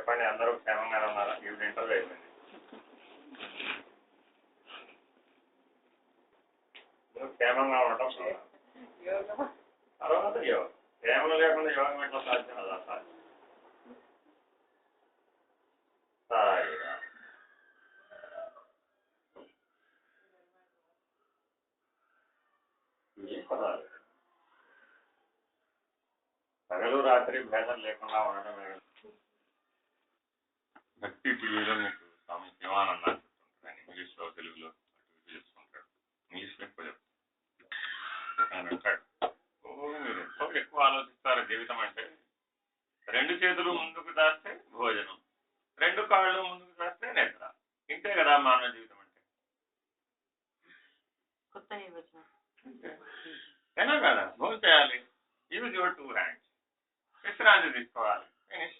చెప్పండి, అందరూ క్షేమంగానే ఉన్నారా? ఈవిడ ఇంటర్వ్యూ అయిపోయింది. నువ్వు క్షేమంగా ఉండటం తర్వాత యోగం. క్షేమం లేకుండా యోగం ఎట్లా సాధ్యం? అదా సాధ్యం. ఏ పదాలు పగలు రాత్రి భేదం లేకుండా ఉండడమే. భక్తి టీవీలో మీకు స్వామి శివానంద చెప్తుంటాడు, ఇంగ్లీష్లో తెలుగులో అటు చేసుకుంటాడు. ఇంగ్లీష్లో ఎక్కువ చెప్తాడు. ఆయన అంటాడు, మీరు ఎంతో ఎక్కువ ఆలోచిస్తారు జీవితం అంటే. 2 చేతులు ముందుకు దాస్తే భోజనం, 2 కాళ్ళు ముందుకు దాస్తే నిద్ర. ఇంతే కదా మానవ జీవితం అంటే. ఏనా కదా? భోజనం చేయాలి, యూజ్ యువర్ 2 హ్యాండ్స్, విశ్రాంతి తీసుకోవాలి, ఫినిష్.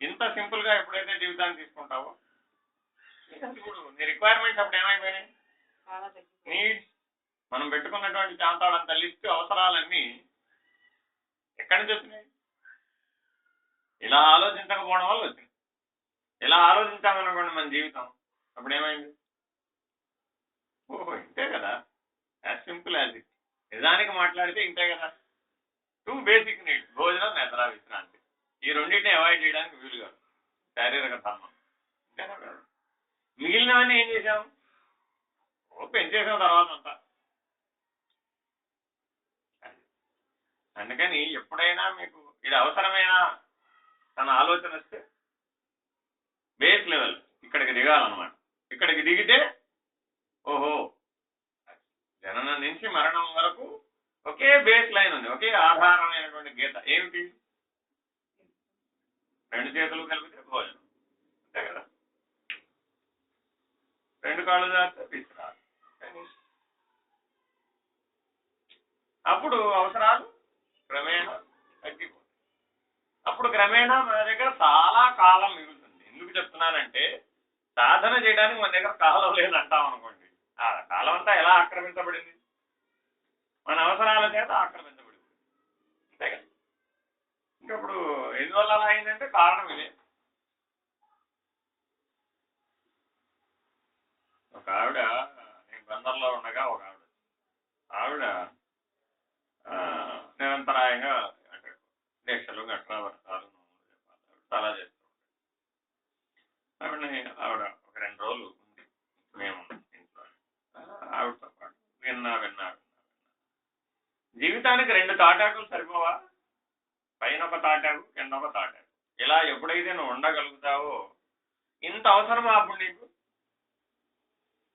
ఇంత సింపుల్ గా ఎప్పుడైతే జీవితాన్ని తీసుకుంటావో ఇప్పుడు నీ రిక్వైర్మెంట్స్ అప్పుడు ఏమైపోయినాయి? నీడ్స్. మనం పెట్టుకున్నటువంటి చాంతాడంత లిస్ట్ అవసరాలన్నీ ఎక్కడి నుంచి వచ్చినాయి? ఇలా ఆలోచించకపోవడం వల్ల వచ్చింది. ఇలా ఆలోచించామనుకోండి మన జీవితం, అప్పుడు ఏమైంది? ఓహో ఇంతే కదా, యాజ్ సింపుల్ యాజ్ ఇట్. నిజానికి మాట్లాడితే ఇంతే కదా. 2 బేసిక్ నీడ్స్, భోజనం, నిద్ర, విశ్రాంతి. ఈ రెండింటిని అవాయిడ్ చేయడానికి వీలు కాదు, శారీరక ధర్మం. అంతేనా కాదు? మిగిలినవన్నీ ఏం చేశాం? పెంచేసాం తర్వాత అంతా. అందుకని ఎప్పుడైనా మీకు ఇది అవసరమైన తన ఆలోచన వస్తే బేస్ లెవెల్ ఇక్కడికి దిగాలన్నమాట. ఇక్కడికి దిగితే ఓహో జననం నుంచి మరణం వరకు ఒకే బేస్ లైన్ ఉంది, ఒకే ఆధారమైనటువంటి గీత. ఏమిటి? 2 చేతులు కలిపితే భోజనం, అంతే కదా. 2 కాళ్ళు దాస్తే విశ్రాంతి. అప్పుడు అవసరాలు క్రమేణా తగ్గిపోతాయి. అప్పుడు క్రమేణా మన దగ్గర చాలా కాలం మిగులుతుంది. ఎందుకు చెప్తున్నానంటే, సాధన చేయడానికి మన దగ్గర కాలం లేదంటాం అనుకోండి. ఆ కాలం అంతా ఎలా ఆక్రమించబడింది? మన అవసరాల చేత ఆక్రమించబడింది, అంతే కదా. ఇంకప్పుడు ఎందువల్ల అలా అయిందంటే కారణం ఇదే. ఒక ఆవిడ, నేను బందర్లో ఉండగా ఒక ఆవిడ నిరంతరాయంగా అంటే దీక్షలు గట్రా వ్రతాలు చాలా చేస్తూ ఉంటాడు. ఆవిడ ఒక 2 రోజులు ఉంది మేము ఇంట్లో. ఆవిడతో పాటు విన్నా జీవితానికి 2 తాటాకులు సరిపోవా? పైన ఒక తాటాకు, కింద ఒక తాటాకు. ఇలా ఎప్పుడైతే నువ్వు ఉండగలుగుతావో, ఇంత అవసరమా అప్పుడు నీకు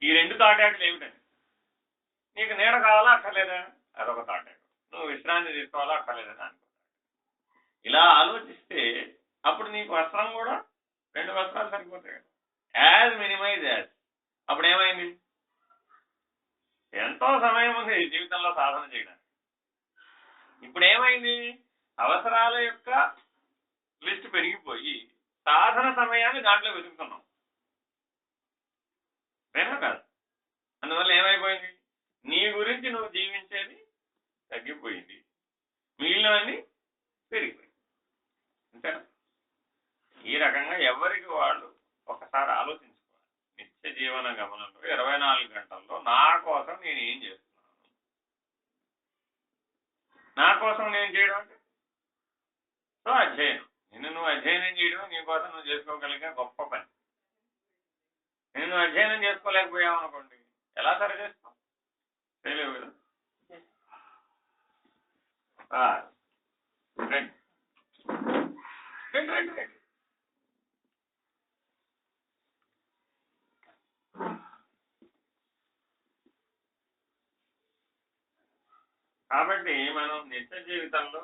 ఈ 2 తాటాకులు? ఏమిటని? నీకు నీడ కావాలా అక్కర్లేదా? అదొక తాటాకు. నువ్వు విశ్రాంతి తీసుకోవాలా అక్కర్లేదని అనుకో. ఇలా ఆలోచిస్తే అప్పుడు నీకు వస్త్రం కూడా 2 వస్త్రాలు సరిపోతాయి. As minimize as. అప్పుడు ఏమైంది? ఎంతో సమయం ఉంది జీవితంలో సాధన చేయడానికి. ఇప్పుడు ఏమైంది? అవసరాల యొక్క లిస్ట్ పెరిగిపోయి సాధన సమయాన్ని దాంట్లో వెతుకుతున్నాం, ఏనా కాదు? అందువల్ల ఏమైపోయింది? నీ గురించి నువ్వు జీవించేది తగ్గిపోయింది, మిగిలినవన్నీ పెరిగిపోయింది, అంతేనా? ఈ రకంగా ఎవరికి వాళ్ళు ఒకసారి ఆలోచించుకోవాలి. నిత్య జీవన గమనంలో 24 గంటల్లో నా కోసం నేను ఏం చేస్తున్నాను? నా కోసం నేను చేయడం అంటే అధ్యయనం. నువ్వు అధ్యయనం చేయడం నీకోసం నువ్వు చేసుకోగలిగే గొప్ప పని. నువ్వు అధ్యయనం చేసుకోలేకపోయావు అనుకోండి, ఎలా సరి చేస్తావు? చేయలేవు కదా. రండి. కాబట్టి మనం నిత్య జీవితంలో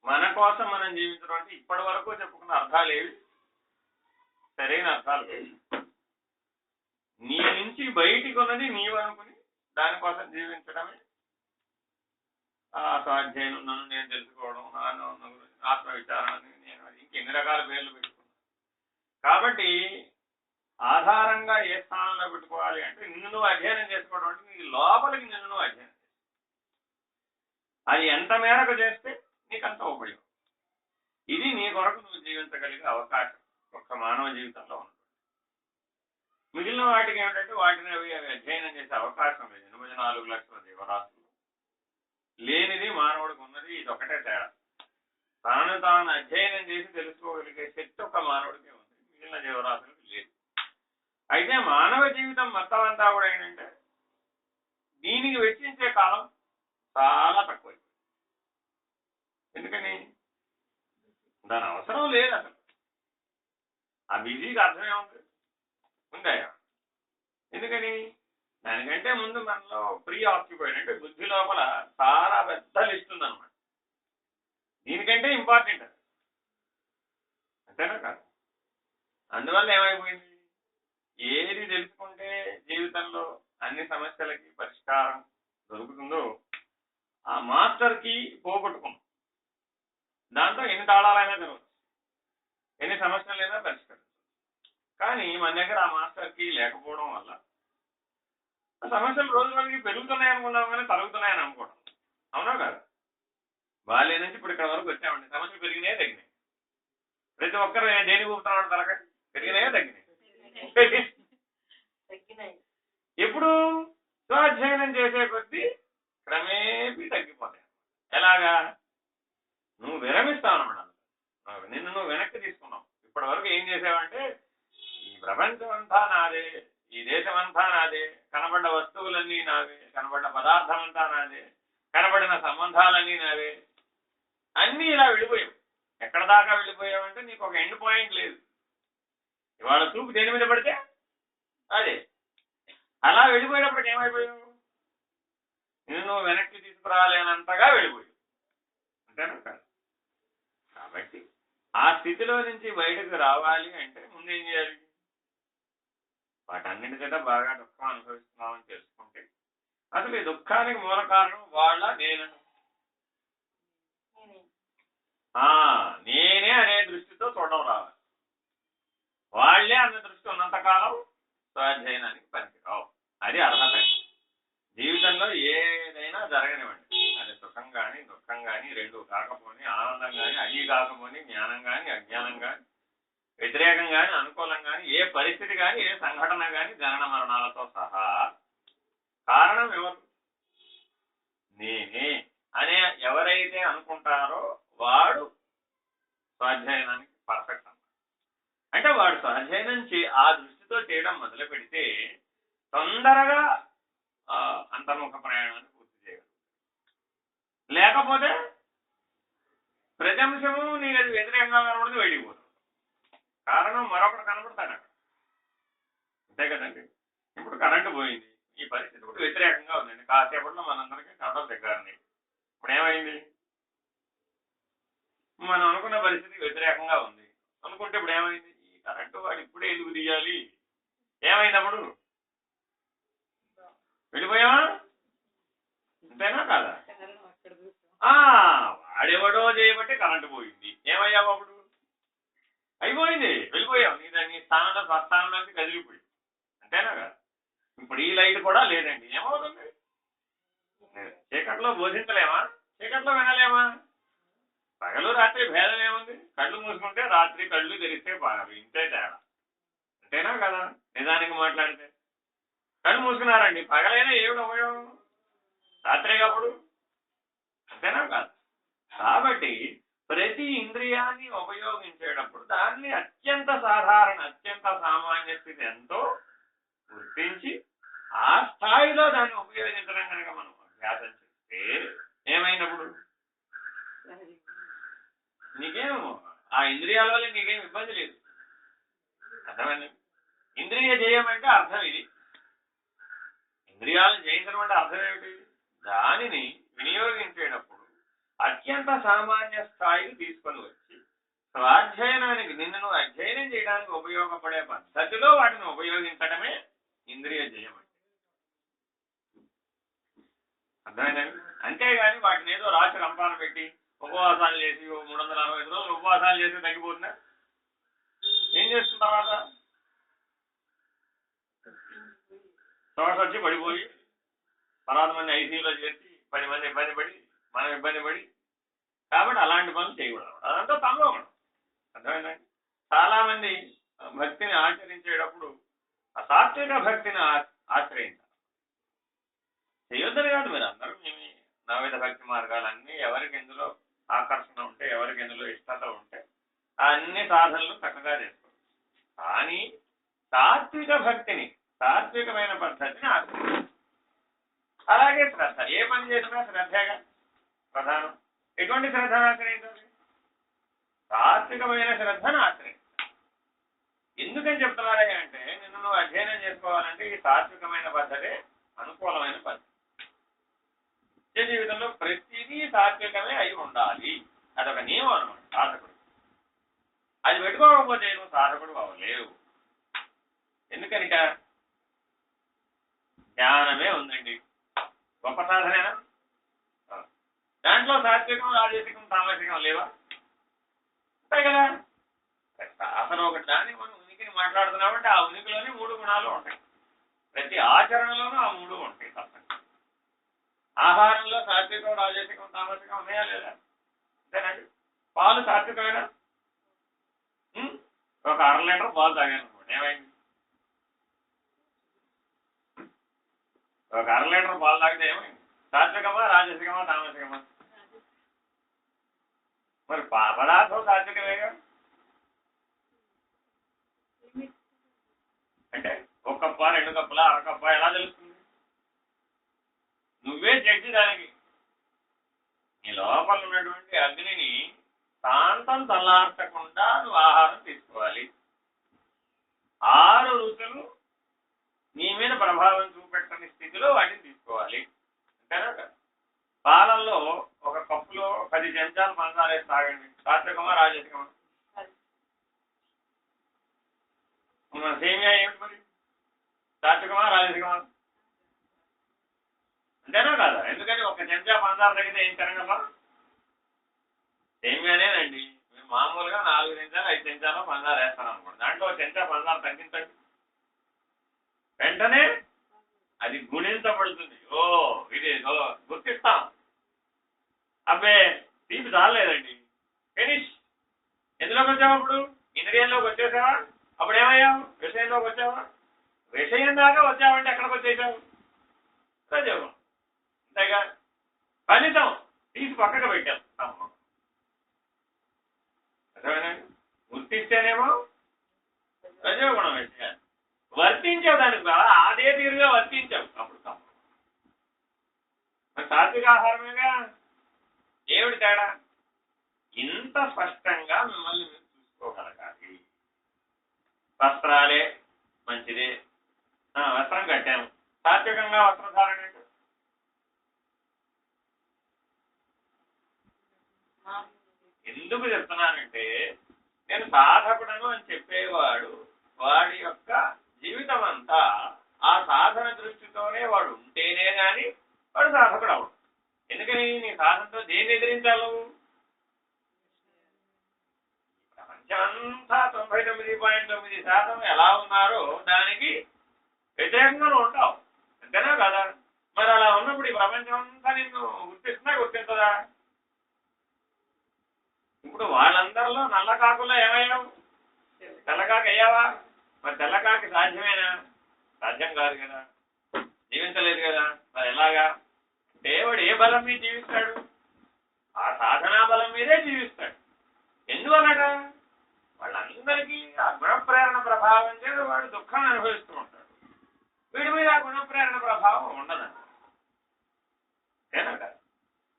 మన కోసం మనం జీవించడం అంటే ఇప్పటి వరకు చెప్పుకున్న అర్థాలు ఏవి? సరైన అర్థాలు ఏవి? నీ నుంచి బయటికి ఉన్నది నీవు అనుకుని దానికోసం జీవించడమే స్వాధ్యాయం, నన్ను నేను తెలుసుకోవడం, ఆత్మవిచారణ, నేను ఇంకెన్ని రకాల పేర్లు పెట్టుకున్నాను. కాబట్టి ఆధారంగా ఏ స్థానంలో పెట్టుకోవాలి అంటే నిన్ను నువ్వు అధ్యయనం చేసుకోవడం అంటే నీ లోపలికి నిన్ను నువ్వు అధ్యయనం చేస్తావు. అది ఎంత మేరకు చేస్తే నీకు అంత ఉపయోగం. ఇది నీ కొరకు నువ్వు జీవించగలిగే అవకాశం ఒక్క మానవ జీవితంలో ఉంది. మిగిలిన వాటికి ఏమిటంటే వాటిని అవి అధ్యయనం చేసే అవకాశం లేదు. 84 లక్షల జీవరాశులు లేనిది మానవుడికి ఉన్నది, ఇది ఒకటే తేడా. తనను తాను అధ్యయనం చేసి తెలుసుకోగలిగే శక్తి ఒక మానవుడికి ఉంది, మిగిలిన జీవరాశులకు లేదు. అయితే మానవ జీవితం మొత్తం అంతా కూడా ఏంటంటే దీనికి వెచ్చించే కాలం చాలా తక్కువ. ఎందుకని? దాని అవసరం లేదు అసలు. ఆ బిజీకి అర్థమే ఉంది ఉందా? ఎందుకని? దానికంటే ముందు మనలో ప్రీ ఆక్యుపైడ్ అంటే బుద్ధి లోపల చాలా పెద్ద లిస్ట్ ఉందన్నమాట. దీనికంటే ఇంపార్టెంట్ అది, అంతేనా కాదు? అందువల్ల ఏమైపోయింది, ఏది తెలుసుకుంటే జీవితంలో అన్ని సమస్యలకి పరిష్కారం దొరుకుతుందో ఆ మాస్టర్కి పోగొట్టుకున్నాం. దాంతో ఎన్ని తాళాలైనా తెలవచ్చు, ఎన్ని సమస్యలైనా పరిష్కరించవచ్చు. కానీ మన దగ్గర ఆ మాస్టర్కి లేకపోవడం వల్ల సమస్యలు రోజు రోజుకి పెరుగుతున్నాయి అనుకున్నాం కానీ తరుగుతున్నాయని అనుకోవడం. అవునా కాదు? బాల్యం నుంచి ఇప్పుడు ఇక్కడ వరకు వచ్చామండి, సమస్యలు పెరిగినాయే తగ్గినాయి. ప్రతి ఒక్కరు దేని కూపుతున్నాడు తలక? పెరిగినాయే తగ్గినాయి. ఎప్పుడు స్వాధ్యయనం చేసే కొద్దీ క్రమేపీ తగ్గిపోతాయి. ఎలాగా? నువ్వు విరమిస్తావు అన్నమాట. నిన్ను నువ్వు వెనక్కి తీసుకున్నావు. ఇప్పటి వరకు ఏం చేసావంటే ఈ ప్రపంచం అంతా నాదే, ఈ దేశం అంతా నాదే, కనబడ్డ వస్తువులన్నీ నావే, కనబడ్డ పదార్థం అంతా నాదే, కనబడిన సంబంధాలన్నీ నావే, అన్నీ ఇలా వెళ్ళిపోయావు. ఎక్కడ దాకా వెళ్ళిపోయావంటే నీకు ఒక ఎండ్ పాయింట్ లేదు. ఇవాళ చూపు దేని మీద పడితే అదే. అలా వెళ్ళిపోయినప్పటికి ఏమైపోయావు? నేను నువ్వు వెనక్కి తీసుకురాలేనంతగా వెళ్ళిపోయావు, అంతేనా కాదు? కాబట్టి ఆ స్థితిలో నుంచి బయటకు రావాలి అంటే ముందేం చేయాలి? వాటన్నిటి చేత బాగా దుఃఖం అనుభవిస్తున్నామని తెలుసుకుంటే అసలు ఈ దుఃఖానికి మూల కారణం వాళ్ళ నేను నేనే అనే దృష్టితో చూడడం రావాలి. వాళ్లే అన్న దృష్టి ఉన్నంతకాలం స్వాధ్యయనానికి పనికిరావు. అది అర్హత. జీవితంలో ఏదైనా జరగనివ్వండి, అది సుఖం కానీ దుఃఖం కానీ, రెండు కాకపోని, ఆనందం కానీ అది కాకపోని, జ్ఞానం కానీ అజ్ఞానం కానీ, వ్యతిరేకం కానీ అనుకూలం కానీ, ఏ పరిస్థితి కానీ ఏ సంఘటన కానీ జనన మరణాలతో సహా కారణం ఎవరు? నేనే అనే ఎవరైతే అనుకుంటారో వాడు స్వాధ్యయనానికి పర్ఫెక్ట్ అన్నమాట. అంటే వాడు స్వాధ్యయనం ఆ దృష్టితో చేయడం మొదలు పెడితే తొందరగా అంతర్ముఖ ప్రయాణాన్ని పూర్తి చేయగలరు. లేకపోతే ప్రతి అంశము నీకు అది వ్యతిరేకంగా కనబడితే వెళ్ళిపోతుంది. కారణం మరొకటి కనబడతాడు అక్కడ, అంతే కదండి. ఇప్పుడు కరెంటు పోయింది, ఈ పరిస్థితి ఇప్పుడు వ్యతిరేకంగా ఉందండి. కాసేపట్లో మనందరికీ కరెంటు దగ్గరని ఇప్పుడు ఏమైంది? మనం అనుకున్న పరిస్థితి వ్యతిరేకంగా ఉంది అనుకుంటే ఇప్పుడు ఏమైంది? ఈ కరెంటు వాడు ఇప్పుడే ఎందుకు తీయాలి? ఏమైంది? అప్పుడు వెళ్ళిపోయావా? అంతేనా కాదా? వాడెవడో చేయబట్టి కరెంటు పోయింది, ఏమయ్యావు? అప్పుడు అయిపోయింది, వెళ్ళిపోయావు. నీ స్థానంలో స్వస్థానంలోకి కదిలిపోయి, అంతేనా కాదు? ఇప్పుడు ఈ లైట్ కూడా లేదండి, ఏమవుతుంది? చీకట్లో బోధించలేమా? చీకట్లో వినలేమా? పగలు రాత్రి భేదం ఏముంది? కళ్ళు మూసుకుంటే రాత్రి, కళ్ళు తెరిస్తే పగలు, ఇంతే తేడా, అంతేనా కదా? నిజానికి మాట్లాడితే కళ్ళు మూసుకున్నారండి, పగలైనా ఏమిటి ఉపయోగం? రాత్రే కాప్పుడు, అంతేనా కాదు? కాబట్టి ప్రతి ఇంద్రియాన్ని ఉపయోగించేటప్పుడు దాన్ని అత్యంత సాధారణ, అత్యంత సామాన్య స్థితి ఎంతో గుర్తించి ఆ స్థాయిలో దాన్ని ఉపయోగించడం కనుక మనం అభ్యాసం చేస్తే ఏమైనప్పుడు నీకేం ఆ ఇంద్రియాల వల్ల నీకేం ఇబ్బంది లేదు. అర్థమైంది? ఇంద్రియ జయం అంటే అర్థం ఇది. ఇంద్రియాలను జయించడం అంటే అర్థం ఏమిటి? దానిని వినియోగించేటప్పుడు అత్యంత సామాన్య స్థాయికి తీసుకొని వచ్చి స్వాధ్యయనానికి, నిన్ను అధ్యయనం చేయడానికి ఉపయోగపడే పద్ధతిలో వాటిని ఉపయోగించడమే ఇంద్రియ జయం అంటే. అర్థమైందండి? అంతేగాని వాటిని ఏదో రాత్రి రంపాన పెట్టి ఉపవాసాలు చేసి 365 రోజులు ఉపవాసాలు చేసి తగ్గిపోతుందా? ఏం చేస్తున్న తర్వాత శ్వాస వచ్చి పడిపోయి తర్వాత మంది ఐసీయూలో చేసి 10 మంది ఇబ్బంది పడి, మనం ఇబ్బంది పడి కాబట్టి అలాంటి పనులు చేయకూడదు. అదంతా తమలో గుణం. అర్థమైందండి? చాలా మంది భక్తిని ఆచరించేటప్పుడు ఆ సాత్విక భక్తిని ఆశ్రయించాలి. చేయొద్దని కాదు, మీరు అందరూ మీ నవవిధ భక్తి మార్గాలన్నీ ఎవరికి ఎందులో ఆకర్షణ ఉంటే, ఎవరికి ఎందులో ఇష్టత ఉంటే అన్ని సాధనలు చక్కగా చేసుకోవచ్చు. కానీ సాత్విక భక్తిని, సాత్వికమైన పద్ధతిని ఆశ్రయించాలి. అలాగే శ్రద్ధ, ఏ పని చేసినా శ్రద్ధగా ప్రధానం. ఎటువంటి శ్రద్ధను ఆశ్రయించాలి? సాత్వికమైన శ్రద్ధను ఆశ్రయించాలి. ఎందుకని చెప్తున్నారే అంటే, నిన్ను నువ్వు అధ్యయనం చేసుకోవాలంటే ఈ సాత్వికమైన పద్ధతే అనుకూలమైన పద్ధతి. నిత్య జీవితంలో ప్రతిదీ సాత్వికమే అయి ఉండాలి. అదొక నియమం అనమాట సాధకుడు. అది పెట్టుకోకపోతే నువ్వు సాధకుడు అవ్వలేవు. ఎందుకనిక జ్ఞానమే ఉందండి, గొప్ప సాధనేనా? దాంట్లో సాత్వికం, రాజసికం, తామసికం లేవా? ఉంటాయి కదా. అసలు ఒకటి దాన్ని మనం ఉనికిని మాట్లాడుతున్నామంటే ఆ ఉనికిలోనే 3 గుణాలు ఉంటాయి. ప్రతి ఆచరణలోనూ ఆ 3 ఉంటాయి తప్పని. ఆహారంలో సాత్వికం, రాజసికం, తామసికం ఉన్నాయా లేదా? అంతేనండి. పాలు సాత్వికమేనా? ఒక 1/2 లీటర్ పాలు తాగాను అనుకోండి, ఏమైంది? ఒక 1/2 లీటర్ పాలు తాగితే ఏమైంది? సాత్వికమా, రాజసికమా, తామసికమా? మరి పదార్థం సాత్వికమేగా. అంటే 1 కప్ప, 2 కప్పుల, 1/2 కప్ప ఎలా తెలుస్తుంది? నువ్వే జడ్జి దానికి. నీ లోపల ఉన్నటువంటి అగ్నిని శాంతం చల్లార్చకుండా నువ్వు ఆహారం తీసుకోవాలి. 6 రుచులు నీ మీద ప్రభావం చూపెట్టని స్థితిలో వాటిని తీసుకోవాలి. అంతేనా కదా? పాలల్లో 1 కప్పులో 10 చెంచాలు పంచదార వేసి తాగండి, సాత్వికమా, రాజసికమా? మన సేమియా ఏమిటి మరి? సాత్వికమా, రాజసికమా? అంతేనా కదా? ఎందుకని 1 చెంచా పంచదార తగ్గితే ఏం తినగలరా? సేమియానేనండి, మేము మామూలుగా 4 చెంచాలు 5 చెంచాలు పంచదార వేస్తాను అనుకోండి, దాంట్లో 1 చెంచా పంచదార తగ్గించండి, వెంటనే అది గుణించబడుతుంది. ఇది గుర్తిస్తాం. అబ్బే తీపి చాలేదండి, ఫినిష్. ఎందులోకి వచ్చావు అప్పుడు? ఇంద్రియంలోకి వచ్చేసావా? అప్పుడు ఏమయ్యావు? విషయంలోకి వచ్చావా? విషయం దాకా వచ్చావంటే ఎక్కడికి వచ్చేసావు? రజోగుణం. అంతేగా. ఫలితం తీసి పక్కకు పెట్టాం. అర్థమేనండి? గుర్తిస్తేనేమో రజోగుణం విషయాన్ని వర్తించావు, దానికి అదే తీరుగా వర్తించావు, అప్పుడు తప్పు. సాత్విక ఆహారమేగా. ఏమిటి తేడా? ఇంత స్పష్టంగా మిమ్మల్ని మీరు చూసుకోగలగాలి. వస్త్రాలే మంచిదే, వస్త్రం కట్టాము, సాత్వికంగా వస్త్రధారణ ఎందుకు చెప్తున్నానంటే, నేను సాధకుడను అని చెప్పేవాడు వాడి యొక్క జీవితం అంతా ఆ సాధన దృష్టితోనే వాడు ఉంటేనే గాని వాడు సాధకుడు అవడు. ఎందుకని? నీ సాధనతో దేన్ని ఎదిరించాలి? ప్రపంచమంతా 99.9% ఎలా ఉన్నారో దానికి వ్యతిరేకంగా ఉంటావు. అంతేనా కదా? మరి అలా ఉన్నప్పుడు ఈ ప్రపంచం అంతా నిన్ను గుర్తిస్తున్నా గుర్తించదా? ఇప్పుడు వాళ్ళందరిలో నల్లకాకుల్లో ఏమయ్యావు? తెల్లకాకి అయ్యావా? మరి తెల్లకాకి సాధ్యమేనా? సాధ్యం కాదు కదా, జీవించలేదు కదా. మరి ఎలాగా? దేవుడు ఏ బలం మీద జీవిస్తాడు? ఆ సాధనా బలం మీదే జీవిస్తాడు. ఎందువలన? వాళ్ళందరికీ ఆ గుణప్రేరణ ప్రభావం చేత వాడు దుఃఖాన్ని అనుభవిస్తూ ఉంటాడు. వీడి మీద ఆ గుణప్రేరణ ప్రభావం ఉండదండి.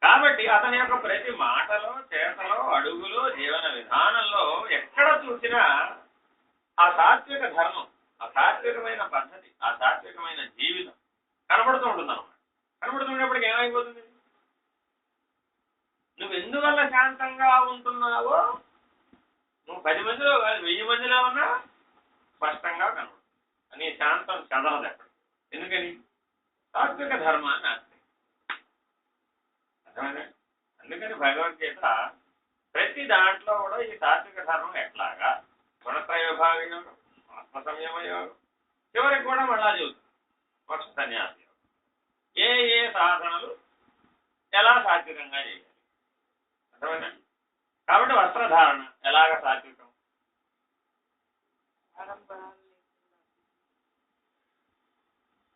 కాబట్టి అతని యొక్క ప్రతి మాటలో, చేతలో, అడుగులో, జీవన విధానంలో ఎక్కడ చూసినా ఆ సాత్విక ధర్మం, ఆ సాత్వికమైన పద్ధతి, ఆ సాత్వికమైన జీవితం కనబడుతూ ఉంటుంది అన్నమాట. కనబడుతున్నప్పటికి ఏమైపోతుంది? నువ్వు ఎందువల్ల శాంతంగా ఉంటున్నావో నువ్వు 10 మందిలో కాదు 1000 మందిలో ఉన్నా స్పష్టంగా కనబడుతుంది. నీ శాంతం చదవదు ఎక్కడ. ఎందుకని? సాత్విక ధర్మాన్ని ఆశ్రయించాలి. అందుకని భగవద్గీత ప్రతి దాంట్లో కూడా ఈ సాత్విక ధర్మం ఎట్లాగా, గుణత్రయ విభాగ యోగం, ఆత్మ సంయమ యోగం, చివరికి కూడా మళ్ళా చెబుతుంది మోక్ష సన్యాస యోగం. ఏ ఏ సాధనలు ఎలా సాత్వికంగా చేయాలి. అర్థమైనా? కాబట్టి వస్త్రధారణ ఎలాగ సాత్వికం?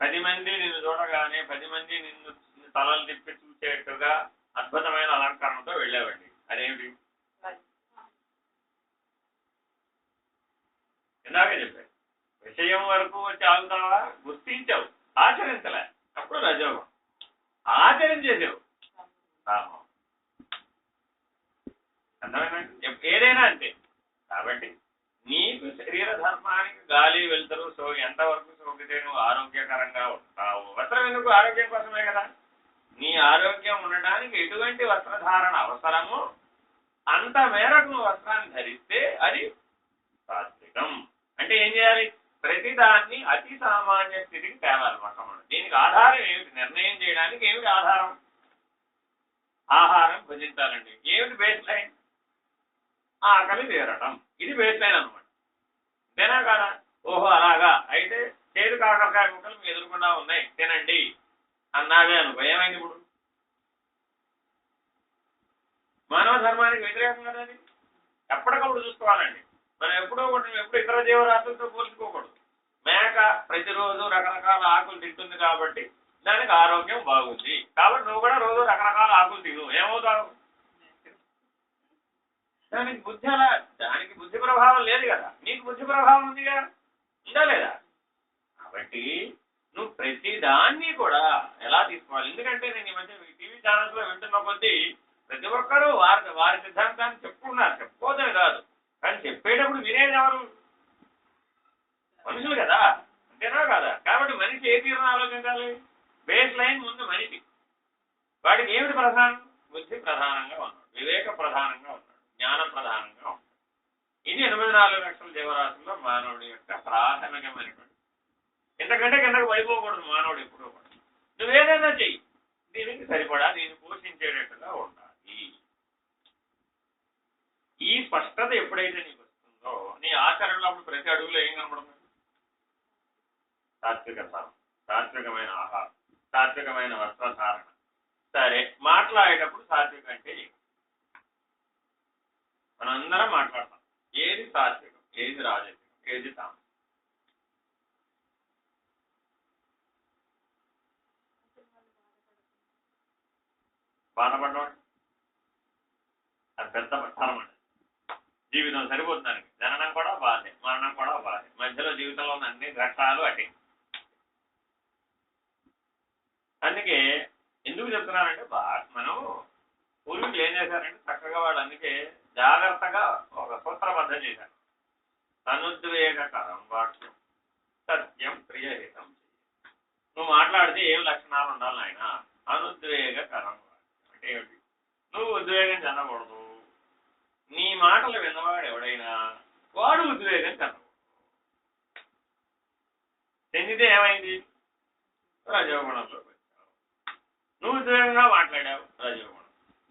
10 మంది నిన్ను చూడగానే 10 మంది నిన్ను తలలు తిప్పి చూసేట్టుగా అద్భుతమైన అలంకరణతో వెళ్ళేవండి. అదేమిటి? ఇందాకే చెప్పారు, విషయం వరకు వచ్చి ఆగుతావా? గుర్తించావు, ఆచరించలే, అప్పుడు రజోగం. ఆచరించేసావు రామం. అర్థమైందండి? ఏదైనా అంతే. కాబట్టి నీకు శరీర ధర్మానికి గాలి వెళ్తారు. ఎంతవరకు సోకితే నువ్వు ఆరోగ్యకరంగా ఉంటావు. వస్త్రం ఎందుకు? ఆరోగ్యం కోసమే కదా. నీ ఆరోగ్యం ఉండటానికి ఎటువంటి వస్త్రధారణ అవసరమో అంత మేరకు నువ్వు వస్త్రాన్ని ధరిస్తే అది సాత్వికం. అంటే ఏం చేయాలి? ప్రతిదాన్ని అతి సామాన్య స్థితికి తేవాలి మొట్టమొదటి. దీనికి ఆధారం ఏమిటి? నిర్ణయం చేయడానికి ఏమిటి ఆధారం? ఆహారం భుజించాలండి. ఏమిటి బేస్ లైన్? ఆకలి తీరటం. ఇది బేస్ లైన్ అనమాట. అంతేనా కాదా? ఓహో అలాగా అయితే చేదు కాకరకాయ ముక్కలు మీ ఎదురుకుండా ఉన్నాయి, తినండి అన్నావే అనుకో, ఏమైంది ఇప్పుడు? మానవ ధర్మానికి వ్యతిరేకం కదా అది. ఎప్పటికప్పుడు చూసుకోవాలండి. మనం ఎప్పుడూ ఇతర జీవరాశులతో పోల్చుకోకూడదు. మేక ప్రతిరోజు రకరకాల ఆకులు తింటుంది కాబట్టి దానికి ఆరోగ్యం బాగుంది. కాబట్టి నువ్వు కూడా రోజు రకరకాల ఆకులు తిను, ఏమవుతావు? దానికి బుద్ధి ప్రభావం లేదు కదా. నీకు బుద్ధి ప్రభావం ఉందిగా, ఉందా లేదా? కాబట్టి నువ్వు ప్రతి దాన్ని కూడా ఎలా తీసుకోవాలి? ఎందుకంటే నేను ఈ మధ్య టీవీ ఛానల్స్ లో వింటున్న కొద్దీ ప్రతి ఒక్కరూ వారి సిద్ధాంతాన్ని చెప్పుకున్నారు. చెప్పుకోదని కాదు, కానీ చెప్పేటప్పుడు వినేది ఎవరు? మనుషులు కదా. అంతేనా కాదా? కాబట్టి మనిషి ఏ తీరున ఆలోచించాలి? బేస్ లైన్ ముందు మనిషి. వాడికి ఏమిటి ప్రధానం? బుద్ధి ప్రధానంగా ఉన్నాడు, వివేక ప్రధానంగా ఉన్నాడు, జ్ఞాన ప్రధానంగా ఉన్నాడు. ఇది 84 లక్షల జీవరాశుల్లో మానవుడి యొక్క ప్రాథమికమైనటువంటి. ఇంతకంటే కిందకు పడిపోకూడదు మానవుడు ఎప్పుడూ కూడా. నువ్వేదైనా చెయ్యి, దీనికి సరిపడా దీన్ని పోషించేటట్టుగా ఉండాలి. ఈ స్పష్టత ఎప్పుడైతే నీకు వస్తుందో నీ ఆచరణలో అప్పుడు ప్రతి అడుగులో ఏం కనబడుతుంది? సాత్విక ధర్మం, సాత్వికమైన ఆహారం, సాత్వికమైన వస్త్రధారణ. సరే, మాట్లాడేటప్పుడు సాత్వికం అంటే మనందరం మాట్లాడతాం. ఏది సాత్వికం, ఏది రాజకీయం, ఏది తామసం? బాధపడ్డం అది పెద్ద పట్టాలం అండి. జీవితం సరిపోతుందానికి. జననం కూడా బాధే, మరణం కూడా బాధే, మధ్యలో జీవితంలో ఉన్న అన్ని ఘట్టాలు అటే. అందుకే ఎందుకు చెప్తున్నానంటే మనం పూర్వీకులు ఏం చేశారంటే చక్కగా వాళ్ళు అందుకే జాగ్రత్తగా ఒక సూత్రబద్ధం చేశారు. అనుద్వేగకరం వాక్యం, సత్యం, ప్రియహితం. నువ్వు మాట్లాడితే ఏం లక్షణాలు ఉండాలి ఆయన? అనుద్వేగకరం వాక్యం అంటే ఏమిటి? నువ్వు ఉద్వేగం చెందకూడదు. నీ మాటలు విన్నవాడు ఎవడైనా వాడు ఉద్వేగం చెందకూడదు. చెందితే ఏమైంది? రజోగుణంలో వచ్చావు. నువ్వు ఉద్వేగంగా మాట్లాడావు, రజోగుణం.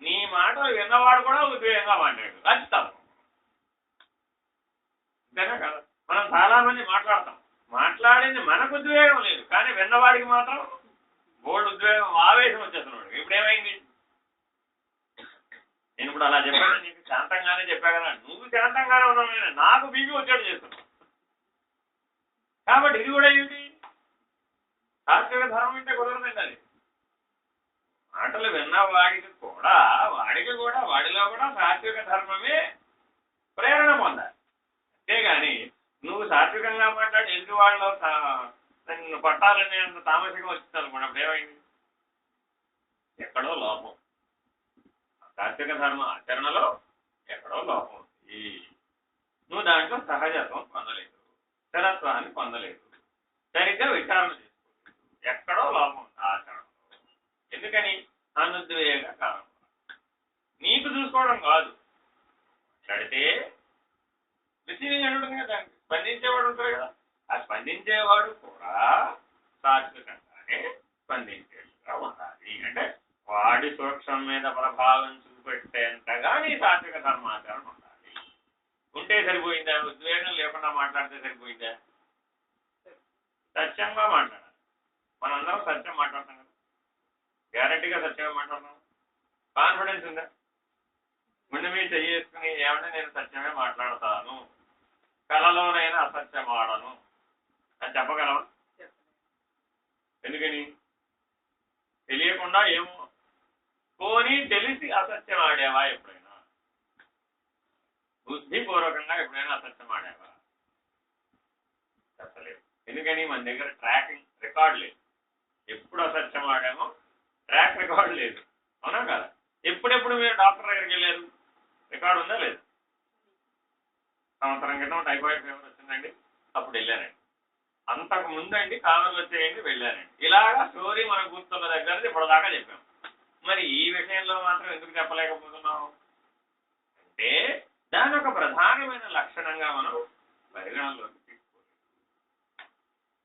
నీ మాటలు విన్నవాడు కూడా ఉద్వేగంగా మాట్లాడాడు, అది తప్పు. అంతేనా కదా? మనం చాలా మంది మాట్లాడతాం, మాట్లాడింది మనకు ఉద్వేగం లేదు, కానీ విన్నవాడికి మాత్రం బోల్డ్ ఉద్వేగం, ఆవేశం వచ్చేస్తున్నాడు. ఇప్పుడు ఏమైంది? నేను ఇప్పుడు అలా చెప్పాను, నీకు శాంతంగానే చెప్పా కదా. నువ్వు శాంతంగానే ఉన్నావు, నాకు బీపీ వచ్చాడు చేస్తున్నావు. కాబట్టి ఇది కూడా ఏమిటి? సాత్విక ధర్మం అంటే కుదరదండి. అది మాటలు విన్న వాడికి కూడా వాడిలో కూడా సాత్విక ధర్మమే ప్రేరణ పొందాలి. అంతేగాని నువ్వు సాత్వికంగా మాట్లాడి ఎదుటి వాళ్ళలో నన్ను పట్టాలని అంత తామసికం వచ్చింది అనుకోండి, అప్పుడు ఏమైంది? ఎక్కడో లోపం. సాత్విక ధర్మ ఆచరణలో ఎక్కడో లోపం ఉంది. నువ్వు దాంట్లో సహజత్వం పొందలేదు, స్థిరత్వాన్ని పొందలేదు, సరిగ్గా విచారణ చేసుకోలేదు. ఎక్కడో లోపం ఉంది ఆచరణలో. ఎందుకని? అనుద్వేగ కారణం. నీకు చూసుకోవడం కాదు, మాట్లాడితే రిసీవింగ్ అని ఉంటుంది కదా, దానికి స్పందించేవాడు ఉంటారు కదా. ఆ స్పందించేవాడు కూడా సాత్వికంగానే స్పందించేట్టుగా ఉండాలి. అంటే వాడి సూక్ష్మం మీద ప్రభావం చూపెట్టేంతగా నీ సాత్విక ధర్మాచరణ ఉండాలి. ఉంటే సరిపోయిందా? ఉద్వేగం లేకుండా మాట్లాడితే సరిపోయిందా? సత్యంగా మాట్లాడాలి. మనందరం సత్యం మాట్లాడతాం కదా, గ్యారంటీగా సత్యంగా మాట్లాడతాం. కాన్ఫిడెన్స్ ఉందా? గుండె మీద చేసుకుని ఏమంటే నేను సత్యమే మాట్లాడతాను, కళలోనైనా అసత్యం ఆడను అని చెప్పగలవా? ఎందుకని? తెలియకుండా ఏమో. పోనీ తెలిసి అసత్యం ఆడావా ఎప్పుడైనా? బుద్ధిపూర్వకంగా ఎప్పుడైనా అసత్యం ఆడావా? చెప్పలేదు. ఎందుకని? మన దగ్గర ట్రాకింగ్ రికార్డ్ లేదు. ఎప్పుడు అసత్యం ఆడామో ట్రాక్ రికార్డు లేదు. అవునా కదా? ఎప్పుడెప్పుడు మీరు డాక్టర్ దగ్గరికి వెళ్ళారు? రికార్డు ఉందా లేదు? సంవత్సరం క్రితం టైఫాయిడ్ ఫీవర్ వచ్చిందండి, అప్పుడు వెళ్ళానండి. అంతకు ముందండి కామెర్లు వచ్చేయండి, వెళ్ళానండి. ఇలాగా స్టోరీ మనం కూర్చున్న దగ్గర ఇప్పటిదాకా చెప్పాం. మరి ఈ విషయంలో మాత్రం ఎందుకు చెప్పలేకపోతున్నాం అంటే దాని ఒక ప్రధానమైన లక్షణంగా మనం పరిగణనలోకి తీసుకోవాలి.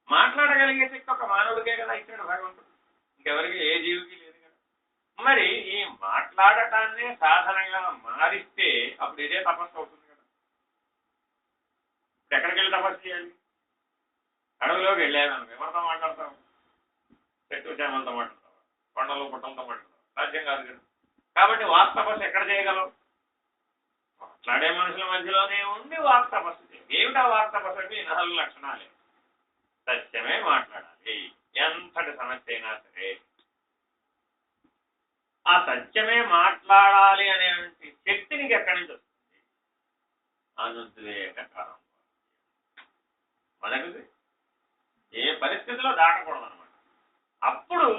మాట్లాడగలిగే శక్తి ఒక మానవుడికే కదా ఇచ్చాడు భగవంతుడు, ఇంకెవరికి ఏ జీవికి లేదు కదా. మరి ఈ మాట్లాడటాన్ని సాధనంగా మారిస్తే అప్పుడు ఇదే తపస్సు అవుతుంది కదా. ఎక్కడికి వెళ్ళి తపస్సు చేయాలి? అడవిలోకి వెళ్ళాను, ఎవరితో మాట్లాడతావు? చెట్టు చేమలతో మాట్లాడతావా? కొండలు పుట్టలతో మాట్లాడతావు? సాధ్యం కాదు కదా. కాబట్టి వాక్ తపస్సు ఎక్కడ చేయగలవు? మాట్లాడే మనుషుల మధ్యలోనే ఉండి వాక్ తపస్సు చేయాలి. ఏమిటా వాక్ తపస్సు అంటే ఈ 4 లక్షణాలే. సత్యమే మాట్లాడాలి, ఎంతటి సమస్య అయినా సరే. ఆ సత్యమే మాట్లాడాలి అనేటువంటి శక్తి నీకు ఎక్కడి నుంచి వస్తుంది? అనుద్వేగ కాలం. మొదటిది ఏ పరిస్థితిలో దాటకూడదు అనమాట. అప్పుడు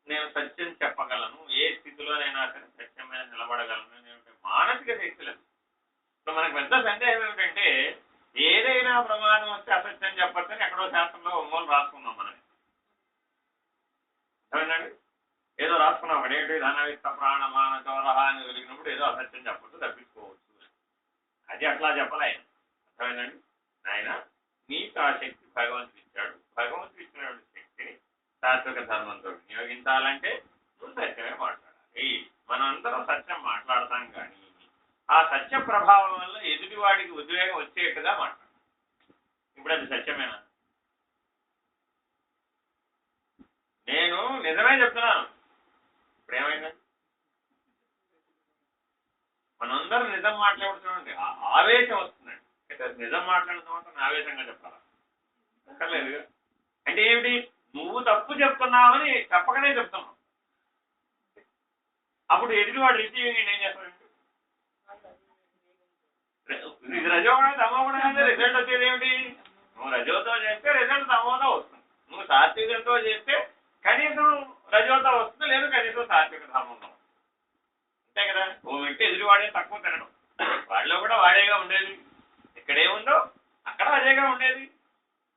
నేను సత్యం చెప్పగలను, ఏ స్థితిలోనైనా సరే సత్యం మీద నిలబడగలను అనేటువంటి మానసిక శక్తి లేదు. ఇప్పుడు మనకు పెద్ద సందేహం ఏమిటంటే ఏదైనా ప్రమాదం వస్తే అసత్యం చెప్పొచ్చని ఎక్కడో శాస్త్రంలో ఒమ్మోలు రాసుకున్నాం మనం. ఏమండి? ఏదో రాసుకున్నాం అక్కడ ఏంటి, ధనవిత్త ప్రాణమాన చోరహ అని వెలిగినప్పుడు ఏదో అసత్యం చెప్పొచ్చు, తప్పించుకోవచ్చు. అది అట్లా చెప్పలే ఆయన. అర్థమైందండి? ఆయన నీకు ఆ శక్తి భగవంతుడు ఇచ్చాడు. భగవంతుడు ఇచ్చినటువంటి శక్తిని సాత్విక ధర్మంతో వినియోగించాలంటే నువ్వు సత్యమే మాట్లాడాలి. మనం అందరం సత్యం మాట్లాడతాం కానీ ఆ సత్య ప్రభావం వల్ల ఎదుటివాడికి ఉద్వేగం వచ్చేట్టుగా మాట్లాడాలి. ఇప్పుడు అది సత్యమేనా? నేను నిజమే చెప్తున్నాను. ఇప్పుడు ఏమైందండి? మనందరం నిజం మాట్లాడుతున్నామండి, ఆవేశం వస్తుందండి. అయితే నిజం మాట్లాడిన తర్వాత ఆవేశంగా చెప్పాలా? అక్కర్లేదు. అంటే ఏమిటి? నువ్వు తప్పు చెప్తున్నావని చెప్పకనే చెప్తున్నావు. అప్పుడు ఎదుటివాడు రిసీవింగ్ ఏం చేస్తాడండి? ఇది రజోగుణం తమోగుణం రిజల్ట్ వచ్చేది ఏమిటి? నువ్వు రజోతో చేస్తే రిజల్ట్ తమోతో వస్తుంది. నువ్వు సాత్వికంతో చేస్తే కనీసం రజోతో వస్తుంది, లేదు కనీసం సాత్విక ధర్మంలో. అంతే కదా. ఓ వ్యక్తి ఎదురువాడే తక్కువ తినడం, వాడిలో కూడా వాడేగా ఉండేది. ఇక్కడేముందో అక్కడ అదేగా ఉండేది.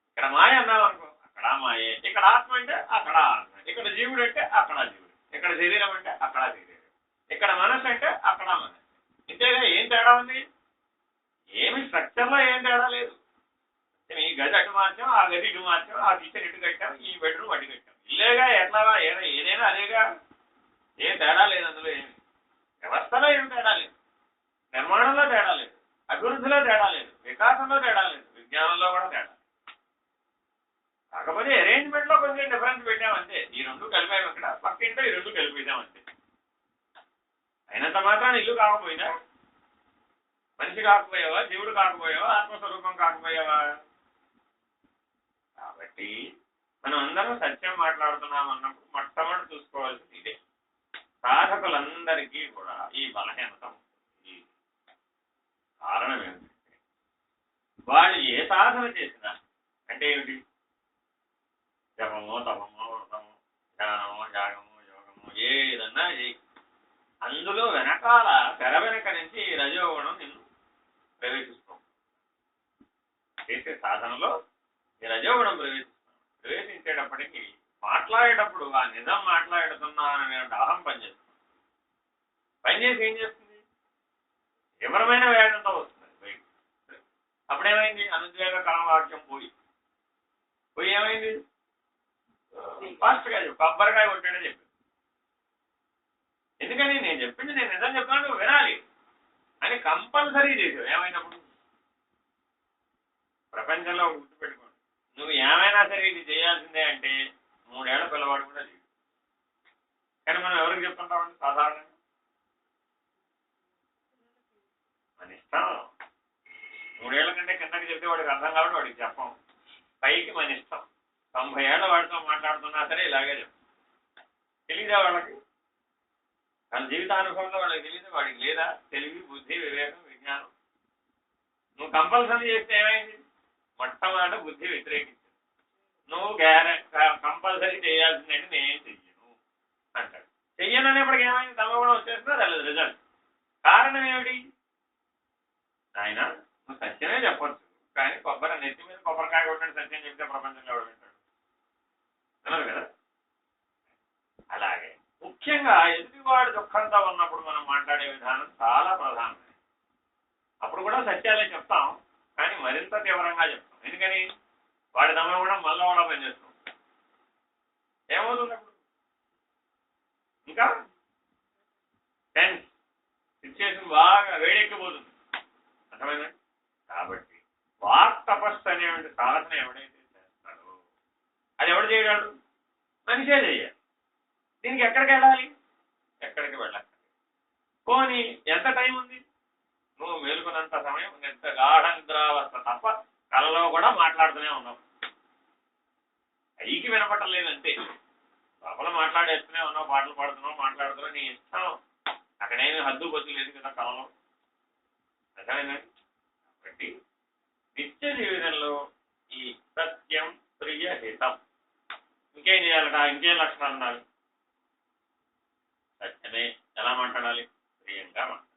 ఇక్కడ మాయ అన్నావు అనుకో, అక్కడ మాయే. ఇక్కడ ఆత్మ అంటే అక్కడ ఆత్మ. ఇక్కడ జీవుడు అంటే అక్కడ జీవుడు. ఇక్కడ శరీరం అంటే అక్కడ శరీరం. ఇక్కడ మనసు అంటే అక్కడ మనసు. ఇంతేగా. ఏం తేడా ఉంది? ఏమి స్ట్రక్చర్లో ఏం తేడా లేదు. ఈ గది అటు మార్చాం, ఆ గది ఇటు మార్చాం, ఆ కిచెన్ ఇటు కట్టాం, ఈ బెడ్రూమ్ అటు కట్టాం. ఇల్లేగా. ఎట్లా ఏదైనా అదేగా. ఏం తేడా లేదు అందులో. ఏమి వ్యవస్థలో ఏం తేడా లేదు, నిర్మాణంలో తేడా లేదు, అభివృద్ధిలో తేడా లేదు, వికాసంలో తేడా లేదు, విజ్ఞానంలో కూడా తేడా. కాకపోతే అరేంజ్మెంట్ లో కొంచెం డిఫరెన్స్ పెట్టామంతే. ఈ రెండు కలిపాము. ఇక్కడ పక్కింటో ఈ రెండు కలిపేసామంతే. అయినంత మాత్రాన్ని ఇల్లు కాకపోయినా, మనిషి కాకపోయావా, జీవుడు కాకపోయావా, ఆత్మస్వరూపం కాకపోయావా? కాబట్టి మనం అందరం సత్యం మాట్లాడుతున్నాం అన్నప్పుడు మొట్టమొదటి చూసుకోవాల్సింది ఇదే. సాధకులందరికీ కూడా ఈ బలహీనత ఉంటుంది. కారణం ఏమిటంటే వాళ్ళు ఏ సాధన చేసినా, అంటే ఏమిటి, జపమో తపమో వ్రతమో ధ్యానమో యాగమో యోగమో ఏదన్నా అందులో వెనకాల తెర వెనక నుంచి రజోగుణం నిన్ను ప్రవేశిస్తాం. చేసే సాధనలో ఈ రజోగుణం ప్రవేశించేటప్పటికీ మాట్లాడేటప్పుడు ఆ నిజం మాట్లాడుతున్నాననే అహం పనిచేస్తుంది. పనిచేసి ఏం చేస్తుంది? తీవ్రమైన వేగంతో వస్తుంది బయట. అప్పుడేమైంది? అనుద్వేగ కామవాక్యం పోయి ఏమైంది? ఫాస్ట్గా చెప్పు, కొబ్బరికాయ కొట్టాడే చెప్పి. ఎందుకని? నేను చెప్పింది నేను నిజం చెప్తాను, నువ్వు వినాలి అని కంపల్సరీ చేసావు. ఏమైనప్పుడు? ప్రపంచంలో గుర్తుపెట్టుకోండి, నువ్వు ఏమైనా సరే ఇది చేయాల్సిందే అంటే 3 ఏళ్ల పిల్లవాడు కూడా చేయడు. కానీ మనం ఎవరికి చెప్తుంటామండి సాధారణంగా? కాబట్టి వాడికి చెప్పం, పైకి మన ఇష్టం. 90 ఏళ్ళ వాడితో మాట్లాడుతున్నా సరే ఇలాగే చెప్తాం. తెలీదా వాళ్ళకి? తన జీవితానుభవంలో వాళ్ళకి తెలియదు, వాడికి లేదా తెలివి, బుద్ధి, వివేకం, విజ్ఞానం? నువ్వు కంపల్సరీ చేస్తే ఏమైంది? మొట్టమొదట బుద్ధి వ్యతిరేకించింది. నువ్వు కంపల్సరీ చేయాల్సిందంటే నేనేం చెయ్యను అంటాడు. చెయ్యను అనేప్పటికి ఏమైంది? తమ కూడా వచ్చేస్తున్నా తెలియదు రిజల్ట్. కారణం ఏమిటి? ఆయన నువ్వు సత్యమే చెప్పొచ్చు, కానీ కొబ్బరి నెత్తి మీద కొబ్బరికాయ కొట్టండి సత్యం చెప్తే ప్రపంచంలో ఎవడు వింటాడు? వినరు కదా. అలాగే ముఖ్యంగా ఎదుటివాడు దుఃఖంతో ఉన్నప్పుడు మనం మాట్లాడే విధానం చాలా ప్రధానమైనది. అప్పుడు కూడా సత్యాలే చెప్తాం, కానీ మరింత తీవ్రంగా చెప్తాం. ఎందుకని? వాడి దమ్మ కూడా మళ్ళా కూడా పనిచేస్తాం. ఏమవుతుంది అప్పుడు? ఇంకా టెన్స్ సిచ్యువేషన్ బాగా వేడెక్కిపోతుంది. అర్థమైందండి? కాబట్టి వాక్ తపస్సు అనేటువంటి సాధన ఎవడైతే చేస్తాడో అది ఎవడు చేయగలడు? మనిషే చేయాలి. దీనికి ఎక్కడికి వెళ్ళాలి? ఎక్కడికి వెళ్ళాలి? పోనీ ఎంత టైం ఉంది? నువ్వు మేలుకున్నంత సమయం, ఎంత గాఢంద్రావస్థ తప్ప కళలో కూడా మాట్లాడుతూనే ఉన్నావు. పైకి వినపట్టలేదంటే లోపల మాట్లాడేస్తూనే ఉన్నావు, పాటలు పాడుతున్నావు, మాట్లాడుతున్నావు, నీ ఇష్టం. అక్కడేమి హద్దు బొద్దు లేదు కదా కళలో. అర్థమైందండి? కాబట్టి నిత్య జీవితంలో ఈ సత్యం, ప్రియ, హితం ఇంకేం చేయాలట? ఇంకేం లక్షణాలు ఉండాలి? సత్యమే. ఎలా మాట్లాడాలి? ప్రియంగా మాట్లాడాలి.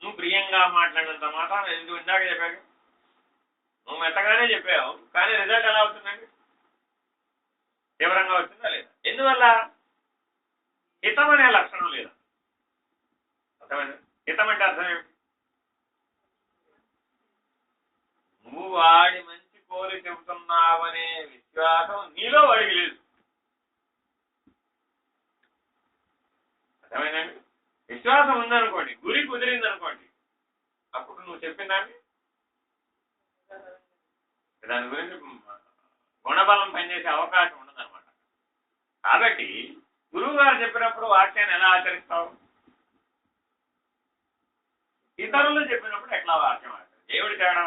నువ్వు ప్రియంగా మాట్లాడినంత మాత్రం ఎందుకు ఇందాక చెప్పావు, నువ్వు మెత్తగానే చెప్పావు, కానీ రిజల్ట్ ఎలా అవుతుందండి? తీవ్రంగా వచ్చిందా లేదా? ఎందువల్ల? హితం అనే లక్షణం లేదా. అర్థమైంది? హితం అంటే అర్థం ఏమిటి? నువ్వు వాడి మంచి కోరి చెబుతున్నావనే విశ్వాసం నీలో వాడికి లేదు. అర్థమైందండి? విశ్వాసం ఉందనుకోండి, గురి కుదిరిందనుకోండి, అప్పుడు నువ్వు చెప్పిన దాని గురించి గుణబలం పనిచేసే అవకాశం ఉండదన్నమాట. కాబట్టి గురువు గారు చెప్పినప్పుడు వాక్యాన్ని ఎలా ఆచరిస్తావు? ఇతరులు చెప్పినప్పుడు ఎట్లా వాక్యం ఆచరిస్తావు? దేవుడి తేడా.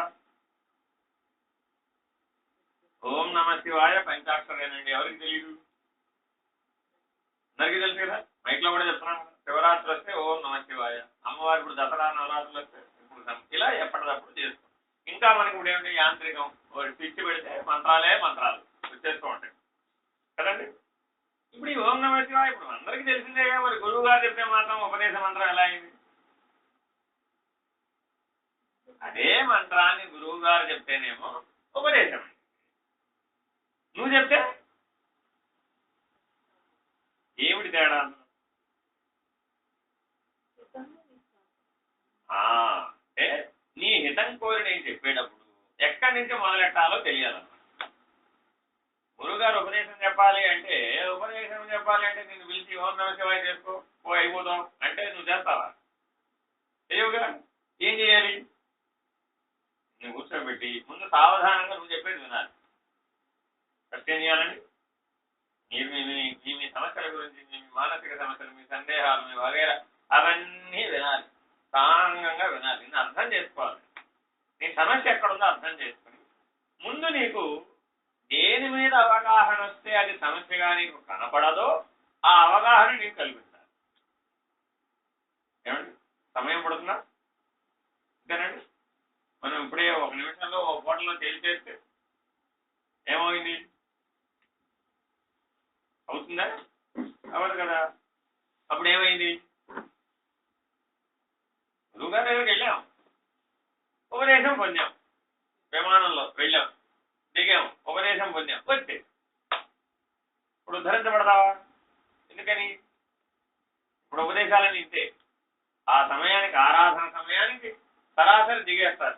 ఓం నమ శివాయ పంచాక్షరేనండి, ఎవరికి తెలియదు? అందరికీ తెలుసు కదా. మైక్లో కూడా చెప్తున్నాను. శివరాత్రి వస్తే ఓం నమ శివాయ, అమ్మవారి ఇప్పుడు దసరా నవరాత్రులు వస్తే ఇప్పుడు ఇలా ఎప్పటికప్పుడు చేస్తాం. ఇంకా మనకి ఇప్పుడు ఏమిటి యాంత్రికం, స్విచ్ పెడితే మంత్రాలే మంత్రాలు వచ్చేస్తూ ఉంటాయి కదండి. ఇప్పుడు ఈ ఓం నమ శివాయ ఇప్పుడు అందరికీ తెలిసిందేగా, మరి గురువు గారు చెప్తే మాత్రం ఉపదేశ మంత్రం ఎలా అయింది? అదే మంత్రాన్ని గురువు గారు చెప్తేనేమో ఉపదేశం, నువ్వు చెప్తే ఏమిటి తేడా? అంటే నీ హితం కోరి నేను చెప్పేటప్పుడు ఎక్కడి నుంచి మొదలెట్టాలో తెలియాలన్నమాట. గురువుగారు ఉపదేశం చెప్పాలి అంటే నేను పిలిచి ఓం నమ శివాయ చేసుకో ఓ అయిపోతాం అంటే నువ్వు చేస్తావా? తెలియవుగా. ఏం చేయాలి? నువ్వు కూర్చోబెట్టి ముందు సావధానంగా నువ్వు చెప్పేది వినాలి. ఫస్ట్ ఏం చేయాలండి? మీరు మీ సమస్యల గురించి, మీ మానసిక సమస్యలు, మీ సందేహాలు, మీ వగైరా అవన్నీ వినాలి. సాంగంగా వినాలి. నిన్ను అర్థం చేసుకోవాలి. నీ సమస్య ఎక్కడుందో అర్థం చేసుకుని ముందు నీకు దేని మీద అవగాహన వస్తే అది సమస్యగా నీకు కనపడదో ఆ అవగాహన నీకు కల్పించాలి. ఏమండి? సమయం పడుతుందా? అంతేనండి. మనం ఇప్పుడే 1 నిమిషంలో ఒక పూటలో తేల్చేస్తే ఏమైంది? అవుతుందా? అవ్వదు కదా. అప్పుడు ఏమైంది? గురువుగారి దగ్గరికి వెళ్ళాం, ఉపదేశం పొందాం, విమానంలో వెళ్ళాం, దిగాం, ఉపదేశం పొందాం, వచ్చే ఇప్పుడు ఉద్ధరించబడతావా? ఎందుకని? ఇప్పుడు ఉపదేశాలని ఇంతే. ఆ సమయానికి, ఆరాధన సమయానికి సరాసరి దిగేస్తారు.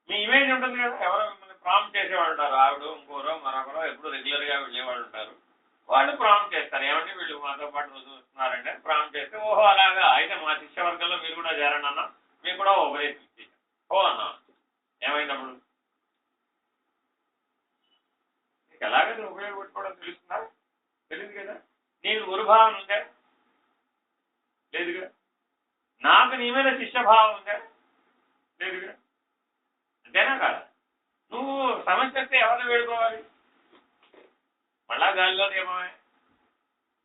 మీ ఇమేజ్ ఉంటుంది కదా, ఎవరో మిమ్మల్ని ప్రాంప్ట్ చేసేవాళ్ళు ఉంటారు. ఆవిడ ఇంకోరో మరొకరో ఎప్పుడు రెగ్యులర్గా వెళ్ళేవాళ్ళు ఉంటారు. వాళ్ళు ప్రాంప్ట్ చేస్తారు, ఏమంటే వీళ్ళు మాతో పాటు రోజు వస్తున్నారంటే ప్రాంప్ట్ చేస్తే ఓహో అలాగా అయితే మా శిష్యవర్గంలో మీరు కూడా చేరండి అన్నా, మీకు కూడా ఉపదేశం ఇచ్చేసాం ఓ అన్నా. ఏమైనప్పుడు నీకు ఎలాగైతే ఉపయోగపెట్టుకోవడం తెలుస్తుందా? తెలియదు కదా. నీకు గురుభావం ఉందా? లేదుగా. నాకు నీ మీద శిష్యభావం ఉందా? లేదుగా. అంతేనా కాదా? నువ్వు సమస్య వస్తే ఎవరిని వేడుకోవాలి? మళ్ళా గాలిలో ఏమమే,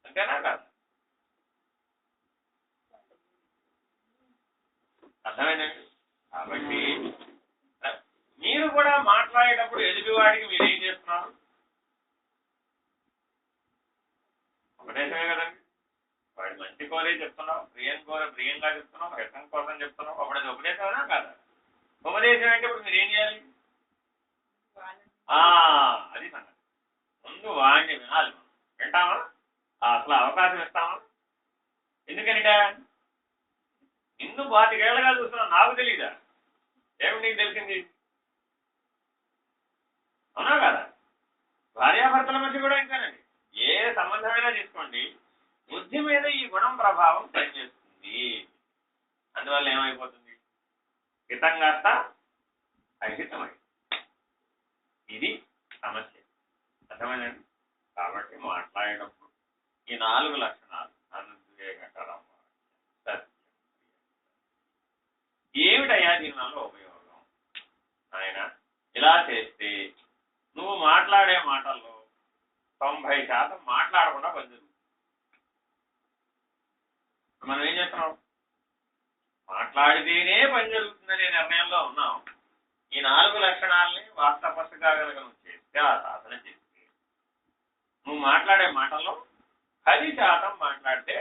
అంతేనా కాదా? అర్థమైందండి? కాబట్టి మీరు కూడా మాట్లాడేటప్పుడు ఎదుటివాడికి మీరు ఏం చేస్తున్నారు? ఉపదేశమే కదండి. వాడి మంచి కోరే చెప్తున్నావు, ప్రియంగా చెప్తున్నావు, హితం కోసం చెప్తున్నావు, అప్పుడు అది ఉపదేశమేనా కాదా? ఉపదేశం అంటే ఇప్పుడు మీరు ఏం చేయాలి? అది సంగతి. ముందు వాడిని వినాలి. మనం వింటామా? అసలు అవకాశం ఇస్తామా? ఎందుకనిట నిన్ను 25 ఏళ్ళగా చూస్తున్నా, నాకు తెలీదా? ఏమిటి నీకు తెలిసింది? అవునా కదా? భార్యాభర్తల మధ్య కూడా ఇంకానండి. ఏ సంబంధమైనా తీసుకోండి, బుద్ధి మీద ఈ గుణం ప్రభావం పనిచేస్తుంది. అందువల్ల ఏమైపోతుంది? హితం కాస్త అహితమై. ఇది సమస్య. అర్థమైందండి? కాబట్టి మాట్లాడేటప్పుడు ఈ 4 లక్షణాలు అనుద్వేగకరం, సత్యం, ఏమిటయ్యా దీనివల్ల ఉపయోగం? ఆయన ఇలా చేస్తే నువ్వు మాట్లాడే మాటల్లో 90% మాట్లాడకుండా పనిచేస్తుంది. మనం ఏం చేస్తున్నాం? మాట్లాడితేనే పని జరుగుతుందనే నిర్ణయంలో ఉన్నాం. ఈ 4 లక్షణాలని వాస్తపస్సుగా కనుక నువ్వు చేస్తే, ఆ సాధన చేస్తే, నువ్వు మాట్లాడే మాటల్లో 10% మాట్లాడితే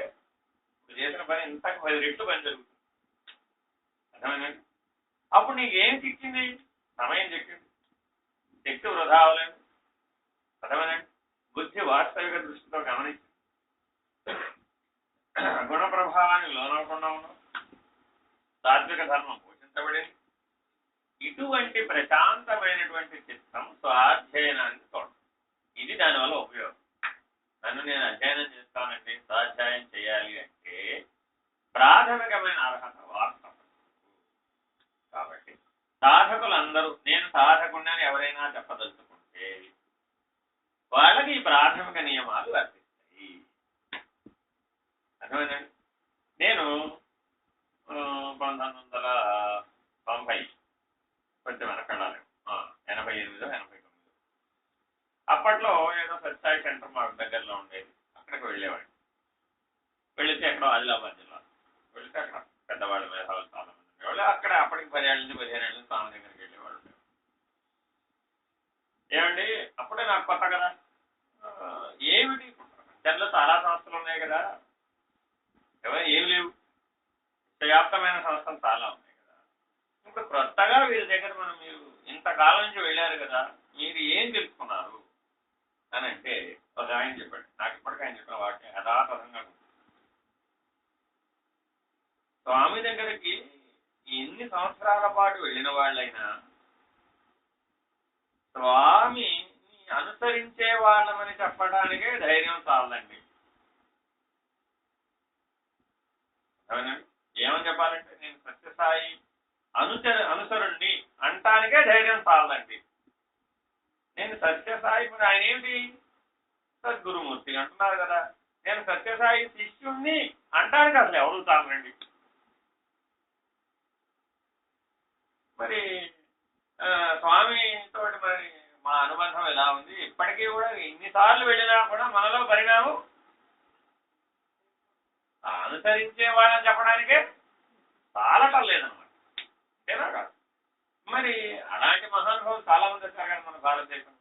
నువ్వు చేసిన పని ఇంతకు 10 రెట్లు పని జరుగుతుంది. అర్థమైందండి? అప్పుడు నీకేం చిక్కింది? సమయం చిక్కింది, శక్తి వృధా అవ్వలేదు. అర్థమైందండి? బుద్ధి వాస్తవిక దృష్టితో గమనించి గుణ ప్రభావాన్ని లోనవకుండా ఉన్నాం. సాత్విక ధర్మం పోషించబడింది. ఇటువంటి ప్రశాంతమైనటువంటి చిత్తం స్వాధ్యయనానికి తోడు. ఇది దానివల్ల ఉపయోగం. నన్ను నేను అధ్యయనం చేస్తానంటే, స్వాధ్యాయం చేయాలి అంటే ప్రాథమికమైన అర్హత వాస్తవం. కాబట్టి సాధకులందరూ, నేను సాధకుడిని ఎవరైనా చెప్పదలుచుకుంటే వాళ్ళకి ఈ ప్రాథమిక నియమాలు వర్తిస్తాయి. అర్థమైందండి? నేను 1990 కొంచెం వెనకెళ్ళాలి, 88, 89 అప్పట్లో ఏదో సత్సాయి సెంటర్ మాకు దగ్గరలో ఉండేది. అక్కడికి వెళ్ళేవాడిని. వెళితే ఎక్కడో ఆదిలాబాద్ జిల్లా వెళితే అక్కడ పెద్దవాళ్ళ మేధావులు చాలా మంది ఉండేవాళ్ళు. అక్కడ అప్పటికి 10 ఏళ్ళ నుంచి 15 ఏళ్ళ నుంచి స్వామి దగ్గరికి వెళ్ళేవాళ్ళు. ఏమండి అప్పుడే నాకు కొత్త కదా, ఏమిటి ప్రపంచంలో చాలా సంస్థలు ఉన్నాయి కదా, ఏమి లేవు, వ్యాప్తమైన సంస్థలు చాలా ఉన్నాయి కదా, ఇంకా కొత్తగా వీరి దగ్గర మీరు ఇంతకాలం నుంచి వెళ్ళారు కదా, మీరు ఏం తెలుసుకున్నారు అని అంటే ఒక ఆయన చెప్పాడు. నాకు ఇప్పటికీ ఆయన చెప్పిన వాటిని యథాతథంగా స్వామి దగ్గరికి ఎన్ని సంవత్సరాల పాటు వెళ్ళిన వాళ్ళైనా స్వామిని అనుసరించే వాళ్ళమని చెప్పడానికే ధైర్యం చాలండి. అవునండి? ఏమని చెప్పాలంటే నేను సత్యసాయి అనుసరుణ్ణి అంటానికే ధైర్యం చాలండి. నేను సత్యసాయి, మరి ఆయన ఏమిటి సద్గురుమూర్తి అంటున్నారు కదా, నేను సత్యసాయి శిష్యుణ్ణి అంటానికి అసలు ఎవరు చాలండి. మరి స్వామితో మరి మా అనుబంధం ఎలా ఉంది? ఇప్పటికీ కూడా ఎన్నిసార్లు వెళ్ళినా కూడా మనలో పరిణామం అనుసరించే వాళ్ళని చెప్పడానికే చాలటం లేదన్నమాట. అంతేనా కాదు? మరి అలాంటి మహానుభావులు చాలా మంది వచ్చారు కదా మన భారతదేశంలో.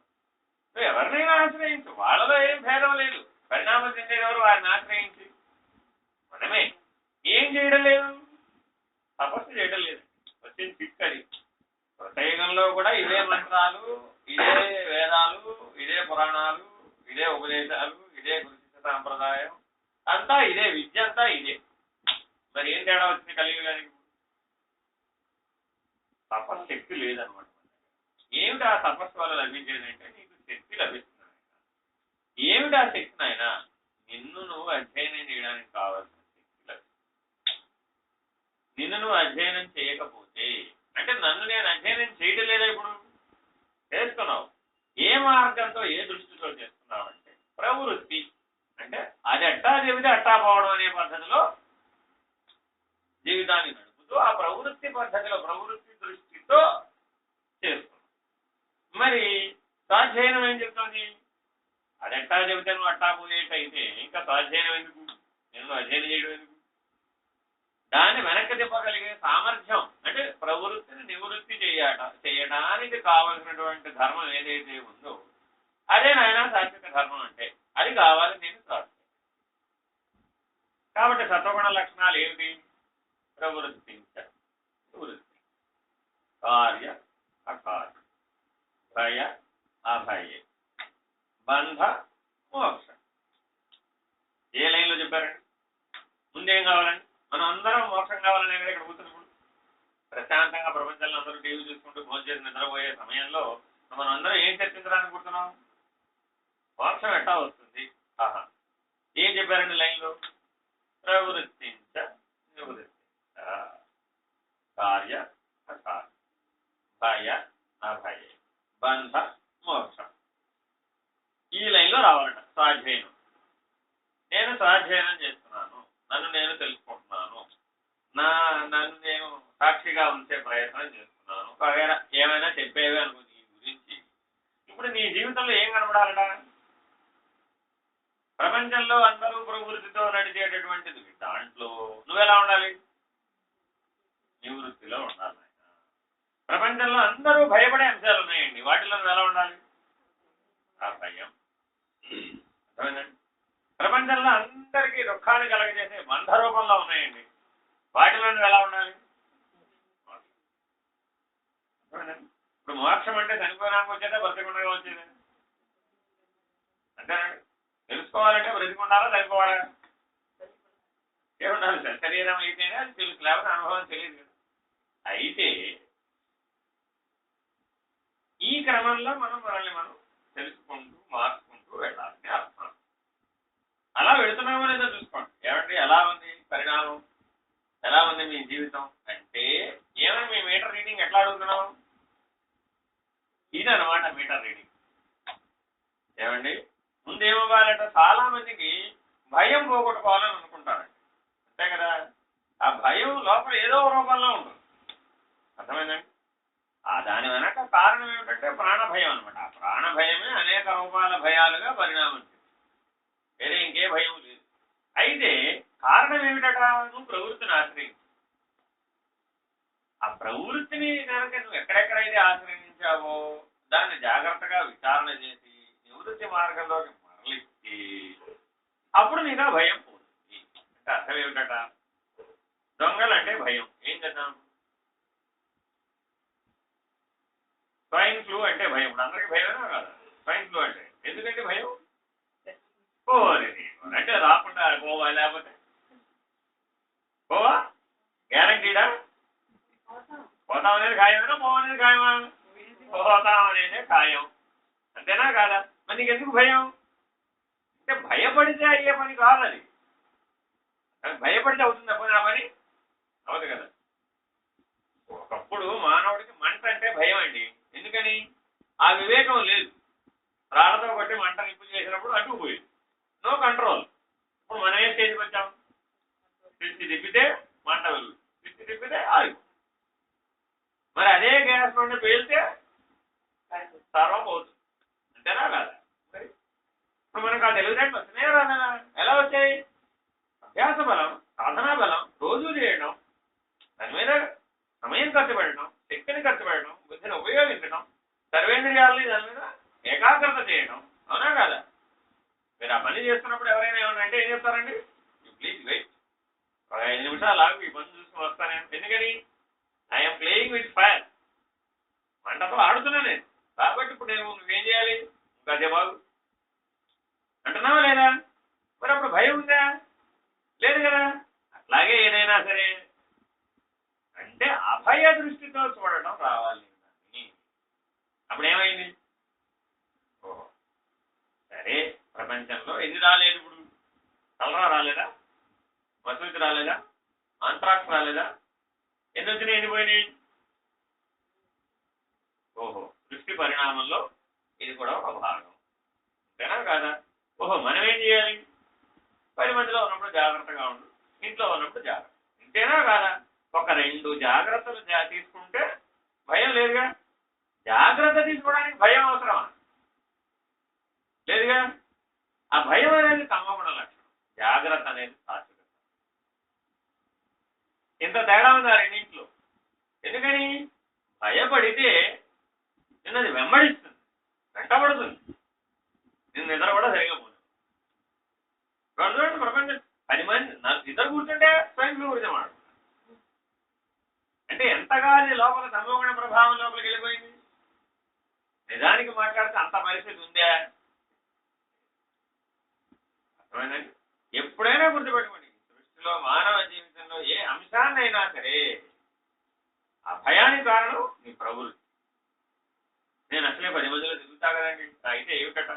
నువ్వు ఎవరినైనా ఆశ్రయించు, వాళ్ళలో ఏం భేదం లేదు. పరిణామం చెందేవారు వారిని ఆశ్రయించి మనమే ఏం చేయడం లేదు, తపస్సు చేయడం లేదు. వచ్చింది చిక్కది. కృతయుగంలో కూడా ఇదే మంత్రాలు, ఇదే వేదాలు, ఇదే పురాణాలు, ఇదే ఉపదేశాలు, ఇదే గురుశిష్య సాంప్రదాయం అంతా ఇదే, విద్య అంతా ఇదే. మరి ఏం తేడా వచ్చింది కలియుగానికి? తపశక్తి లేదనమాట. ఏమిటి ఆ తపస్సు వల్ల లభించేదంటే నీకు శక్తి లభిస్తుంది. ఏమిటి ఆ శక్తి నాయన? నిన్ను నువ్వు అధ్యయనం చేయడానికి కావాల్సిన శక్తి లభిస్తుంది. నిన్ను నువ్వు అధ్యయనం చేయకపోతే, అంటే నన్ను నేను అధ్యయనం చేయడం లేదా? ఇప్పుడు చేస్తున్నావు. ఏ మార్గంతో, ఏ దృష్టితో చేస్తున్నావు అంటే ప్రవృత్తి. అంటే అది అట్టా చెబితే అట్టా పోవడం అనే పద్ధతిలో జీవితాన్ని నడుపుతూ ఆ ప్రవృత్తి పద్ధతిలో, ప్రవృత్తి దృష్టితో మరి స్వాధ్యయనం ఏం చెప్తుంది? అది ఎట్టా చెబితే నువ్వు అట్టా పోయేటైతే ఇంకా స్వాధ్యయనం ఎందుకు, నేను అధ్యయనం చేయడం ఎందుకు? దాన్ని వెనక్కి తిప్పగలిగే సామర్థ్యం అంటే ప్రవృత్తిని నివృత్తి చేయడానికి కావలసినటువంటి ధర్మం ఏదైతే ఉందో అదే నాయన సాత్విక ధర్మం అంటే. అది కావాలి నేను స్వాధ్యాయం. కాబట్టి సత్వగుణ లక్షణాలు ఏమిటి? ప్రవృత్తి, నివృత్తి, కార్య అకార్య, భయ అభయ, బంధ మోక్ష. ఏ లైన్లో చెప్పారండి? ముందేం కావాలండి? మనం అందరం మోక్షం కావాలనే కదా ఇక్కడ కూర్చున్నప్పుడు. ప్రశాంతంగా ప్రపంచంలో అందరూ టీవీ చూసుకుంటూ భోజనం చేసి నిద్రపోయే సమయంలో మనం అందరం ఏం చర్చించడానికి కూర్చున్నాం? మోక్షం ఎట్టా వస్తుంది. ఆహా, ఏం చెప్పారండి లైన్లో? ప్రవృత్తించ నివృత్తించ, కార్య అకార్య, భయ అభయ, బంధ మోక్షం. ఈ లైన్లో రావాలంట స్వాధ్యయనం. నేను స్వాధ్యయనం చేస్తున్నాను, నన్ను నేను తెలుసుకుంటున్నాను, నన్ను నేను సాక్షిగా ఉంచే ప్రయత్నం చేస్తున్నాను. ఒకవేళ ఏమైనా చెప్పేవి అనుకో నీ గురించి. ఇప్పుడు నీ జీవితంలో ఏం కనబడాలట? ప్రపంచంలో అందరూ ప్రవృత్తితో నడిచేటటువంటిది, దాంట్లో నువ్వెలా ఉండాలి? నివృత్తిలో ఉండాలి. ప్రపంచంలో అందరూ భయపడే అంశాలు ఉన్నాయండి, వాటిలో నువ్వు ఎలా ఉండాలి? ఆ భయం. అర్థమైందండి? ప్రపంచంలో అందరికీ దుఃఖాన్ని కలగజేసే బంధ రూపంలో ఉన్నాయండి, వాటిలో నువ్వు ఎలా ఉండాలి? ఇప్పుడు మోక్షం అంటే చనిపోయినాక వచ్చేదా బ్రతికుండగా వచ్చేదా? అంతేనండి. తెలుసుకోవాలంటే బ్రతికుండాలా చనిపోవాలా? ఏముండాలి సార్? శరీరం అయితేనే అది తెలుసు, లేకపోతే అనుభవం తెలియదు కదా. అయితే ఈ క్రమంలో మనల్ని మనం తెలుసుకుంటూ మార్చుకుంటూ వెళ్ళాలని అర్థం. అలా వెళుతున్నామో లేదో చూసుకోండి. ఏమంటే ఎలా ఉంది పరిణామం, ఎలా ఉంది మీ జీవితం అంటే ఏమని మీ మీటర్ రీడింగ్ ఎట్లా అడుగుతున్నాం? ఇదనమాట మీటర్ రీడింగ్. ఏమండి ముందేమవ్వాలంటే చాలా మందికి భయం పోగొట్టుకోవాలని అనుకుంటారండి, అంతే కదా. ఆ భయం లోపల ఏదో రూపంలో ఉంటుంది. అర్థమైందండి? దాని వెనక కారణం ఏమిటంటే ప్రాణభయం అనమాట. ఆ ప్రాణభయమే అనేక రూపాల భయాలుగా పరిణామం, వేరే ఇంకే భయం లేదు. అయితే కారణం ఏమిటట? నువ్వు ప్రవృత్తిని ఆశ్రయించు. ఆ ప్రవృత్తిని కనుక నువ్వు ఎక్కడెక్కడైతే ఆశ్రయించావో దాన్ని జాగ్రత్తగా విచారణ చేసి నివృత్తి మార్గంలోకి మరలిచ్చి అప్పుడు నీకు ఆ భయం పోతుంది. అంటే అర్థం ఏమిటట? దొంగలంటే భయం. ఏం చేద్దాం? స్వైన్ ఫ్లూ అంటే భయం. ఇప్పుడు అందరికీ భయమేనా కాదా? స్వైన్ ఫ్లూ అంటే ఎందుకంటే భయం. అంటే రాకుండా పోవా, లేకపోతే పోవా గ్యారంటీడా? పోతాం అనేది ఖాయమేనా, పోవనేది ఖాయమా? పోతాం అనేదే ఖాయం, అంతేనా కాదా? మరి నీకు ఎందుకు భయం? అంటే భయపడితే అయ్యే పని కాదు అది. భయపడితే అవుతుంది అప్పుడు ఆ పని అవదు కదా. ఒకప్పుడు మానవుడికి మంట అంటే భయం అండి. ఎందుకని? ఆ వివేకం లేదు. రాళ్లతో కొట్టి మంట నిప్పు చేసినప్పుడు అడ్డుకుపోయింది, నో కంట్రోల్. ఇప్పుడు మనం ఏ స్టేజ్కి వచ్చాం? స్విచ్ తిప్పితే మంట వెలుగు, స్విచ్ తిప్పితే ఆగి. మరి అదే గ్యాస్ నుండి పేలితే సర్వం పోతుంది, అంతేనా కాదా? మరి ఇప్పుడు మనకు ఆ తెలివితేటలు వచ్చినాయా రాదా? ఎలా వచ్చాయి? అభ్యాస బలం, సాధనా బలం, రోజు చేయడం, దాని మీద సమయం ఖర్చు పెట్టడం, శక్తిని ఖర్చు పెట్టడం, బుద్ధిని ఉపయోగించడం, సర్వేంద్రియాలని దాని మీద ఏకాగ్రత చేయడం, అవునా కాదా? మీరు ఆ పని చేస్తున్నప్పుడు ఎవరైనా ఏమన్నా అంటే ఏం చెప్తారండి? యూ ప్లీజ్ వెయిట్, ఒక 5 నిమిషాలు ఆగి ఈ పని చూసుకుని వస్తాను. ఎందుకని? ఐఎమ్ ప్లేయింగ్ విత్ ఫైర్, మంటతో ఆడుతున్నా నేను. కాబట్టి ఇప్పుడు నువ్వేం చేయాలి? ఇంకా బాగు అంటున్నావా లేదా? మరి అప్పుడు భయం ఉందా? లేదు కదా. అట్లాగే ఏదైనా సరే అంటే అభయ దృష్టితో చూడటం రావాలి. అప్పుడు ఏమైంది? ఓహో సరే, ప్రపంచంలో ఎన్ని రాలేదు? ఇప్పుడు కలరా రాలేదా? వసూతి రాలేదా? ఆంత్రాక్స్ రాలేదా? ఎన్ని వచ్చినాయి, ఎన్ని పోయినాయి? ఓహో, సృష్టి పరిణామంలో ఇది కూడా ఒక భాగం, అంతేనా కాదా? ఓహో, మనం ఏం చేయాలి? 10 మందిలో ఉన్నప్పుడు జాగ్రత్తగా ఉండు, ఇంట్లో ఉన్నప్పుడు జాగ్రత్త, ఇంతేనా కాదా? ఒక 2 జాగ్రత్తలు తీసుకుంటే భయం లేదుగా. జాగ్రత్త తీసుకోవడానికి భయం లేదుగా. ఆ భయం అనేది తమోగుణ లక్షణం, జాగ్రత్త అనేది సాత్విక. ఇంత తేడా ఉంది ఆ రెండింట్లో. ఎందుకని? భయపడితే నిన్నది వెంబడిస్తుంది, వెంటబడుతుంది, నిన్ను నిద్ర కూడా సరిగా పోదు. చూడండి ప్రపంచం 10 మంది ఇద్దరు కూర్చుంటే స్వయం ఫ్లూ గురించి మాట్లాడు. అంటే ఎంతగా అది లోపల తమోగుణ ప్రభావం లోపలికి వెళ్ళిపోయింది. నిజానికి మాట్లాడితే అంత పరిస్థితి ఉందా? అర్థమైందండి? ఎప్పుడైనా గుర్తుపెట్టుకోండి, సృష్టిలో మానవ జీవితంలో ఏ అంశాన్నైనా సరే ఆ భయానికి కారణం నీ ప్రభులు. నేను అసలే 10 మందిలో తిరుగుతా కదండి, అయితే ఏమిటట?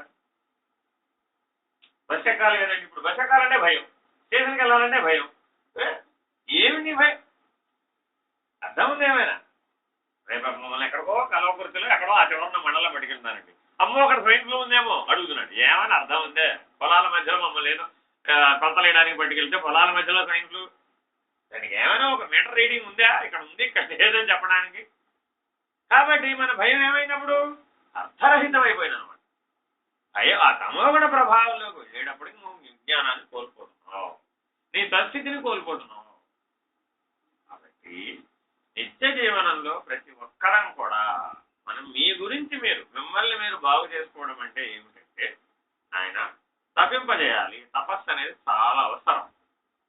బస్ ఎక్కాలి కదండి, ఇప్పుడు బస్ ఎక్కాలంటే భయం, స్టేషన్కి వెళ్ళాలంటే భయం. ఏమి నీ భయం? అర్థం ఉంది ఏమైనా? రేపు మమ్మల్ని ఎక్కడికో కలవకుర్తిలో ఎక్కడో ఆ చివరన్న మండలం పట్టుకెళ్తున్నానండి, అమ్మో అక్కడ స్వైన్ ఫ్లూ ఉందేమో అడుగుతున్నాడు. ఏమని అర్థం ఉందే? పొలాల మధ్యలో మమ్మల్ని ఏదో కొంతలేయడానికి పట్టుకెళ్తే పొలాల మధ్యలో స్వైన్ ఫ్లూ, దానికి ఏమైనా ఒక మీటర్ రీడింగ్ ఉందా? ఇక్కడ ఉంది, ఇక్కడ లేదని చెప్పడానికి. కాబట్టి మన భయం ఏమైనప్పుడు అర్థరహితం అనమాట. భయం ఆ తమోగుణ ప్రభావంలోకి వెళ్ళేటప్పటికి నువ్వు విజ్ఞానాన్ని కోల్పోతున్నావు, నీ పరిస్థితిని కోల్పోతున్నావు. కాబట్టి నిత్య జీవనంలో ప్రతి ఒక్కరం కూడా మనం మీ గురించి మిమ్మల్ని మీరు బాగు చేసుకోవడం అంటే ఏమిటంటే, ఆయన తప్పింపజేయాలి. తపస్సు అనేది చాలా అవసరం.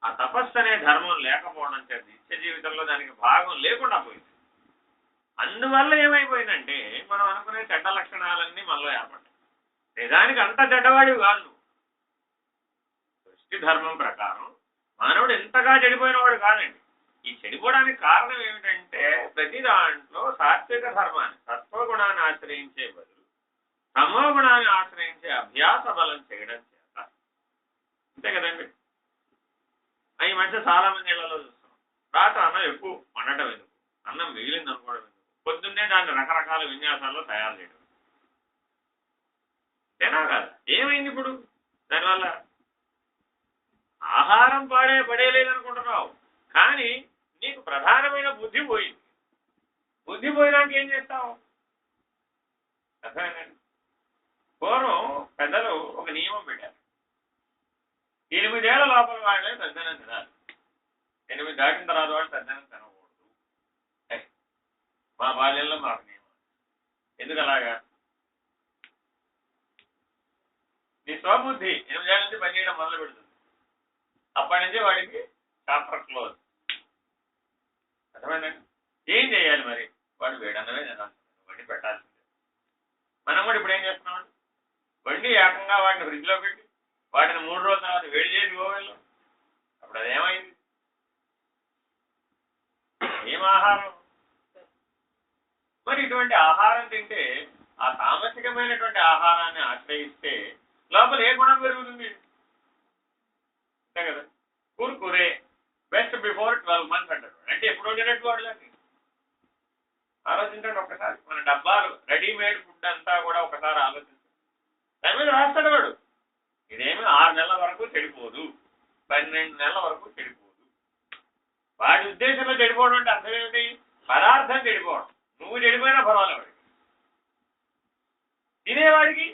ఆ తపస్సు అనే ధర్మం లేకపోవడం చేత నిత్య జీవితంలో దానికి భాగం లేకుండా పోయింది. అందువల్ల ఏమైపోయిందంటే మనం అనుకునే చెడ్డ లక్షణాలన్నీ మనలో ఏర్పడ్డాయి. నిజానికి అంత చెడ్డవాడివి కాదు. సృష్టి ధర్మం ప్రకారం మానవుడు ఎంతగా చెడిపోయినవాడు కాదండి. ఈ చెడిపోవడానికి కారణం ఏమిటంటే ప్రతి దాంట్లో సాత్విక ధర్మాన్ని, సత్వగుణాన్ని ఆశ్రయించే బదులు తమో గుణాన్ని ఆశ్రయించే అభ్యాస బలం చేయడం చేత. అంతే కదండి. ఈ మధ్య చాలా మంది ఇళ్లలో చూస్తున్నాం, రాత్రి అన్నం ఎక్కువ వండటం ఎందుకు, అన్నం మిగిలింది అనుకోవడం ఎందుకు, పొద్దున్నే దాన్ని రకరకాల విన్యాసాల్లో తయారు చేయడం. తేనా కాదు? ఏమైంది ఇప్పుడు దానివల్ల? ఆహారం పడేలేదనుకుంటున్నావు, కానీ నీకు ప్రధానమైన బుద్ధి పోయింది. బుద్ధి పోయినాక ఏం చేస్తావు? అర్థమైందండి. పూర్వం పెద్దలు ఒక నియమం పెట్టారు, 8 ఏళ్ల లోపల వాళ్ళే పెద్దనం తినాలి, 8 దాటిన తర్వాత వాళ్ళు పెద్దనం తినకూడదు. మా బాల్యంలో మాకు నియమం. ఎందుకు అలాగా? నీ స్వబుద్ధి 8 ఏళ్ళ నుంచి పనిచేయడం మొదలు పెడుతుంది. అప్పటి నుంచి వాడికి చాప్టర్ క్లోజ్. అర్థమైందండి. ఏం చేయాలి మరి? వాడు వేడన్నమే తినాలి, వండి పెట్టాల్సిందే. మనం కూడా ఇప్పుడు ఏం చేస్తున్నామండి, వండి ఏకంగా వాటిని ఫ్రిడ్జ్లో పెట్టి వాటిని 3 రోజుల తర్వాత వేడి చేసి ఓవెన్లో. అప్పుడు అదేమైంది? ఏం ఆహారం? మరి ఇటువంటి ఆహారం తింటే, ఆ తామసికమైనటువంటి ఆహారాన్ని ఆశ్రయిస్తే లోపల ఏ గుణం పెరుగుతుంది? అంతే కదా. కుర్కురే బెస్ట్ బిఫోర్ 12 months అంటారు. అంటే ఎప్పుడు వండినట్టు వాడలేండి. ఆలోచించండి ఒకసారి. మన డబ్బాలు రెడీమేడ్ ఫుడ్ అంతా కూడా ఒకసారి ఆలోచించండి. దాని మీద రాస్తాడు వాడు, ఇదేమి 6 నెలల వరకు చెడిపోదు, 12 నెలల వరకు చెడిపోదు. వాడి ఉద్దేశంలో చెడిపోవడం అంటే అర్థం ఏమిటి? పదార్థం చెడిపోవడం. నువ్వు చెడిపోయినా పర్వాలేదు వాడికి. తినేవాడికి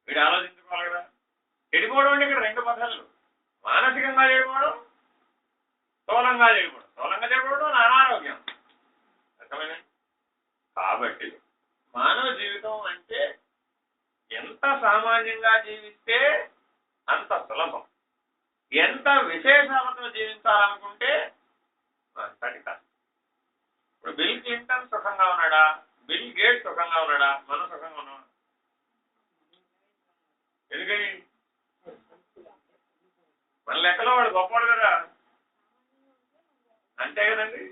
వీడు ఆలోచించుకోవాలి కదా. చెడిపోవడం అంటే ఇక్కడ 2 పదాలు, మానసికంగా చెడిపోవడం, స్థూలంగా చెడిపోవడం. స్థూలంగా చెడిపోవడం అనారోగ్యం. అర్థమైనా? కాబట్టి మానవ జీవితం అంటే ఎంత సామాన్యంగా జీవిస్తే అంత సులభం, ఎంత విశేషాలతో జీవించాలనుకుంటే అంతటి కష్టం. ఇప్పుడు బిల్ క్లింటన్ సుఖంగా ఉన్నాడా? బిల్ గేట్స్ సుఖంగా ఉన్నాడా? మనం సుఖంగా ఉన్నాం. ఎందుకని? మన లెక్కలో వాడు గొప్పవాడు కదా. అంతే కదండి.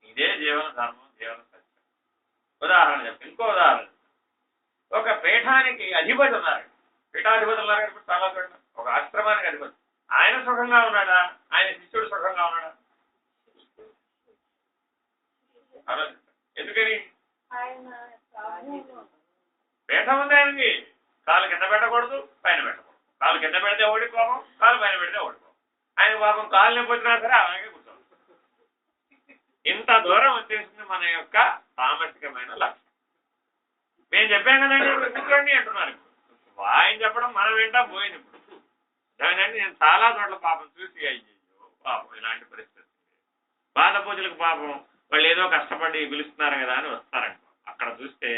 ఇదే జీవన ధర్మం, జీవన సత్యం. ఉదాహరణ చెప్తాను, ఇంకో ఉదాహరణ. ఒక పీఠానికి అధిపతి ఉన్నారండి, పీఠాధిపతి ఉన్నారు ఇప్పుడు చాలా చోట్ల. ఒక ఆశ్రమానికి అధిపతి, ఆయన సుఖంగా ఉన్నాడా? ఆయన శిష్యుడు సుఖంగా ఉన్నాడా? ఎందుకని? పీఠం ఉంది ఆయనకి, కాలు కింద పెట్టకూడదు, పైన పెట్టకూడదు. కాలు కింద పెడితే ఓడిపోవం, కాలు పైన పెడితే ఓడిపోవం. ఆయన పాపం కాలు నొప్పి వచ్చినా సరే అలాగే కూర్చోవాలి. ఇంత దూరం వచ్చేసింది మన యొక్క తామసికమైన లక్ష్యం. మేము చెప్పాం కదండి కూర్చోండి అంటున్నారు. ఇప్పుడు ఆయన చెప్పడం మనం వింటాం పోయింది. ఇప్పుడు దానండి నేను చాలా చోట్ల పాపం చూసి అయ్యో పాపం ఇలాంటి పరిస్థితి. బాధ పూజలకు పాపం వాళ్ళు ఏదో కష్టపడి పిలుస్తున్నారు కదా అని వస్తారంట. అక్కడ చూస్తే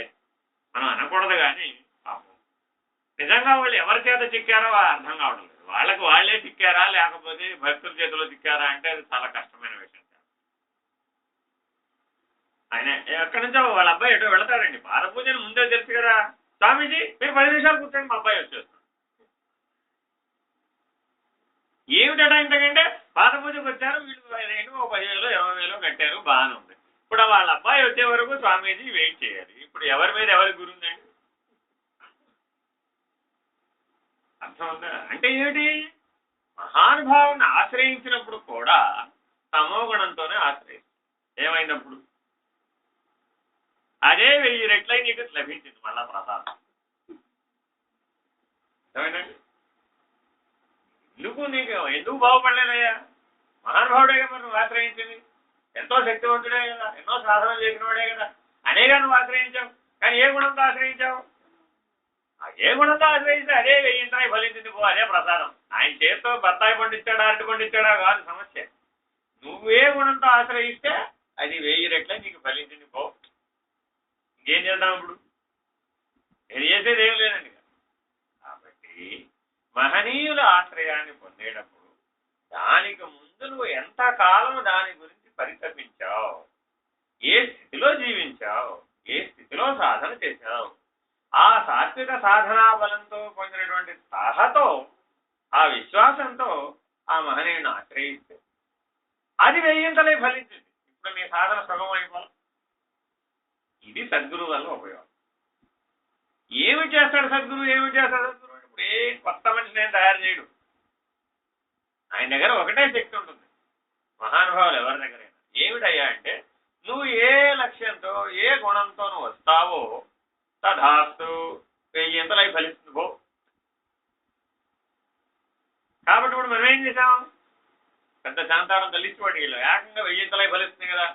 మనం అనకూడదు కానీ పాపం నిజంగా వాళ్ళు ఎవరి చేత చిక్కారో అర్థం కావడం లేదు. వాళ్ళకి వాళ్ళే చిక్కారా లేకపోతే భక్తుల చేతిలో చిక్కారా అంటే అది చాలా కష్టమైన విషయం. ఆయన ఎక్కడి నుంచో వాళ్ళ అబ్బాయి ఎటో వెళతాడండి. పాద పూజను ముందే తెలుసు కదా, స్వామీజీ మీరు 10 నిమిషాలు కూర్చొని మా అబ్బాయి వచ్చేస్తాడు. ఏమిటా ఇంతకంటే పాద పూజకు వచ్చారు వీళ్ళు 10,000 20,000 కట్టారు బాగానే ఉంది. ఇప్పుడు వాళ్ళ అబ్బాయి వచ్చే వరకు స్వామీజీ వెయిట్ చేయాలి. ఇప్పుడు ఎవరి మీద ఎవరి గురి ఉందండి? అర్థం అవుతా అంటే ఏమిటి? మహానుభావుని ఆశ్రయించినప్పుడు కూడా తమో గుణంతోనే ఆశ్రయిస్తుంది. ఏమైనప్పుడు అదే 1000 రెట్లై నీకు లభించింది మళ్ళా ప్రసాదం. అర్థమైందండి? ఎందుకు బాగుపడలేదయ్యా? మహానుభావుడే కదా నువ్వు ఆశ్రయించింది. ఎంతో శక్తివంతుడే కదా, ఎన్నో సాధన చేసిన వాడే కదా, అనేగా నువ్వు ఆశ్రయించావు. కానీ ఏ గుణంతో ఆశ్రయించావు? ఏ గుణంతో ఆశ్రయిస్తే అదే 1000 ఫలించింది పో, అదే ప్రసాదం. ఆయన చేతితో బత్తాయి పండిస్తాడా అరటి పండిస్తాడా కాదు సమస్య. నువ్వే గుణంతో ఆశ్రయిస్తే అది 1000 రెట్లే నీకు ఫలించింది పో. ఇంకేం చేద్దాం ఇప్పుడు? నేను చేసేది ఏం లేదండి. కాబట్టి మహనీయుల ఆశ్రయాన్ని పొందేటప్పుడు దానికి ముందు నువ్వు ఎంతకాలం దాని గురించి పరితపించావు, ఏ స్థితిలో జీవించావు, ఏ స్థితిలో సాధన చేశావు, ఆ సాత్విక సాధనా బలంతో పొందినటువంటి సాహతో ఆ విశ్వాసంతో ఆ మహనీయుని ఆశ్రయిస్తే అది 1000 ఫలించింది. ఇప్పుడు నీ సాధన సుగమం అయిపోవాలి. ఇది సద్గురు వల్ల ఉపయోగం. ఏమి చేస్తాడు సద్గురు? ఏమి చేస్తాడు సద్గురు? ఇప్పుడు ఏ కొత్త మనిషిని ఏం తయారు చేయడు. ఆయన దగ్గర ఒకటే శక్తి ఉంటుంది. మహానుభావులు ఎవరి దగ్గరైనా ఏమిటయ్యా అంటే నువ్వు ఏ లక్ష్యంతో ఏ గుణంతో నువ్వు వస్తావో తధాస్తు 1000 ఫలిస్తుంది పో. కాబట్టి ఇప్పుడు మనం ఏం చేసాం? పెద్ద శాంతారం తల్లిచ్చివాడికి ఏకంగా 1000 ఫలిస్తుంది కదా.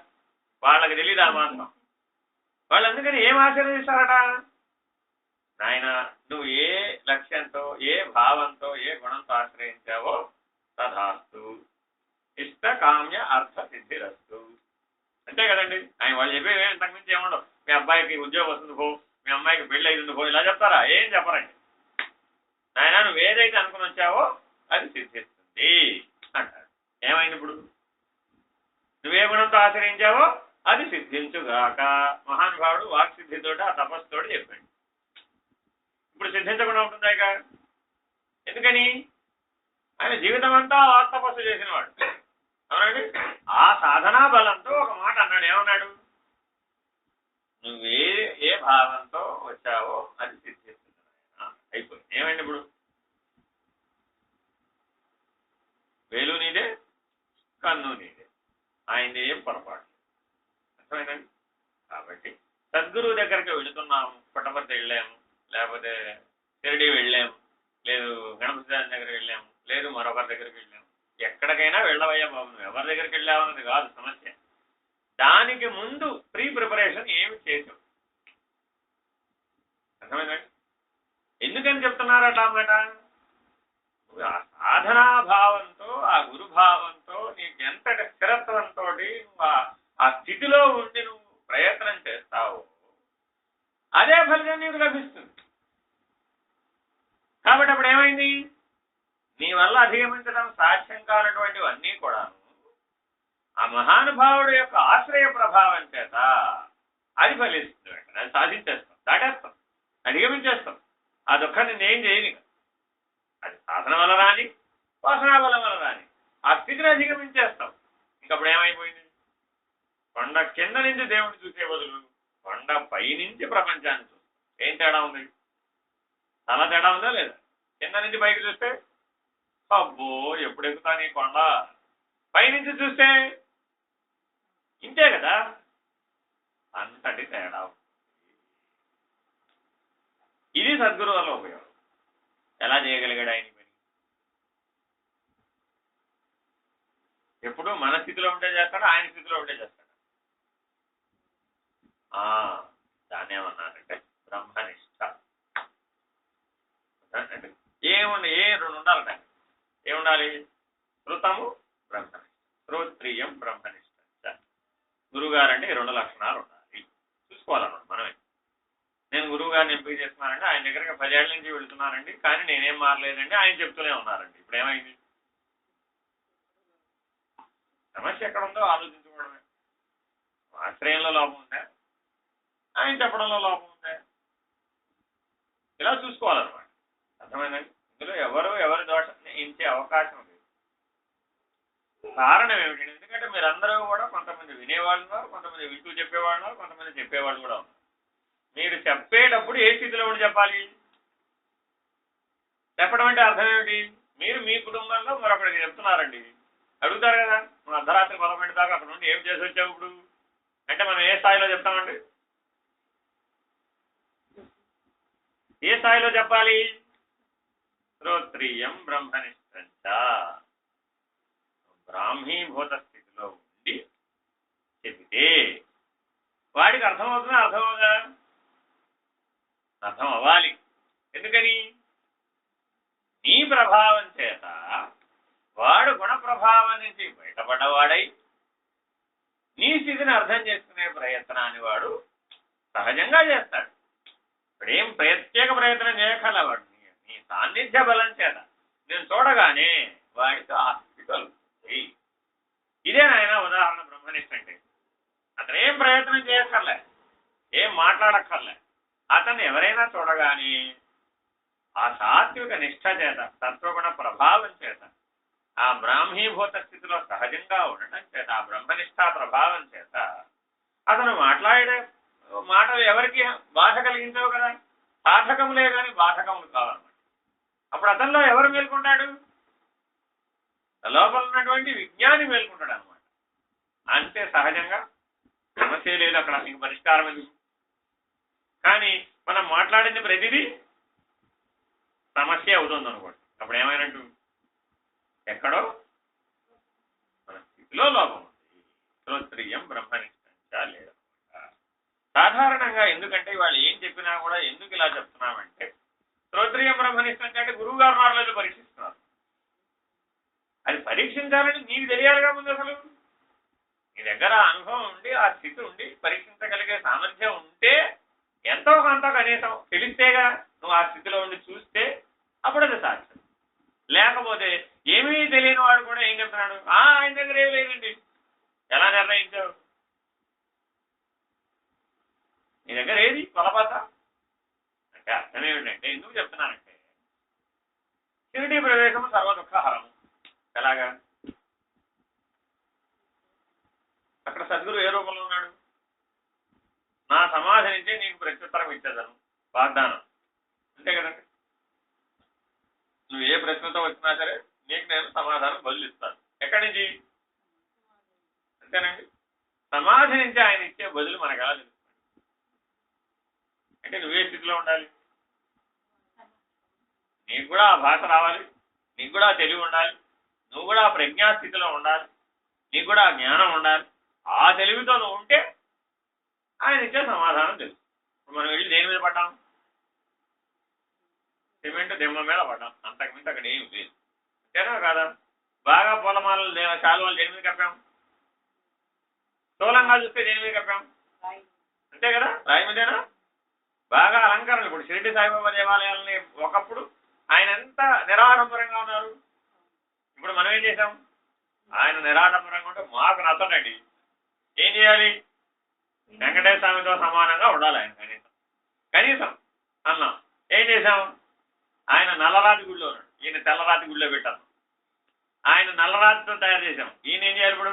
వాళ్ళకి తెలియదు ఆ మాత్రం. వాళ్ళు అందుకని ఏం ఆశీర్వదిస్తారట? నాయన నువ్వు ఏ లక్ష్యంతో ఏ భావంతో ఏ గుణంతో ఆశ్రయించావో తధాస్తు ఇష్ట కామ్య అర్థ సిద్ధిరస్తు. అంతే కదండి. ఆయన వాళ్ళు చెప్పేవి ఇంతకు మించి ఏముండవు. మీ అబ్బాయికి ఉద్యోగం వస్తుంది పో, మీ అమ్మాయికి పెళ్ళి అయింది పో, ఇలా చెప్తారా? ఏం చెప్పరండి. నాయన నువ్వు ఏదైతే అనుకుని వచ్చావో అది సిద్ధిస్తుంది అంటారు. ఏమైంది ఇప్పుడు? నువ్వే గుణంతో ఆశ్రయించావో అది సిద్ధించుగాక. మహానుభావుడు వాక్సిద్ధితోటి ఆ తపస్సుతోటి చెప్పాడు. ఇప్పుడు సిద్ధించకుండా ఉంటుందా? ఎందుకని? ఆయన జీవితం అంతా వాక్తపస్సు చేసిన వాడు. అవునండి. ఆ సాధనా బలంతో ఒక మాట అన్నాడు. ఏమన్నాడు? నువ్వే ఏ భావంతో వచ్చావో అది సిద్ధిస్తుంది. అయిపోయింది. ఏమైంది ఇప్పుడు? వేలు నీదే, కన్ను నీదే. ఆయనది ఏం పొరపాటు. అర్థమైందండి? కాబట్టి సద్గురువు దగ్గరికి వెళుతున్నాము. పుట్టపర్తి వెళ్ళాము, లేకపోతే షిరిడి వెళ్ళాము, లేదు గణపతి దగ్గరికి వెళ్ళాము, లేదు మరొకరి దగ్గరికి వెళ్ళాము. ఎక్కడికైనా వెళ్ళవయ్యా బాబు, నువ్వు ఎవరి దగ్గరికి వెళ్ళావన్నది కాదు సమస్య. దానికి ముందు ప్రీ ప్రిపరేషన్ ఏమి చేసావు? అర్థమైందండి? ఎందుకని చెప్తున్నారట అన్నమాట? నువ్వు ఆ సాధనా భావంతో ఆ గురుభావంతో నీకు ఎంతటి స్థిరత్వంతో నువ్వు ఆ స్థితిలో ఉండి నువ్వు ప్రయత్నం చేస్తావు అదే ఫలితం నీకు లభిస్తుంది. కాబట్టి అప్పుడు ఏమైంది? నీ వల్ల అధిగమించడం సాధ్యం కానటువంటివన్నీ కూడా ఆ మహానుభావుడు యొక్క ఆశ్రయ ప్రభావం చేత అది ఫలిస్తుంది. అది సాధించేస్తాం, దాటేస్తాం, అధిగమించేస్తాం. ఆ దుఃఖాన్ని నేనేం చేయను. అది సాధన వల్ల రాని, వాసనా బలం వల్ల రాని ఆ స్థితిని అధిగమించేస్తాం. ఇంకప్పుడు ఏమైపోయింది? కొండ కింద నుంచి దేవుడిని చూసే బదులు కొండ పై నుంచి ప్రపంచాన్ని చూస్తాం. ఏం తేడా ఉంది? చాలా తేడా ఉందా లేదా? కింద నుంచి పైకి చూస్తే అబ్బో ఎప్పుడు ఎక్కుతా నీ కొండ, పైనుంచి చూస్తే ఇంతే కదా. అంతటి తేడా. ఇది సద్గురు వల్ల ఉపయోగం. ఎలా చేయగలిగాడు ఆయన పని? ఎప్పుడు మన స్థితిలో ఉంటే చేస్తాడు, ఆయన స్థితిలో ఉంటే చేస్తాడు. దాన్ని ఏమన్నారంటే బ్రహ్మ ఉండాలట. ఏముండాలి? శృతము బ్రహ్మనిష్ట, శ్రోత్రియం బ్రహ్మనిష్ట. గురువుగారు అంటే 2 లక్షణాలు ఉండాలి. చూసుకోవాలన్నమాట మనమే. నేను గురువు గారిని ఎంపిక చేస్తున్నానండి, ఆయన దగ్గరగా 10 ఏళ్ల నుంచి వెళ్తున్నానండి, కానీ నేనేం మారలేదండి, ఆయన చెప్తూనే ఉన్నారండి. ఇప్పుడు ఏమైంది? సమస్య ఎక్కడ ఉందో ఆలోచించుకోవడమే. ఆశ్రయంలో లోపం ఉందా, ఆయన చెప్పడంలో లోపం ఉందా, ఇలా చూసుకోవాలన్నమాట. అర్థమైందండి? ఇందులో ఎవరి దోషాన్ని ఎంచే అవకాశం లేదు. కారణం ఏమిటండి? ఎందుకంటే మీరందరూ కూడా కొంతమంది వినేవాళ్ళు ఉన్నారు, కొంతమంది వింటూ చెప్పేవాళ్ళు ఉన్నారు, కొంతమంది చెప్పేవాళ్ళు కూడా ఉన్నారు. మీరు చెప్పేటప్పుడు ఏ స్థితిలో ఉండి చెప్పాలి? చెప్పడం అంటే అర్థం ఏమిటి? మీరు మీ కుటుంబంలో మరొకరికి చెప్తున్నారండి, అడుగుతారు కదా, నువ్వు అర్ధరాత్రి 11 దాకా అక్కడ నుండి ఏం చేసి వచ్చావు ఇప్పుడు అంటే మనం ఏ స్థాయిలో చెప్తామండి? ఏ స్థాయిలో చెప్పాలి? శ్రోత్రియం బ్రహ్మనిష్ఠంచ, బ్రాహ్మీభూత స్థితిలో ఉండి చెబితే వాడికి అర్థమవుతుందా? అర్థమవుగా? అర్థం అవ్వాలి. ఎందుకని? నీ ప్రభావం చేత వాడు గుణ ప్రభావం నుంచి బయటపడ్డవాడై నీ స్థితిని అర్థం చేసుకునే ప్రయత్నాన్ని వాడు సహజంగా చేస్తాడు. ఇప్పుడేం ప్రత్యేక ప్రయత్నం చేయగలవాడు. నీ సాన్నిధ్య బలం చేత నేను చూడగానే వాడికి ఆ స్థితి కలుగుతుంది. ఇదే నాయన ఉదాహరణ బ్రహ్మనిష్ట అంటే. అతను ఏం ప్రయత్నం చేయక్కర్లే, ఏం మాట్లాడక్కర్లే. అతన్ని ఎవరైనా చూడగానే ఆ సాత్విక నిష్ఠ చేత, సత్వగుణ ప్రభావం చేత, ఆ బ్రాహ్మీభూత స్థితిలో సహజంగా ఉండటం చేత, ఆ బ్రహ్మనిష్టా ప్రభావం చేత అతను మాట్లాడే మాటలు ఎవరికి బాధ కలిగించవు కదా, సాధకములే కానీ బాధకములు కావాలన్నమాట. అప్పుడు అతనిలో ఎవరు మేల్కొంటాడు? లోపల ఉన్నటువంటి విజ్ఞాని మేల్కొంటాడు అనమాట. అంతే సహజంగా, సమస్య లేదు అక్కడ, మీకు పరిష్కారం ఎందుకు. కానీ మనం మాట్లాడింది ప్రతిదీ సమస్య అవుతుంది అనుకోండి, అప్పుడు ఏమైనట్టు? ఎక్కడో మన స్థితిలో లోపం ఉంది. శ్రోత్రియం బ్రహ్మనిష్ఠంచ లేదనమాట. సాధారణంగా ఎందుకంటే వాళ్ళు ఏం చెప్పినా కూడా ఎందుకు ఇలా చెప్తున్నామంటే, శ్రోత్రియం బ్రహ్మనిష్ఠంచ అంటే గురువు గారు నాలుగు పరీక్షిస్తున్నారు. అది పరీక్షించాలని నీకు తెలియాలిగా ముందు. అసలు నీ దగ్గర అనుభవం ఉండి, ఆ స్థితి ఉండి, పరీక్షించగలిగే సామర్థ్యం ఉంటే, ఎంతో కొంత కనీసం తెలిస్తేగా నువ్వు ఆ స్థితిలో ఉండి చూస్తే అప్పుడు అది సాధ్యం. లేకపోతే ఏమీ తెలియని వాడు కూడా ఏం చెప్తున్నాడు, ఆయన దగ్గర ఏం లేదండి, ఎలా నిర్ణయించావు? నీ దగ్గర ఏది కొలబద్ద అంటే అర్థం ఏమిటంటే, ఎందుకు చెప్తున్నానంటే, షిరిడీ ప్రవేశం సర్వదుఃఖహరం. ఎలాగా? అక్కడ సద్గురు ఏ రూపంలో ఉన్నాడు? నా సమాధి నుంచి నీకు ప్రత్యుత్తరం ఇచ్చేదను, వాగ్దానం. అంతే కదండి. నువ్వు ఏ ప్రశ్నతో వచ్చినా సరే నీకు నేను సమాధానం బదులిస్తాను. ఎక్కడి నుంచి? అంతేనండి. సమాధి నుంచి ఆయన ఇచ్చే బదులు మనకు ఎలా తెలుస్తుంది? అంటే నువ్వే స్థితిలో ఉండాలి, నీకు కూడా ఆ భాష రావాలి, నీకు కూడా తెలివి ఉండాలి, నువ్వు కూడా ప్రజ్ఞాస్థితిలో ఉండాలి, నీకు కూడా జ్ఞానం ఉండాలి. ఆ తెలివితో నువ్వు ఉంటే ఆయన ఇచ్చే సమాధానం తెలుసు. మనం వెళ్ళి దేని మీద పడ్డాం? సిమెంట్ దిమ్మ మీద పడ్డాం, అంతకుమించి అక్కడ ఏమి లేదు. అంతేనా కాదా? బాగా పూలమాలలు శాలువాలు దేని మీద కప్పాం? స్థూలంగా చూస్తే దేని మీద కప్పాం? అంతే కదా, రాయి మీదేనా? బాగా అలంకరణ. ఇప్పుడు షిరిడి సాయిబాబా దేవాలయాలని ఒకప్పుడు ఆయన ఎంత నిరాడంబరంగా ఉన్నారు, ఇప్పుడు మనం ఏం చేసాం? ఆయన నిరాడంబరంగా ఉంటే మాకు నచ్చండి, ఏం చేయాలి? వెంకటేశ్వర స్వామితో సమానంగా ఉండాలి ఆయన, కనీసం అన్నాం. ఏం చేశాం? ఆయన నల్లరాతి గుడిలో ఉన్నాడు, ఈయన తెల్లరాతి గుడిలో పెట్టాం. ఆయన నల్లరాతితో తయారు చేశాం, ఈయన ఏం చేయాలి ఇప్పుడు?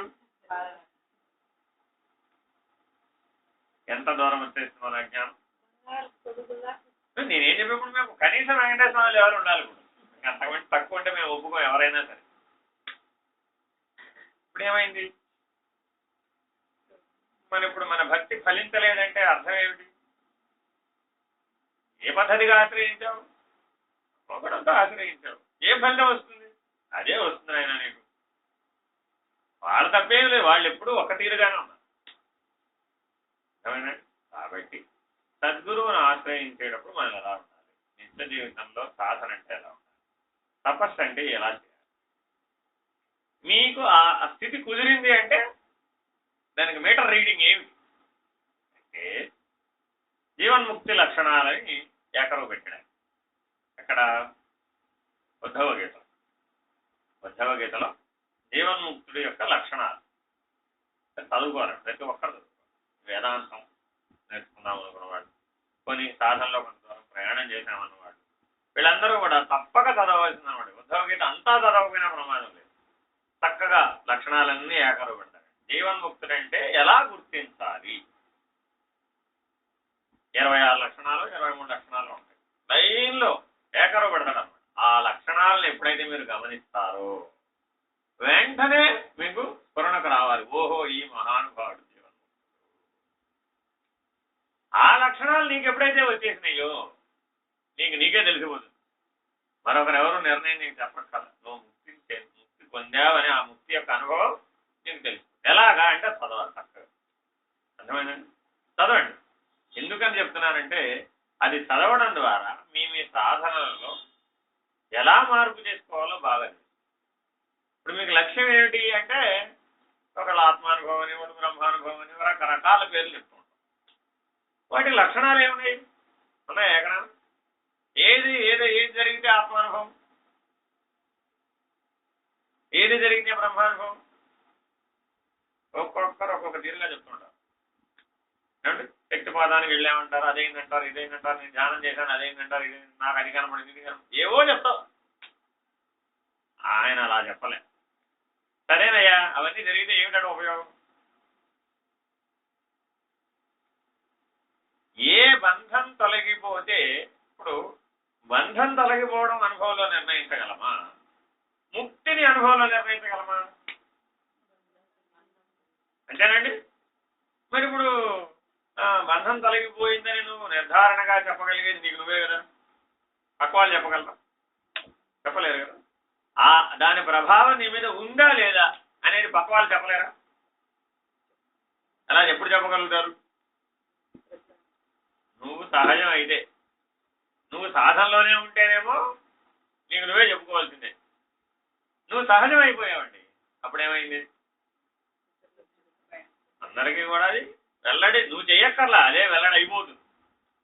ఎంత దూరం వచ్చేస్తుంది మన అజ్ఞానం. నేనేం చెప్పినప్పుడు మేము కనీసం వెంకటేశ్వర స్వామిలో ఎవరు ఉండాలి. ఇప్పుడు అంతకుమించి తక్కువ ఉంటే మేము ఒప్పుకోం ఎవరైనా సరే. ఇప్పుడు ఏమైంది? ఇప్పుడు మన భక్తి ఫలించలేదంటే అర్థం ఏమిటి? ఏ పద్ధతిగా ఆశ్రయించావు? ఒకడంతో ఆశ్రయించావు, ఏ ఫలితం వస్తుంది? అదే వస్తుంది ఆయన నీకు. వాళ్ళ తప్పేం లేదు, వాళ్ళు ఎప్పుడూ ఒక తీరుగానే ఉన్నారు. కాబట్టి సద్గురువును ఆశ్రయించేటప్పుడు మనం ఎలా ఉండాలి? నిత్య జీవితంలో సాధన అంటే ఎలా ఉండాలి? తపస్సు అంటే ఎలా చేయాలి? మీకు ఆ స్థితి కుదిరింది అంటే దానికి మీటర్ రీడింగ్ ఏమిటి అంటే జీవన్ముక్తి లక్షణాలని ఏకరువు పెట్టాడు. ఎక్కడ? ఉద్ధవ గీతలో జీవన్ముక్తుడి యొక్క లక్షణాలు చదువుకోవాలి. ప్రతి ఒక్కరు చదువుకోవాలి. వేదాంతం నేర్చుకుందాం అనుకున్నవాడు, కొన్ని సాధనలో కొంత దూరం ప్రయాణం చేశామన్నవాడు, వీళ్ళందరూ కూడా తప్పక చదవలసిందన్నమాట. ఉద్ధవగీత అంతా చదవకపోయినా ప్రమాదం లేదు. చక్కగా లక్షణాలన్నీ ఏకరువు పెట్టారు. జీవన్ముక్తుడు అంటే ఎలా గుర్తించాలి? 26 లక్షణాలు 23 లక్షణాలు ఉంటాయి. లైన్లో ఏకరువు పెడతాడు అన్నమాట. ఆ లక్షణాలను ఎప్పుడైతే మీరు గమనిస్తారో వెంటనే మీకు స్ఫురణకు రావాలి, ఓహో ఈ మహానుభావుడు జీవన్ముక్తుడు. ఆ లక్షణాలు నీకు ఎప్పుడైతే వచ్చేసినాయో నీకే తెలిసిపోతుంది. మరొకరెవరు నిర్ణయం నీకు చెప్పక్కల. నువ్వు ముక్తి పొందావని ఆ ముక్తి యొక్క అనుభవం నీకు తెలుసు. ఎలాగా అంటే చదవాలి చక్కగా. అర్థమైందండి? చదవండి. ఎందుకని చెప్తున్నానంటే అది చదవడం ద్వారా మీ సాధనలలో ఎలా మార్పు చేసుకోవాలో బాగా తెలుసు. ఇప్పుడు మీకు లక్ష్యం ఏమిటి అంటే ఒకళ్ళ ఆత్మానుభవం అని, ఒకటి బ్రహ్మానుభవం అని, రకరకాల పేర్లు చెప్తూ ఉంటాం. వాటి లక్షణాలు ఏమున్నాయి? ఉన్నాయా ఎక్కడ? ఏది జరిగితే ఆత్మానుభవం, ఏది జరిగితే బ్రహ్మానుభవం? ఒక్కొక్కరు ఒక్కొక్క తీరుగా చెప్తుంటారు. ఏమంటే శక్తిపాదానికి వెళ్ళామంటారు, అదేంటంటారు, ఇదేంటంటారు, నేను ధ్యానం చేశాను, అదేంటంటారు, ఇది నాకు అది కనపడింది, ఇది కనపడి ఏవో చెప్తావు. ఆయన అలా చెప్పలే. సరేనయ్యా, అవన్నీ జరిగితే ఏమిటంటే ఉపయోగం? ఏ బంధం తొలగిపోతే, ఇప్పుడు బంధం తొలగిపోవడం అనుభవంలో నిర్ణయించగలమా? ముక్తిని అనుభవంలో నిర్ణయించగలమా? అంతేనండి. మరి ఇప్పుడు బంధం తొలగిపోయిందని నువ్వు నిర్ధారణగా చెప్పగలిగేది నీకు నువ్వే కదా. పక్క వాళ్ళు చెప్పగలరా? చెప్పలేరు కదా. దాని ప్రభావం నీ మీద ఉందా లేదా అనేది పక్క వాళ్ళు చెప్పలేరా? అలా ఎప్పుడు చెప్పగలుగుతారు? నువ్వు సహజం అయితే, నువ్వు సాధనలోనే ఉంటేనేమో నీకు నువ్వే చెప్పుకోవాల్సిందే. నువ్వు సహజం అయిపోయావండి, అప్పుడేమైంది? అందరికీ కూడా అది వెల్లడి. నువ్వు చెయ్యక్కర్లా, అదే వెల్లడి అయిపోతుంది.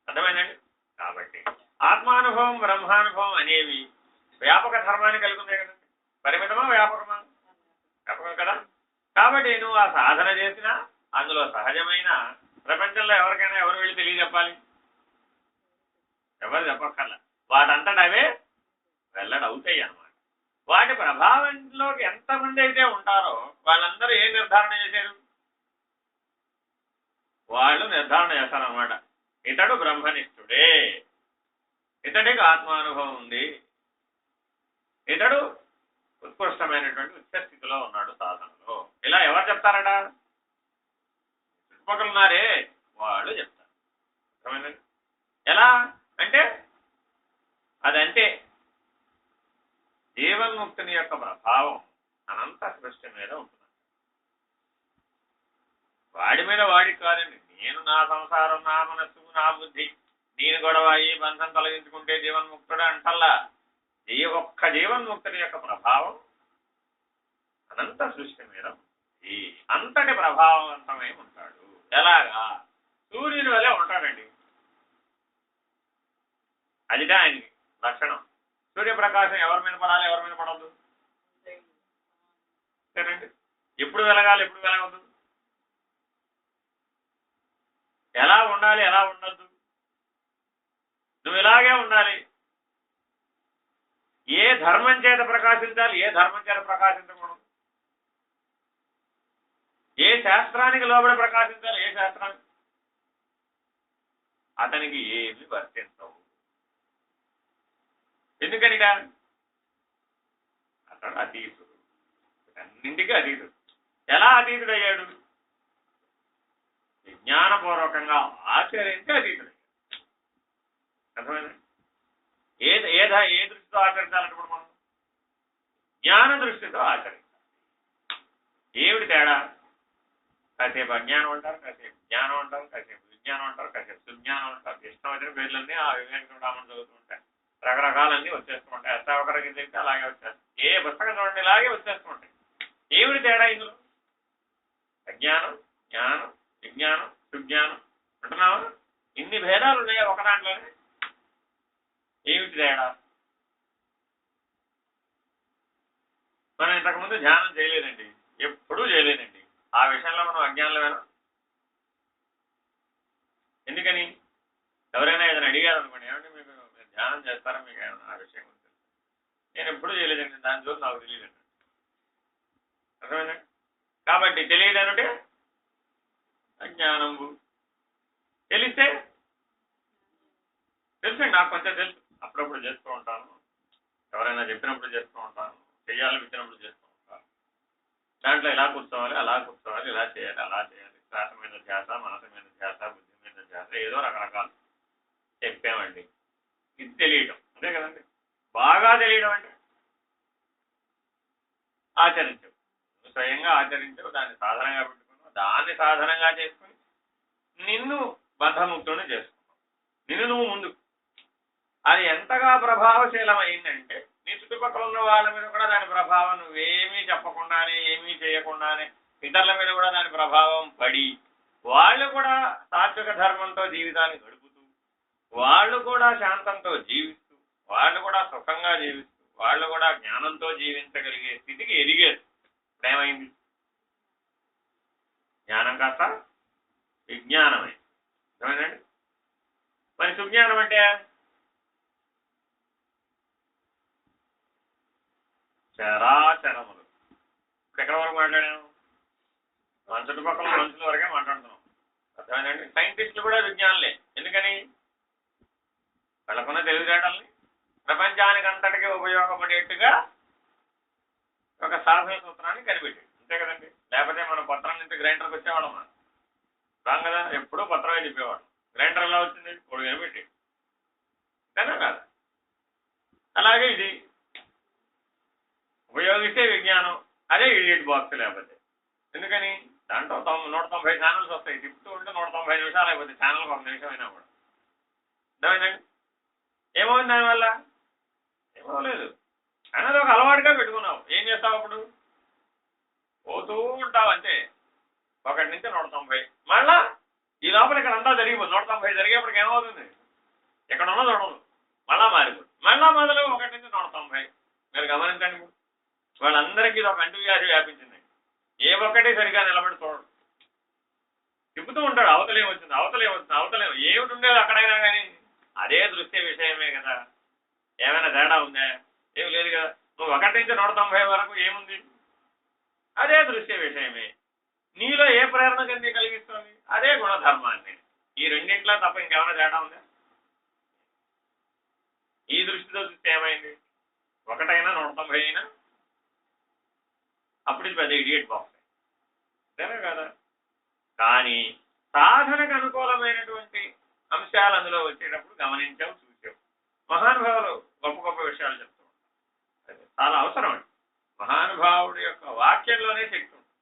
అర్థమైందండి? కాబట్టి ఆత్మానుభవం బ్రహ్మానుభవం అనేవి వ్యాపక ధర్మాన్ని కలిగి ఉన్నాయి కదండి. పరిమితమా వ్యాపకమా? వ్యాపకం కదా. కాబట్టి నువ్వు ఆ సాధన చేసినా అందులో సహజమైన ప్రపంచంలో ఎవరికైనా ఎవరు వెళ్ళి తెలియజెప్పాలి? ఎవరు చెప్పక్కర్లా. వాటంతట అవే వెల్లడి అవుతాయి అన్నమాట. వాటి ప్రభావంలోకి ఎంతమంది అయితే ఉంటారో వాళ్ళందరూ ఏం నిర్ధారణ చేశారు? వాళ్ళు నిర్ధారణ చేస్తారన్నమాట. ఇతడు బ్రహ్మనిష్ఠుడే, ఇతడికి ఆత్మానుభవం ఉంది, ఇతడు ఉత్కృష్టమైనటువంటి ఉచ్చస్థితిలో ఉన్నాడు సాధనలో. ఇలా ఎవరు చెప్తారట? చుట్టుపక్కల ఉన్నారే వాళ్ళు చెప్తారు. అర్థమైందండి? ఎలా అంటే అదంతే. జీవన్ముక్తుని యొక్క ప్రభావం అనంత సృష్టి మీద ఉంటుంది. వాడి మీద వాడికి కాదండి. నేను నా సంసారం, నా మనస్సు, నా బుద్ధి, నేను గొడవ ఈ బంధం తొలగించుకుంటే జీవన్ముక్తుడు అంటల్లా. ఒక్క జీవన్ముక్తుడి యొక్క ప్రభావం అనంత సృష్టి మీద అంతటి ప్రభావవంతమై ఉంటాడు. ఎలాగా? సూర్యుని వలె ఉంటాడండి. అదిగా ఆయనకి లక్షణం. సూర్యప్రకాశం ఎవరి మీద పడాలి, ఎవరి మీద పడవద్దు? సరేండి. ఎప్పుడు వెలగాలి, ఎప్పుడు వెలగద్దు? ఎలా ఉండాలి, ఎలా ఉండద్దు? నువ్వు ఇలాగే ఉండాలి. ఏ ధర్మం చేత ప్రకాశించాలి, ఏ ధర్మం చేత ప్రకాశించకూడదు? ఏ శాస్త్రానికి లోబడి ప్రకాశించాలి, ఏ శాస్త్రానికి? అతనికి ఏమి వర్తించవు. ఎందుకనిగా? అతడు అతీతుడు, అన్నింటికీ అతీతుడు. ఎలా అతీతుడయ్యాడు? విజ్ఞానపూర్వకంగా ఆచరించి అతీతుడు. అర్థమైంది? ఏ దృష్టితో ఆచరించాలంటే మనం జ్ఞాన దృష్టితో ఆచరించాలి. ఏమిటి తేడా? కాసేపు అజ్ఞానం అంటారు, కాసేపు జ్ఞానం అంటారు, కాసేపు విజ్ఞానం అంటారు, కాసేపు సుజ్ఞానం అంటారు. ఇష్టం వచ్చిన పేర్లన్నీ ఆ వివేకరామని చదువుతూ ఉంటాయి. రకరకాలన్నీ వచ్చేస్తూ ఉంటాయి. అష్టావకరకి చెప్తే అలాగే వచ్చేస్తాయి. ఏ పుస్తకం చూడండి ఇలాగే వచ్చేస్తూ ఉంటాయి. ఏమిటి తేడా ఇందులో? అజ్ఞానం, జ్ఞానం, విజ్ఞానం, సుజ్ఞానం అంటున్నావా? ఇన్ని భేదాలు ఉన్నాయా ఒక దాంట్లోనే? ఏమిటి తేడా? మనం ఇంతకుముందు ధ్యానం చేయలేదండి, ఎప్పుడూ చేయలేదండి. ఆ విషయంలో మనం అజ్ఞానులమేనా? ఎందుకని? ఎవరైనా ఏదైనా అడిగారు అనుకోండి, ఏమంటే మీరు ధ్యానం చేస్తారా, మీకు ఏమైనా ఆ విషయం గురించి? నేను ఎప్పుడూ చేయలేదండి, దాని చూసి నాకు తెలియదండి. అర్థమైందండి? కాబట్టి తెలియదనంటే అజ్ఞానంబు, తెలిస్తే తెలుసండి, నాకు కొంచెం తెలుసు. అప్పుడప్పుడు చేస్తూ ఉంటాను, ఎవరైనా చెప్పినప్పుడు చేస్తూ ఉంటాను, చెయ్యాలనిపించినప్పుడు చేస్తూ ఉంటాను. దాంట్లో ఇలా కూర్చోవాలి, అలా కూర్చోవాలి, ఇలా చేయాలి, అలా చేయాలి, శ్వాస మీద ధ్యాస, మనసు మీద ధ్యాస, బుద్ధి మీద ధ్యాస, ఏదో రకరకాలు చెప్పామండి. ఇది తెలియటం, అంతే కదండి. బాగా తెలియడం అంటే ఆచరించవు, స్వయంగా ఆచరించవు, దాన్ని సాధనంగా పెట్టుకున్నావు, దాన్ని సాధనంగా చేసుకుని నిన్ను బంధముక్తుని చేసుకున్నావు, నిన్ను నువ్వు ముందు. అది ఎంతగా ప్రభావశీలం అయిందంటే నీ చుట్టుపక్కల ఉన్న వాళ్ళ మీద కూడా దాని ప్రభావం, నువ్వేమీ చెప్పకుండానే, ఏమీ చేయకుండానే ఇతరుల మీద కూడా దాని ప్రభావం పడి, వాళ్ళు కూడా సాత్విక ధర్మంతో జీవితాన్ని గడుపుతూ, వాళ్ళు కూడా శాంతంతో జీవిస్తూ, వాళ్ళు కూడా సుఖంగా జీవిస్తూ, వాళ్ళు కూడా జ్ఞానంతో జీవించగలిగే స్థితికి ఎదిగారు. ఇప్పుడేమైంది? జ్ఞానం కాస్త విజ్ఞానమే. ఏమైందండి? మరి సుజ్ఞానం అంటే చరాచరములు. ఇప్పుడు ఎక్కడ వరకు మాట్లాడాము? మన చుట్టుపక్కల మనుషుల వరకే మాట్లాడుతున్నాం. అర్థమైందండి? సైంటిస్టులు కూడా విజ్ఞానులే. ఎందుకని? వాళ్ళకున్న తెలివితేటల్ని ప్రపంచానికి అంతటికీ ఉపయోగపడేట్టుగా ఒక సాధన సూత్రాన్ని కనిపెట్టాడు, అంతే కదండి. లేకపోతే మనం పత్రం నుంచి గ్రైండర్కి వచ్చేవాళ్ళం మనం రాం కదా, ఎప్పుడూ పత్రమే చెప్పేవాడు. గ్రైండర్ ఎలా వచ్చింది? ఇప్పుడు కనిపెట్టాడు, అంతేనా కాదు? అలాగే ఇది ఉపయోగిస్తే విజ్ఞానం, అదే ఇడియట్ బాక్స్. లేకపోతే ఎందుకని? దాంట్లో 190 ఛానల్స్ వస్తాయి, తిప్పుతూ ఉంటే 190 నిమిషాలు అయిపోతుంది, ఛానల్కి 1 నిమిషం అయినా కూడా. అర్థమైందండి? ఏమవుతుంది దానివల్ల? ఏమవలేదు, అనేది ఒక అలవాటుగా పెట్టుకున్నావు. ఏం చేస్తావు అప్పుడు? పోతూ ఉంటావు అంతే, 1 నుంచి 190. మళ్ళా ఈ లోపల ఇక్కడ అంతా జరిగిపోతుంది. 190 జరిగేప్పటికి ఏమవుతుంది? ఇక్కడ ఉన్నది ఉండదు, మళ్ళా మారిపోతుంది. మళ్ళా మొదలు 1 నుంచి 190. మీరు గమనించండి, వాళ్ళందరికీ ఇది ఒక అంటువ్యాధి వ్యాపించింది. ఏ ఒక్కటి సరిగా నిలబడి చూడడు, తిప్పుతూ ఉంటాడు. అవతలేమొచ్చింది, అవతలేమొచ్చింది, అవతలేమో ఏమిటి ఉండేది అక్కడైనా కానీ అదే దృశ్య విషయమే కదా. ఏమైనా తేడా ఉందా? ఏమి లేదు కదా. నువ్వు 1 నుంచి 190 వరకు ఏముంది? అదే దృశ్య విషయమే. నీలో ఏ ప్రేరణ కింద కలిగిస్తుంది? అదే గుణధర్మాన్ని. ఈ రెండింటిలో తప్ప ఇంకేమైనా తేడా ఉందా? ఈ దృష్టితో చూస్తే ఏమైంది? 1 అయినా 190 అయినా అప్పుడు ఇది పెద్ద ఇడియట్ బాక్స్, అంతేనా కదా. కానీ సాధనకు అనుకూలమైనటువంటి అంశాలు అందులో వచ్చేటప్పుడు గమనించావు, చూసావు. మహానుభావులు గొప్ప గొప్ప విషయాలు చెప్తూ ఉంటారు, చాలా అవసరం అండి. మహానుభావుడి యొక్క వాక్యంలోనే శక్తి ఉంటుంది.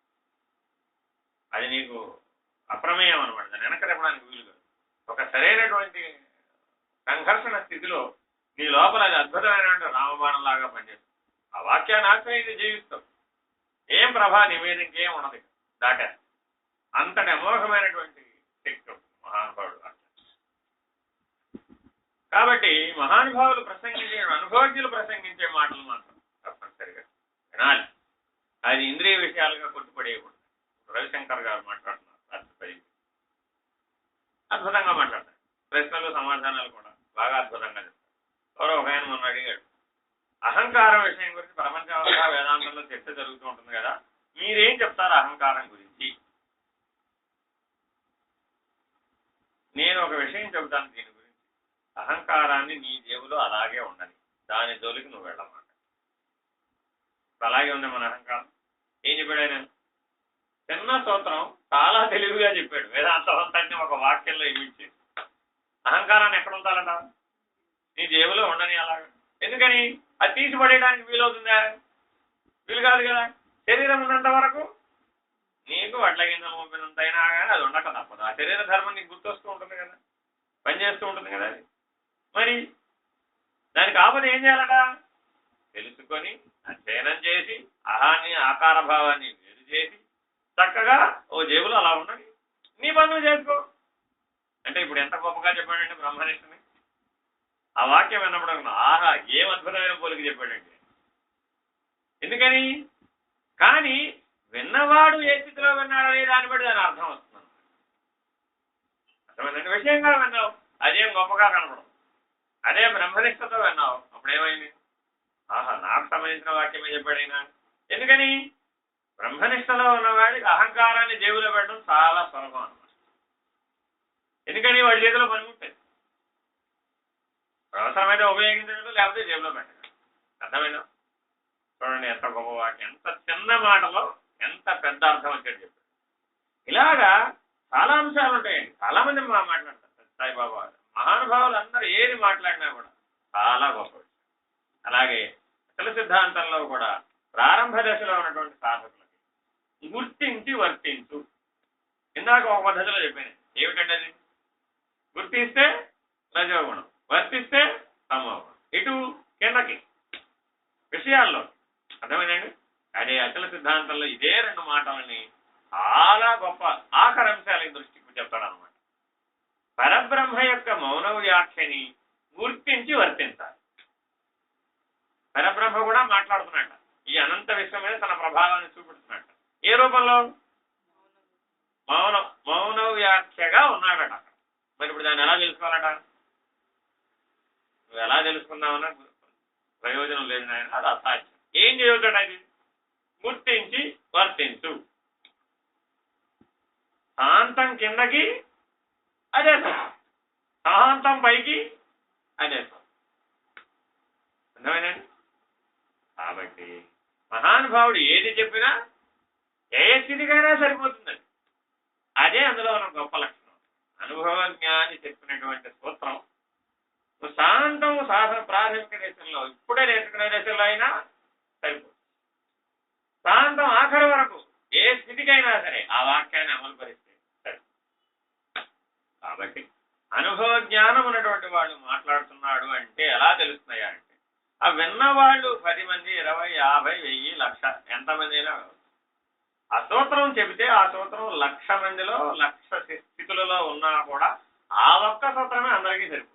అది నీకు అప్రమేయం అనమాట, దాన్ని వెనక చెప్పడానికి వీలు కాదు. ఒక సరైనటువంటి సంఘర్షణ స్థితిలో నీ లోపల అది అద్భుతమైనటువంటి రామబాణం లాగా పనిచేస్తుంది. ఆ వాక్యాన్ని ఆశ్రయించి జీవిస్తావు, ఏం ప్రభా నీ మీద ఇంకేం ఉన్నది, దాటా. అంతటి అమోఘమైనటువంటి శక్తి మహానుభావుడు వాక్యం. కాబట్టి మహానుభావులు ప్రసంగించే, అనుభవజ్ఞులు ప్రసంగించే మాటలు మాత్రం తప్పనిసరిగా వినాలి. అది ఇంద్రియ విషయాలుగా కొట్టుపడేయకూడదు. రవిశంకర్ గారు మాట్లాడుతున్నారు, అద్భుతంగా మాట్లాడతారు. ప్రశ్నలు సమాధానాలు కూడా బాగా అద్భుతంగా చెప్తారు. ఎవరో ఒక ఆయన మొన్న అడిగాడు, అహంకారం విషయం గురించి ప్రపంచంగా వేదాంతంలో చర్చ జరుగుతూ ఉంటుంది కదా, మీరేం చెప్తారు అహంకారం గురించి? నేను ఒక విషయం చెబుతాను దీని గురించి. అహంకారాన్ని నీ జేబులో అలాగే ఉండని, దాని జోలికి నువ్వు వెళ్ళమాట. అలాగే ఉంది మన అహంకారం. ఏం చెప్పాడు ఆయన? చిన్న సూత్రం చాలా తెలివిగా చెప్పాడు. వేదాంతవంతాన్ని ఒక వాక్యంలో ఇమిడ్చేసి, అహంకారాన్ని ఎక్కడ ఉండాలంట? నీ జేబులో ఉండని. అలాగా ఎందుకని? అది తీసి పడేయడానికి వీలవుతుందా? వీలు కాదు కదా. శరీరం ఉన్నంత వరకు నీకు వడ్ల గింజలు మోపినంతైనా కానీ అది ఉండక తప్పదు. ఆ శరీర ధర్మం నీకు గుర్తొస్తూ ఉంటుంది కదా, పనిచేస్తూ ఉంటుంది కదా అది. మరి దానికి ఆపద ఏం చేయాలట? తెలుసుకొని అధ్యయనం చేసి అహాన్ని ఆకార భావాన్ని వేరు చేసి చక్కగా ఓ జేబులో అలా ఉన్నది నీ పనులు చేసుకో అంటే ఇప్పుడు ఎంత గొప్పగా చెప్పాడంటే బ్రహ్మనిష్టని. ఆ వాక్యం విన్నప్పుడు ఆహా ఏం అద్భుతమైన పోలిక చెప్పాడండి. ఎందుకని? కానీ విన్నవాడు ఏ స్థితిలో విన్నాడనే దాన్ని బట్టి దాని అర్థం వస్తుంది. అర్థమైందండి. విషయంగా విన్నావు, అదేం గొప్పగా కనపడదు. అదే బ్రహ్మనిష్టతో విన్నావు, అప్పుడేమైంది? ఆహా నాకు సంబంధించిన వాక్యమే చెప్పాడైనా. ఎందుకని? బ్రహ్మనిష్టలో ఉన్నవాడికి అహంకారాన్ని జేబులో పెట్టడం చాలా సులభం అన్నమాట. ఎందుకని? వాడి చేతిలో పని ఉంటుంది. అవసరమైతే ఉపయోగించడం, లేకపోతే జేబులో పెట్టడం. అర్థమైనా? చూడండి ఎంత గొప్ప వాక్యం, ఎంత చిన్న మాటలో ఎంత పెద్ద అర్థం వచ్చేది చెప్పాడు. ఇలాగా చాలా అంశాలు ఉంటాయండి. చాలా మంది మాట్లాడతారు సాయిబాబా మహానుభావులు అందరూ ఏది మాట్లాడినా కూడా చాలా గొప్ప విషయం. అలాగే అసలు సిద్ధాంతంలో కూడా ప్రారంభ దశలో ఉన్నటువంటి సాధకులకి గుర్తించి వర్తించు. ఇందాక ఒక పద్ధతిలో చెప్పాను. ఏమిటంటే అది? గుర్తిస్తే రజోగుణం, వర్తిస్తే తమోగుణం, ఇటు కిందకి విషయాల్లో. అర్థమైందండి. అదే అచల సిద్ధాంతంలో ఇదే రెండు మాటలని చాలా గొప్ప ఆఖరి అంశాలకి దృష్టికి చెప్తాడనమాట. పరబ్రహ్మ యొక్క మౌన వ్యాఖ్యని గుర్తించి వర్తించాలి. పరబ్రహ్మ కూడా మాట్లాడుతున్నట్ట, ఈ అనంత విశ్వం మీద తన ప్రభావాన్ని చూపెడుతున్నట్ట. ఏ రూపంలో? మౌన వ్యాఖ్యగా ఉన్నాడట అక్కడ. మరి ఇప్పుడు దాన్ని ఎలా తెలుసుకోవాలట? నువ్వు ఎలా తెలుసుకున్నావన్నా ప్రయోజనం లేదు నాయన, అది అసాధ్యం. ఏం చేయవుతాడు? అది గుర్తించి వర్తించు. శాంతం కిందకి అదే సత్యం, శాంతం పైకి అదే సత్యం. అర్థమైందండి. కాబట్టి మహానుభావుడు ఏది చెప్పినా ఏ స్థితికైనా సరిపోతుందండి. అదే అందులో ఉన్న గొప్ప లక్షణం. అనుభవ జ్ఞాని చెప్పినటువంటి సూత్రం నువ్వు శాంతం సాధన ప్రాథమిక దశలో ఇప్పుడే నేర్చుకునే దశలో అయినా సరిపోతుంది. శాంతం ఆఖరి వరకు ఏ స్థితికైనా సరే ఆ వాక్యాన్ని అమలు పరిస్తే సరే. కాబట్టి అనుభవ జ్ఞానం ఉన్నటువంటి వాళ్ళు మాట్లాడుతున్నాడు అంటే ఎలా తెలుస్తున్నాయా అంటే, ఆ విన్నవాళ్ళు 10 మంది 20 50 1000 1,00,000 ఎంతమంది అయినా ఆ సూత్రం చెబితే ఆ సూత్రం 1,00,000 మందిలో 1,00,000 స్థితులలో ఉన్నా కూడా ఆ ఒక్క సూత్రమే అందరికీ సరిపోతుంది.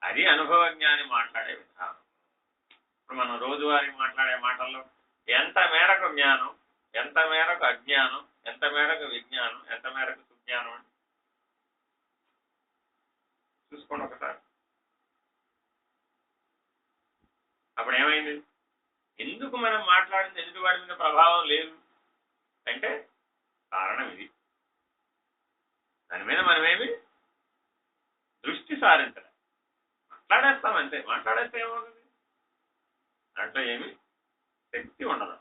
అది అనుభవ జ్ఞాని మాట్లాడే విధానం. ఇప్పుడు మనం రోజువారీ మాట్లాడే మాటల్లో ఎంత మేరకు జ్ఞానం, ఎంత మేరకు అజ్ఞానం, ఎంత మేరకు విజ్ఞానం, ఎంత మేరకు సుజ్ఞానం అని చూసుకోండి ఒకసారి. అప్పుడు ఏమైంది? ఎందుకు మనం మాట్లాడింది ఎదుటివాడి మీద ప్రభావం లేదు అంటే కారణం ఇది. దాని మీద మనమేమి దృష్టి సారించలేదు, మాట్లాడేస్తాం అంతే. మాట్లాడేస్తే ఏమవుతుంది? దాంట్లో ఏమి శక్తి ఉండదు.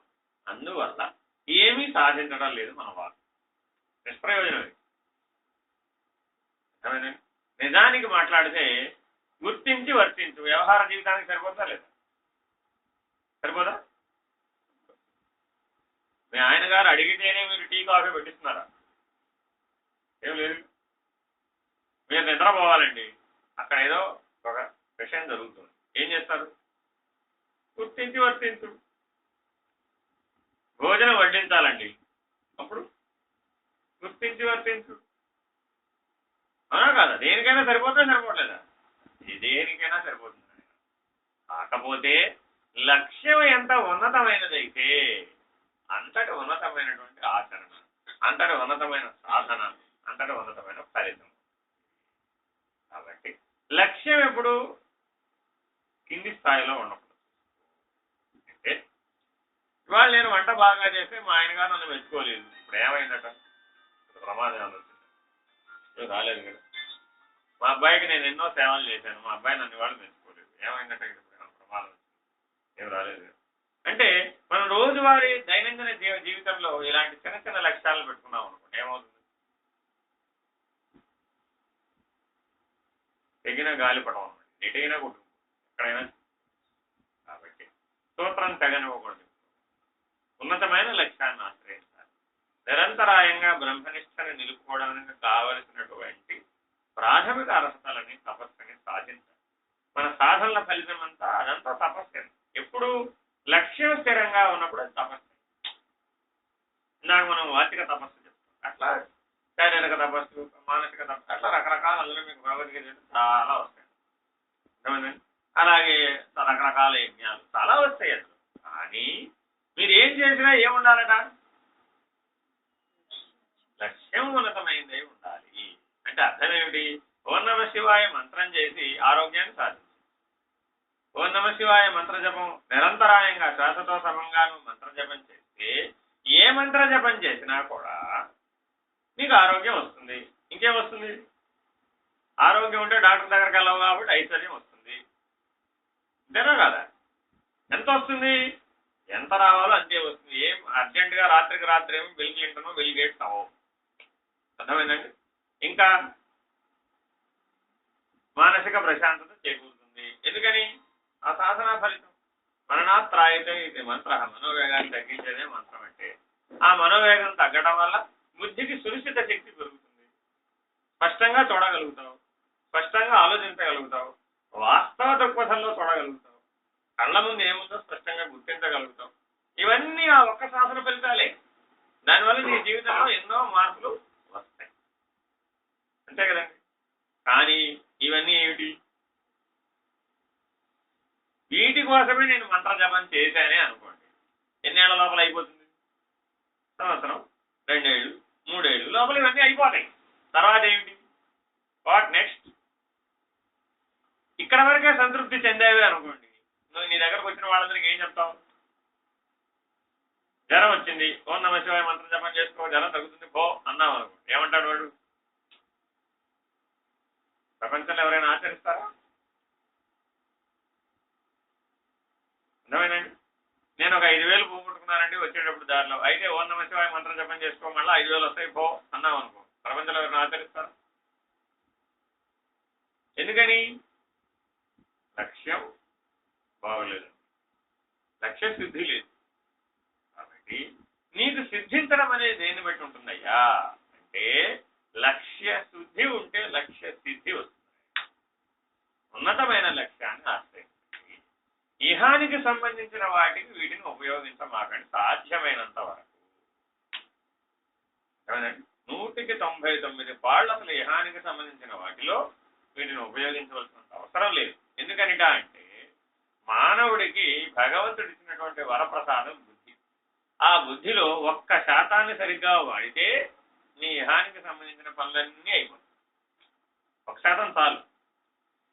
అందువల్ల ఏమీ సాధించడం లేదు మన వాళ్ళు. నిష్ప్రయోజనం. నిజానికి మాట్లాడితే గుర్తించి వర్తించు వ్యవహార జీవితానికి సరిపోతా లేదా? సరిపోదా? మీ ఆయన గారు అడిగితేనే మీరు టీ కాఫీ పెట్టిస్తున్నారా? ఏం లేదు. మీరు నిద్రపోవాలండి, అక్కడ ఏదో ఒక విషయం జరుగుతుంది, ఏం చేస్తారు? గుర్తించి వర్తించు. భోజనం వడ్డించాలండి, అప్పుడు గుర్తించి వర్తించు. అవునా కాదా? దేనికైనా సరిపోతుందా సరిపోవట్లేదా? దేనికైనా సరిపోతుంది. కాకపోతే లక్ష్యం ఎంత ఉన్నతమైనదైతే అంతటి ఉన్నతమైనటువంటి ఆచరణ, అంతటి ఉన్నతమైన సాధన, అంతటి ఉన్నతమైన ఫలితం. కాబట్టి లక్ష్యం ఎప్పుడు కింది స్థాయిలో ఉండకూడదు. అంటే ఇవాళ నేను వంట బాగా చేస్తే మా ఆయన గారు నన్ను మెచ్చుకోలేదు, ఇప్పుడు ఏమైందట? ప్రమాదం వచ్చింది, రాలేదు కదా. మా అబ్బాయికి నేను ఎన్నో సేవలు చేశాను, మా అబ్బాయి నన్ను వాళ్ళు మెచ్చుకోలేదు, ఏమైందట? ప్రమాదం వచ్చింది, ఏం రాలేదు కదా. అంటే మనం రోజువారీ దైనందిన జీవితంలో ఇలాంటి చిన్న చిన్న లక్ష్యాలను పెట్టుకున్నాం అనుకోండి, ఏమవుతుంది? తెగిన గాలిపడం అన్నమాట, ఎటైనా కుటుంబం ఎక్కడైనా. కాబట్టి సూత్రం తెగనివ్వకూడదు, ఉన్నతమైన లక్ష్యాన్ని ఆశ్రయించాలి. నిరంతరాయంగా బ్రహ్మనిష్టని నిలుపుకోవడానికి కావలసినటువంటి ప్రాథమిక అర్హతలని తపస్సుని సాధించాలి. మన సాధనల ఫలితం అంతా అదంతా తపస్సు. ఎప్పుడు లక్ష్యం స్థిరంగా ఉన్నప్పుడు అది తపస్సు. ఇందాక మనం వాచిక తపస్సు చెప్తాం, అట్లా శారీరక తపస్సు, మానసిక తపస్సు, అట్లా రకరకాల అందులో మీకు భగవద్గీత చాలా వస్తాయి. అర్థమైందండి? అలాగే రకరకాల యజ్ఞాలు చాలా వస్తాయి అందులో. కానీ మీరు ఏం చేసినా ఏముండాలట? లక్ష్యం ఉన్నతమైందే ఉండాలి. అంటే అర్థం ఏమిటి? ఓం నమ శివాయ మంత్రం చేసి ఆరోగ్యాన్ని సాధించు. ఓం నమ శివాయ మంత్ర జపం నిరంతరాయంగా శ్వాసతో సమంగాను మంత్ర జపం చేస్తే ఏ మంత్ర జపం చేసినా కూడా నీకు ఆరోగ్యం వస్తుంది. ఇంకేం వస్తుంది? ఆరోగ్యం ఉంటే డాక్టర్ దగ్గరికి వెళ్ళవు కాబట్టి ఐశ్వర్యం వస్తుంది. అంతేనా కదా? ఎంత వస్తుంది? ఎంత రావాలో అంతే వస్తుంది. ఏం అర్జెంటుగా రాత్రికి రాత్రి ఏమో బిల్ క్లింటన్ బిల్ గేట్స్ అవ్వవు. అర్థమైందండి? ఇంకా మానసిక ప్రశాంతత చేకూరుతుంది. ఎందుకని? ఆ సాధన ఫలితం. మననాత్రాయితే ఇది మంత్ర. మనోవేగాన్ని తగ్గించేదే మంత్రం. అంటే ఆ మనోవేగం తగ్గడం వల్ల బుద్ధికి సునిశ్చిత శక్తి పెరుగుతుంది. స్పష్టంగా చూడగలుగుతావు, స్పష్టంగా ఆలోచించగలుగుతావు, వాస్తవ దృక్పథంలో చూడగలుగుతావు, కళ్ళ ముందు ఏముందో స్పష్టంగా గుర్తించగలుగుతావు. ఇవన్నీ ఆ ఒక్క సాధన ఫలితాలే. దానివల్ల నీ జీవితంలో ఎన్నో మార్పులు వస్తాయి. అంతే కదండి? కానీ ఇవన్నీ ఏమిటి? వీటి కోసమే నేను మంత్ర జపం చేశానే అనుకోండి. ఎన్నేళ్ల లోపల అయిపోతుంది? సంవత్సరం, 2 ఏళ్ళు, 3 ఏళ్ళు లోపల ఇవన్నీ అయిపోతాయి. తర్వాత ఏమిటి? What next? ఇక్కడ వరకే సంతృప్తి చెందేవే అనుకోండి. నువ్వు నీ దగ్గరకు వచ్చిన వాళ్ళందరికీ ఏం చెప్తావు? జ్వరం వచ్చింది, ఓం నమ శివాయ మంత్రం జపం చేసుకో, జ్వరం తగ్గుతుంది పో అన్నావు అనుకో. ఏమంటాడు వాడు? ప్రపంచంలో ఎవరైనా ఆచరిస్తారా? అర్థమైందండి? నేను ఒక 5,000 పోగొట్టుకున్నానండి వచ్చేటప్పుడు దారిలో. అయితే ఓం నమ శివాయ మంత్రం జపం చేసుకో, మళ్ళీ 5,000 వస్తాయి పో అన్నావు అనుకో. ప్రపంచంలో ఎవరైనా ఆచరిస్తారా? ఎందుకని? లక్ష్యం బాగోలేదు, లక్ష్య సిద్ధి లేదు. కాబట్టి నీకు సిద్ధించడం అనేది దేన్ని బట్టి ఉంటుందయ్యా అంటే లక్ష్య శుద్ధి ఉంటే లక్ష్య సిద్ధి వస్తుంది. ఉన్నతమైన లక్ష్యాన్ని ఆశ్రయించండి. ఇహానికి సంబంధించిన వాటికి వీటిని ఉపయోగించమాకండి సాధ్యమైనంత వరకు. 100కి 99 పాళ్ళు అసలు ఇహానికి సంబంధించిన వాటిలో వీటిని ఉపయోగించవలసినంత అవసరం లేదు. ఎందుకనిట అంటే మానవుడికి భగవంతుడు ఇచ్చినటువంటి వరప్రసాదం బుద్ధి. ఆ బుద్ధిలో 1% సరిగ్గా వాడితే నీ ఇహానికి సంబంధించిన పనులన్నీ అయిపోతాయి. 1% చాలు.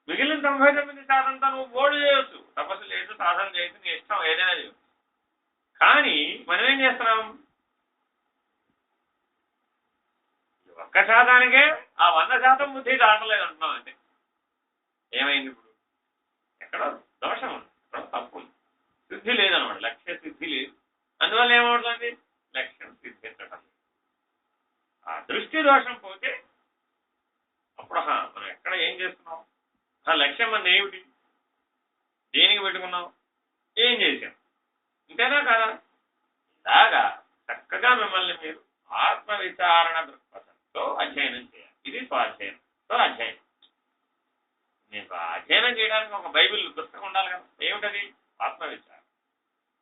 మిగిలిన 99%తో నువ్వు బోర్డు చేయొచ్చు, తపస్సు చేయొచ్చు, సాధన చేయొచ్చు, నీ ఇష్టం ఏదైనా చేయొచ్చు. కానీ మనం ఏం చేస్తున్నాం? 1%కే ఆ 100% బుద్ధి దాటలేదు అంటున్నాం. అంటే ఏమైంది? ఇప్పుడు ఎక్కడో దోషం ఉంది, ఎక్కడో తప్పు ఉంది, సిద్ధి లేదనమాట. లక్ష్య సిద్ధి లేదు. అందువల్ల ఏమవుతుంది? లక్ష్యం సిద్ధించడం. ఆ దృష్టి దోషం పోతే అప్పుడు మనం ఎక్కడ ఏం చేస్తున్నాం? ఆ లక్ష్యం మన ఏమిటి? దేనికి పెట్టుకున్నాం? ఏం చేశాం? ఇంతేనా కదా? ఇలాగా చక్కగా మిమ్మల్ని మీరు ఆత్మవిచారణ దృక్పథంతో అధ్యయనం చేయాలి. ఇది స్వాధ్యయనంతో అధ్యయనం. మీకు అధ్యయనం చేయడానికి ఒక బైబిల్ పుస్తకం ఉండాలి కదా. ఏమిటది? ఆత్మవిచారణ.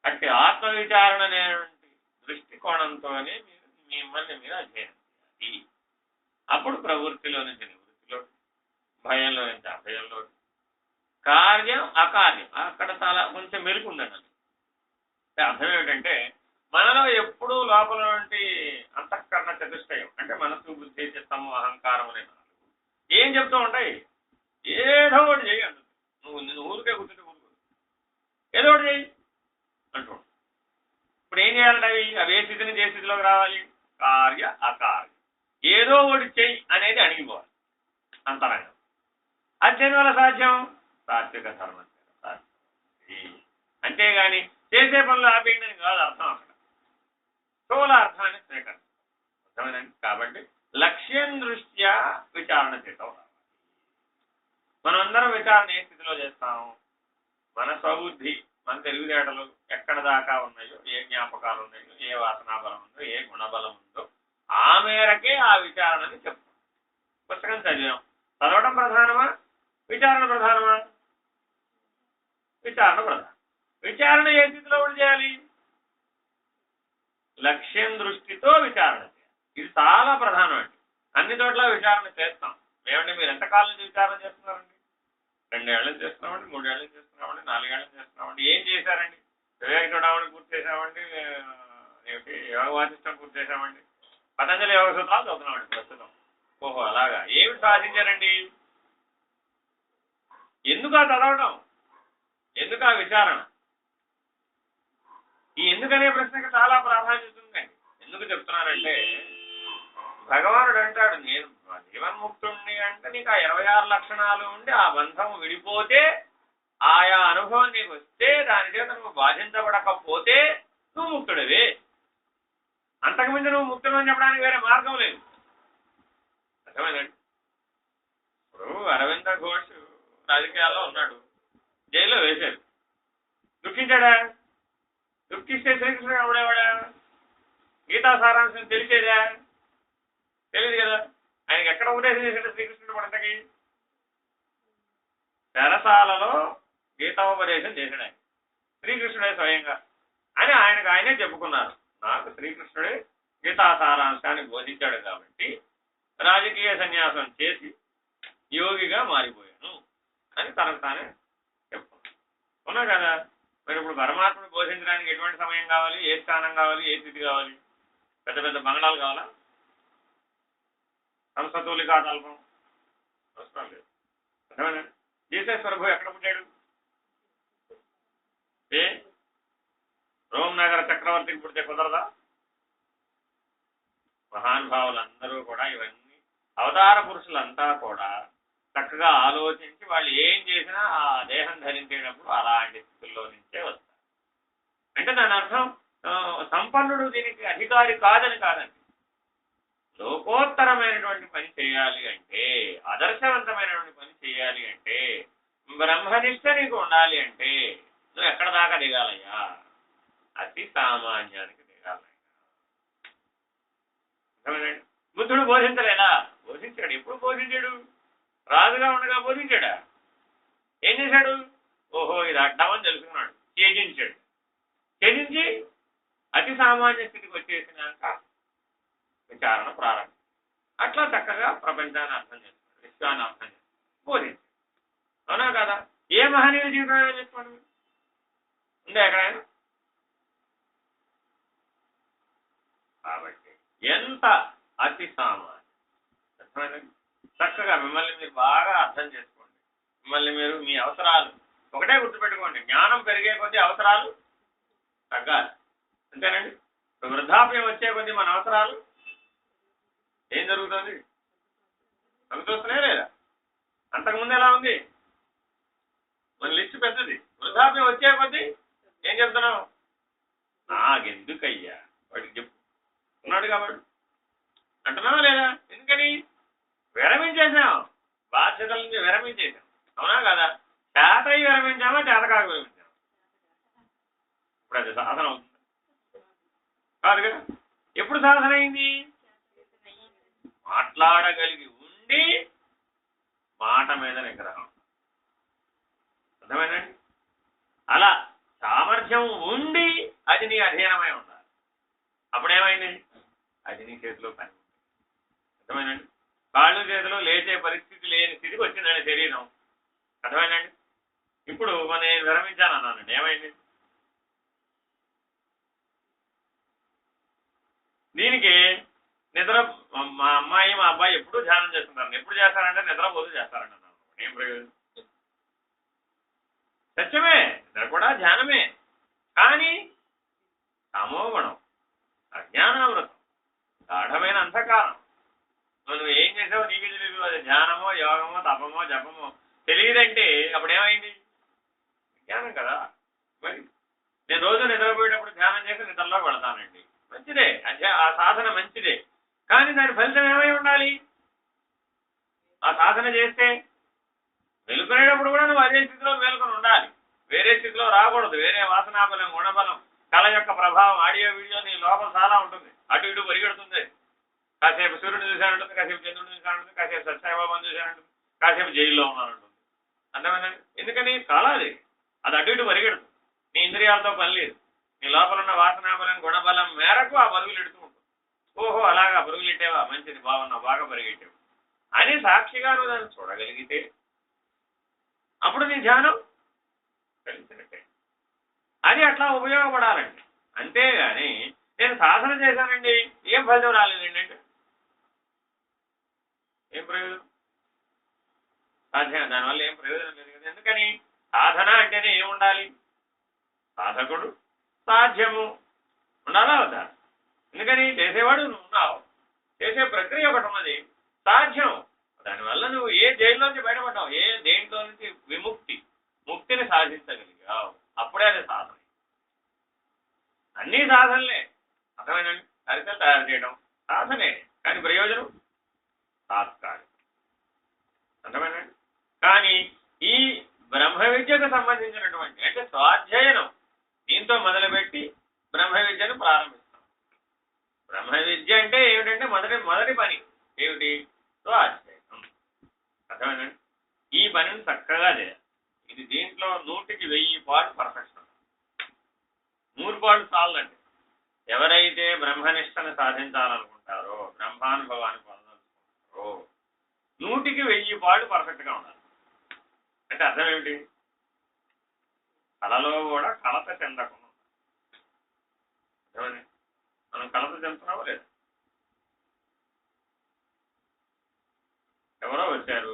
అంటే ఆత్మవిచారణ అనేటువంటి దృష్టికోణంతోనే మీరు మిమ్మల్ని మీరు అధ్యయనం చేయాలి. అప్పుడు ప్రవృత్తిలో నుంచి నివృత్తిలో, భయంలో నుంచి అభయంలో, కార్యం అకార్యం అక్కడ చాలా కొంచెం మెరుగు ఉందండి. అర్థం ఏమిటంటే మనలో ఎప్పుడూ లోపల నుండి అంతఃకరణ చతుష్టయం అంటే మనసు, బుద్ధి, చిత్తము, అహంకారం అనే 4 ఏం చెప్తూ ఉంటాయి? ఏదో ఒకటి చేయి అంటుంది. నువ్వు ఊరికే కూర్చుంటే ఊరుకోదు, ఏదో ఒకటి చేయి అంటూ. ఇప్పుడు ఏం చేయాలంటే అవి ఏ స్థితి నుంచి ఏ స్థితిలోకి రావాలి? కార్య అకార్యం. ఏదో ఒకటి చెయ్యి అనేది అణిగిపోవాలి అంతరంగం. అది దేనివల్ల సాధ్యం? సాత్విక ధర్మం. అంతేగాని చేసే పనులు ఆపేయడం కాదు అర్థం. అక్కడ స్థూల అర్థాన్ని స్వీకరించాలి. అర్థమేనండి? కాబట్టి లక్ష్యం దృష్ట్యా విచారణ చేద్దాం. మనమందరం విచారణ ఏ స్థితిలో చేస్తాం? మన స్వబుద్ధి, మన తెలివితేటలు ఎక్కడ దాకా ఉన్నాయో, ఏ జ్ఞాపకాలు ఉన్నాయో, ఏ వాసనాబలం ఉందో, ఏ గుణబలం ఉందో ఆ మేరకే ఆ విచారణని చెప్తాం. పుస్తకం చదివాం, చదవడం ప్రధానమా విచారణ ప్రధానమా? విచారణ ప్రధానం. విచారణ ఏ స్థితిలో కూడా చేయాలి? లక్ష్యం దృష్టితో విచారణ చేయాలి. ఇది చాలా ప్రధానం అండి. అన్ని చోట్ల విచారణ చేస్తాం. ఏమంటే మీరు ఎంతకాలం నుంచి విచారణ చేస్తున్నారండి? 2 ఏళ్ళ నుంచి చేస్తున్నామండి, 3 ఏళ్ళ నుంచి చేస్తున్నామండి, 4 ఏళ్ళ నుంచి చేస్తున్నామండి. ఏం చేశారండి? వివేక చూడమని పూర్తి చేశామండి, ఏమిటి యోగ వాసిష్టం పూర్తి చేశామండి, పతంజలి యోగ సూత్రాలు చదువుతున్నామండి ప్రస్తుతం. ఓహో అలాగా. ఏమి సాధించారండి? ఎందుకు ఆ చదవడం? ఎందుకు ఆ విచారణ? ఈ ఎందుకనే ప్రశ్నకి చాలా ప్రాధాన్యత ఉందండి. ఎందుకు చెప్తున్నానంటే భగవానుడు అంటాడు, నేను జీవన్ముక్తుణ్ణి అంటే నీకు ఆ 26 లక్షణాలు ఉండి ఆ బంధం విడిపోతే, ఆయా అనుభవం నీకు వస్తే, దాని చేత నువ్వు బాధించబడకపోతే నువ్వు ముక్తుడివే. అంతకుమించి నువ్వు ముక్తుడని చెప్పడానికి వేరే మార్గం లేదు. అర్థమైందండి? ఇప్పుడు అరవింద ఘోష్ రాజకీయాల్లో ఉన్నాడు, జైల్లో వేశారు. దుఃఖించాడా? దుఃఖిస్తే శ్రీకృష్ణుడు ఎవడేవాడా? గీతా సారాంశం తెలిసేదా? తెలియదు కదా. ఆయనకి ఎక్కడ ఉపదేశం చేశాడు శ్రీకృష్ణుడు? పడంతకి చెరసాలలో గీతాపదేశం చేశాడు ఆయన, శ్రీకృష్ణుడే స్వయంగా అని ఆయనకు ఆయనే చెప్పుకున్నారు. నాకు శ్రీకృష్ణుడే గీతా సారాంశాన్ని బోధించాడు కాబట్టి రాజకీయ సన్యాసం చేసి యోగిగా మారిపోయాను అని తనకు తానే చెప్పుకున్నాను. ఉన్నా కదా. మరి ఇప్పుడు పరమాత్మను బోధించడానికి ఎటువంటి సమయం కావాలి? ఏ స్థానం కావాలి? ఏ స్థితి కావాలి? పెద్ద పెద్ద బంగళాలు కావాలా? సంస్థతూలికా తల్పం అవసరం లేదు. అర్థమైనా? జీసస్ ప్రభు ఎక్కడ పుట్టాడు? రోమ్ నగర చక్రవర్తికి పుడితే కుదరదా? మహానుభావులందరూ కూడా ఇవన్నీ అవతార పురుషులంతా కూడా చక్కగా ఆలోచించి వాళ్ళు ఏం చేసినా ఆ దేహం ధరించేటప్పుడు అలాంటి స్థితుల్లో నుంచే వస్తారు. అంటే దాని అర్థం సంపన్నుడు దీనికి అధికారి కాదని కాదండి. లోకోత్తరమైనటువంటి పని చేయాలి అంటే, ఆదర్శవంతమైనటువంటి పని చేయాలి అంటే, బ్రహ్మనిష్ట నీకు ఉండాలి అంటే నువ్వు ఎక్కడ దాకా దిగాలయ్యా? అతి సామాన్యానికి దిగాలయ్యా. అర్థమైందండి? బుద్ధుడు బోధించలేదా? బోధించాడు. ఎప్పుడు బోధించాడు? రాజుగా ఉండగా బోధించాడా? ఏం చేశాడు? ఓహో ఇది అడ్డామని తెలుసుకున్నాడు, త్యజించాడు. త్యజించి అతి సామాన్య స్థితికి వచ్చేసినాక విచారణ ప్రారంభం. అట్లా చక్కగా ప్రపంచాన్ని అర్థం చేస్తున్నాడు, విశ్వాన్ని అర్థం చేస్తున్నాడు, బోధించాడు. అవునా కదా? ఏ మహనీయుల జీవితం చేసుకోండి ఉండే ఎక్కడైనా? కాబట్టి ఎంత అతి సామాన్యం. చక్కగా మిమ్మల్ని మీరు బాగా అర్థం చేసుకోండి. మిమ్మల్ని మీరు మీ అవసరాలు ఒకటే గుర్తుపెట్టుకోండి. జ్ఞానం పెరిగే కొద్దీ అవసరాలు తగ్గాలి. అంతేనండి. ఇప్పుడు వృద్ధాప్యం వచ్చే కొద్దీ మన అవసరాలు ఏం జరుగుతుంది? తగ్గుతూనే లేదా? అంతకుముందు ఎలా ఉంది? మన లిస్టు పెద్దది. వృద్ధాప్యం వచ్చే కొద్దీ ఏం చెప్తున్నావు? నాకెందుకయ్యా వాడికి చెప్పు ఉన్నాడు కాబట్టి అంటున్నావా లేదా? ఎందుకని? విరమించేసాం, బాధ్యతల నుంచి విరమించేసాం. అవునా కదా? చేతయి విరమించామా, చేతకాక విరమించామా? ఇప్పుడు అది సాధన అవుతుంది కాదు కదా? ఎప్పుడు సాధన అయింది? మాట్లాడగలిగి ఉండి మాట మీద నిగ్రహం. అర్థమైందండి? అలా సామర్థ్యం ఉండి అది నీ అధీనమై ఉండాలి. అప్పుడేమైంది? అది నీ చేతిలో పని. అర్థమైందండి? కాళ్ళు చేతిలో లేచే పరిస్థితి లేని స్థితికి వచ్చిందండి శరీరం. అర్థమైందండి? ఇప్పుడు నేను విరమించాను అన్నానండి, ఏమైంది? దీనికి నిద్ర మా అమ్మాయి మా అబ్బాయి ఎప్పుడూ ధ్యానం చేస్తుంటారు. ఎప్పుడు చేస్తారంటే నిద్రపోతూ చేస్తారండి అన్నాను. ఏం ప్రయోజనం? సత్యమే, నిద్ర కూడా ధ్యానమే. కానీ తమోగుణం, అజ్ఞానామృతం, గాఢమైన అంధకారం. నువ్వు ఏం చేసావో నీకు తెలియదు. అది ధ్యానమో యోగమో తపమో జపమో తెలియదంటే అప్పుడు ఏమైంది? జ్ఞానం కదా. మరి నేను రోజు నిద్రపోయేటప్పుడు ధ్యానం చేసి నిద్రలో పెడతానండి, మంచిదే. ఆ సాధన మంచిదే. కానీ దాని ఫలితం ఏమై ఉండాలి? ఆ సాధన చేస్తే మేలుకునేటప్పుడు కూడా నువ్వు అదే స్థితిలో మేలుకొని ఉండాలి. వేరే స్థితిలో రాకూడదు. వేరే వాసనాబలం, గుణబలం, కళ యొక్క ప్రభావం, ఆడియో వీడియో నీ లోపల చాలా ఉంటుంది. అటు ఇటు పరిగెడుతుంది. కాసేపు సూర్యుడు చూశానంటుంది, కాసేపు చంద్రుడు చూశానంటుంది, కాసేపు సత్యసాయిబాబాను చూశానంటుంది, కాసేపు జైల్లో ఉన్నానంటుంది. అర్థమైందండి? ఎందుకని? కళ అది. అది అటు ఇటు పరిగెడుతుంది. నీ ఇంద్రియాలతో పని లేదు. నీ లోపల ఉన్న వాసనాబలం గుణబలం మేరకు ఆ పరుగులు ఎడుతూ ఉంటుంది. ఓహో అలాగా పరుగులు ఎట్టేవా, మంచిది, బాగున్నావు, బాగా పరిగెట్టావు అని సాక్షిగా నువ్వు దాన్ని చూడగలిగితే అప్పుడు నీ ధ్యానం కలిసినట్టే. అది అట్లా ఉపయోగపడాలండి. అంతేగాని నేను సాధన చేశానండి ఏం ఫలితం రాలేదండి అంటే ఏం ప్రయోజనం? సాధ్యం, దానివల్ల ఏం ప్రయోజనం లేదు కదా. ఎందుకని సాధన అంటేనే ఏముండాలి? సాధకుడు, సాధ్యము ఉండాలా వద్దా? ఎందుకని చేసేవాడు నువ్వు ఉన్నావు, చేసే ప్రక్రియ ఒకటి ఉన్నది, సాధ్యం. దానివల్ల నువ్వు ఏ జైల్లోంచి బయటపడ్డావు, ఏ దేంట్లో నుంచి ముక్తిని సాధించగలిగావు, అప్పుడే అది సాధన. అన్నీ సాధనలే. అర్థమైందండి? అరిసెలు తయారు చేయడం సాధనే, కానీ ప్రయోజనం తాత్కాలికం. అర్థమైందండి? కానీ ఈ బ్రహ్మ విద్యకు సంబంధించినటువంటి అంటే స్వాధ్యయనం దీంతో మొదలుపెట్టి బ్రహ్మ విద్యను ప్రారంభిస్తాం. బ్రహ్మ విద్య అంటే ఏమిటంటే మొదటి పని ఏమిటి? స్వాధ్యయనం. అర్థమైందండి? ఈ పనిని చక్కగా చేయాలి. ఇది దీంట్లో 100కి 1000 పాటు పర్ఫెక్షన్. 100 పాటు చాలండి. ఎవరైతే బ్రహ్మనిష్టను సాధించాలనుకుంటారో, బ్రహ్మానుభవాన్ని పొందాలనుకుంటారో 100కి 1000 పాటు పర్ఫెక్ట్గా ఉండాలి. అంటే అర్థం ఏమిటి? కళలో కూడా కలత చెందకుండా. అర్థమైంది? మనం కలత చెందుతున్నావో లేదు? ఎవరో వచ్చారు,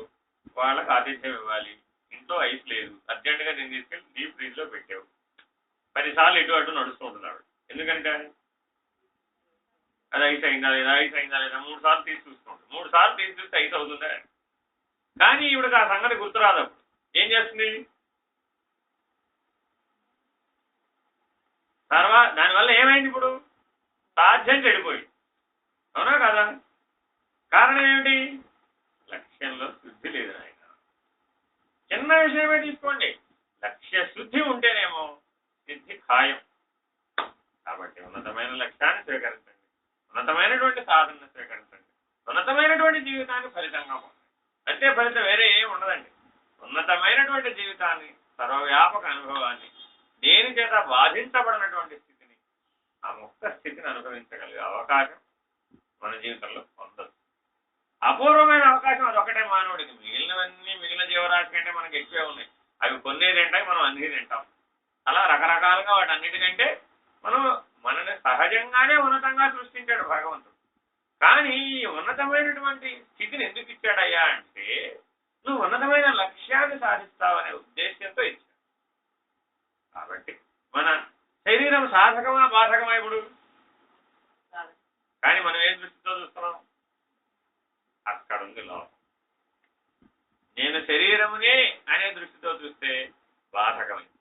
వాళ్ళకి ఆతిథ్యం ఇవ్వాలి, ఇంట్లో ఐస్ లేదు, అర్జెంటుగా నేను తీసుకెళ్ళి డీప్ ఫ్రిడ్జ్ లో పెట్టావు. 10 సార్లు ఇటు అటు నడుస్తూ ఉంటున్నాడు. ఎందుకంటే అది ఐస్ అయిందా లేదా, ఐస్ అయిందా లేదా 3 సార్లు తీసి చూస్తుంటాడు. 3 సార్లు తీసి చూస్తే ఐస్ అవుతుందా? కానీ ఈవిడకి ఆ సంగతి గుర్తురాదు. అప్పుడు ఏం చేస్తుంది? తర్వాత దానివల్ల ఏమైంది? ఇప్పుడు సాధ్యం చెడిపోయింది. అవునా కదా? కారణం ఏమిటి? లక్ష్యంలో శుద్ధి లేదు ఆయన. చిన్న విషయమే తీసుకోండి, లక్ష్య శుద్ధి ఉంటేనేమో సిద్ధి ఖాయం. కాబట్టి ఉన్నతమైన లక్ష్యాన్ని స్వీకరించండి, ఉన్నతమైనటువంటి సాధనను స్వీకరించండి, ఉన్నతమైనటువంటి జీవితాన్ని ఫలితంగా పొందండి. అంతే, ఫలితం వేరే ఏమి ఉండదండి. ఉన్నతమైనటువంటి జీవితాన్ని, సర్వవ్యాపక అనుభవాన్ని, దేని చేత బాధించబడినటువంటి స్థితిని, ఆ ముక్త స్థితిని అనుభవించగలిగే అవకాశం మన జీవితంలో పొందదు. అపూర్వమైన అవకాశం అదొక్కటే మానవుడికి. మిగిలిన జీవరాశి కంటే మనకి ఎక్కువే ఉన్నాయి. అవి కొన్ని తింటాయి, మనం అన్ని తింటాం. అలా రకరకాలుగా వాటన్నిటికంటే మనని సహజంగానే ఉన్నతంగా సృష్టించాడు భగవంతుడు. కానీ ఈ ఉన్నతమైనటువంటి స్థితిని ఎందుకు ఇచ్చాడయ్యా అంటే నువ్వు ఉన్నతమైన లక్ష్యాన్ని సాధిస్తావనే ఉద్దేశంతో ఇచ్చాడు. కాబట్టి మన శరీరం సాధకమా బాధకమా? ఇప్పుడు కానీ మనం ఏ దృష్టితో చూస్తున్నాం? అక్కడ ఉంది లోపం. నేను శరీరమునే అనే దృష్టితో చూస్తే బాధకమైంది.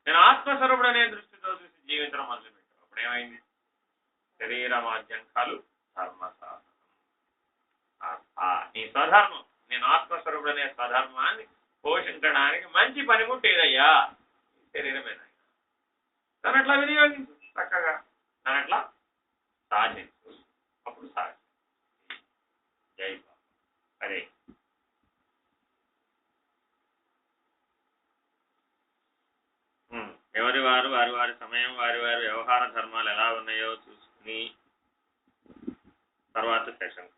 నేను ఆత్మస్వరూపుడు అనే దృష్టితో చూసి జీవించడం మొదలుపెట్టాను. అప్పుడు ఏమైంది? శరీరమాద్యంకాలు ధర్మ సాధనం. నీ స్వధర్మం, నేను ఆత్మస్వరూపుడు అనే స్వధర్మాన్ని పోషించడానికి మంచి పనిముట్టు ఏదయ్యా? శరీరమేనా? దాని అట్లా వినియోగించు, చక్కగా దాని అట్లా సాధించు. అప్పుడు సాధి. జై బాబా. అరే ఎవరి వారి సమయం, వారి వ్యవహార ధర్మాలు ఎలా ఉన్నాయో చూసుకుని తర్వాత సెషన్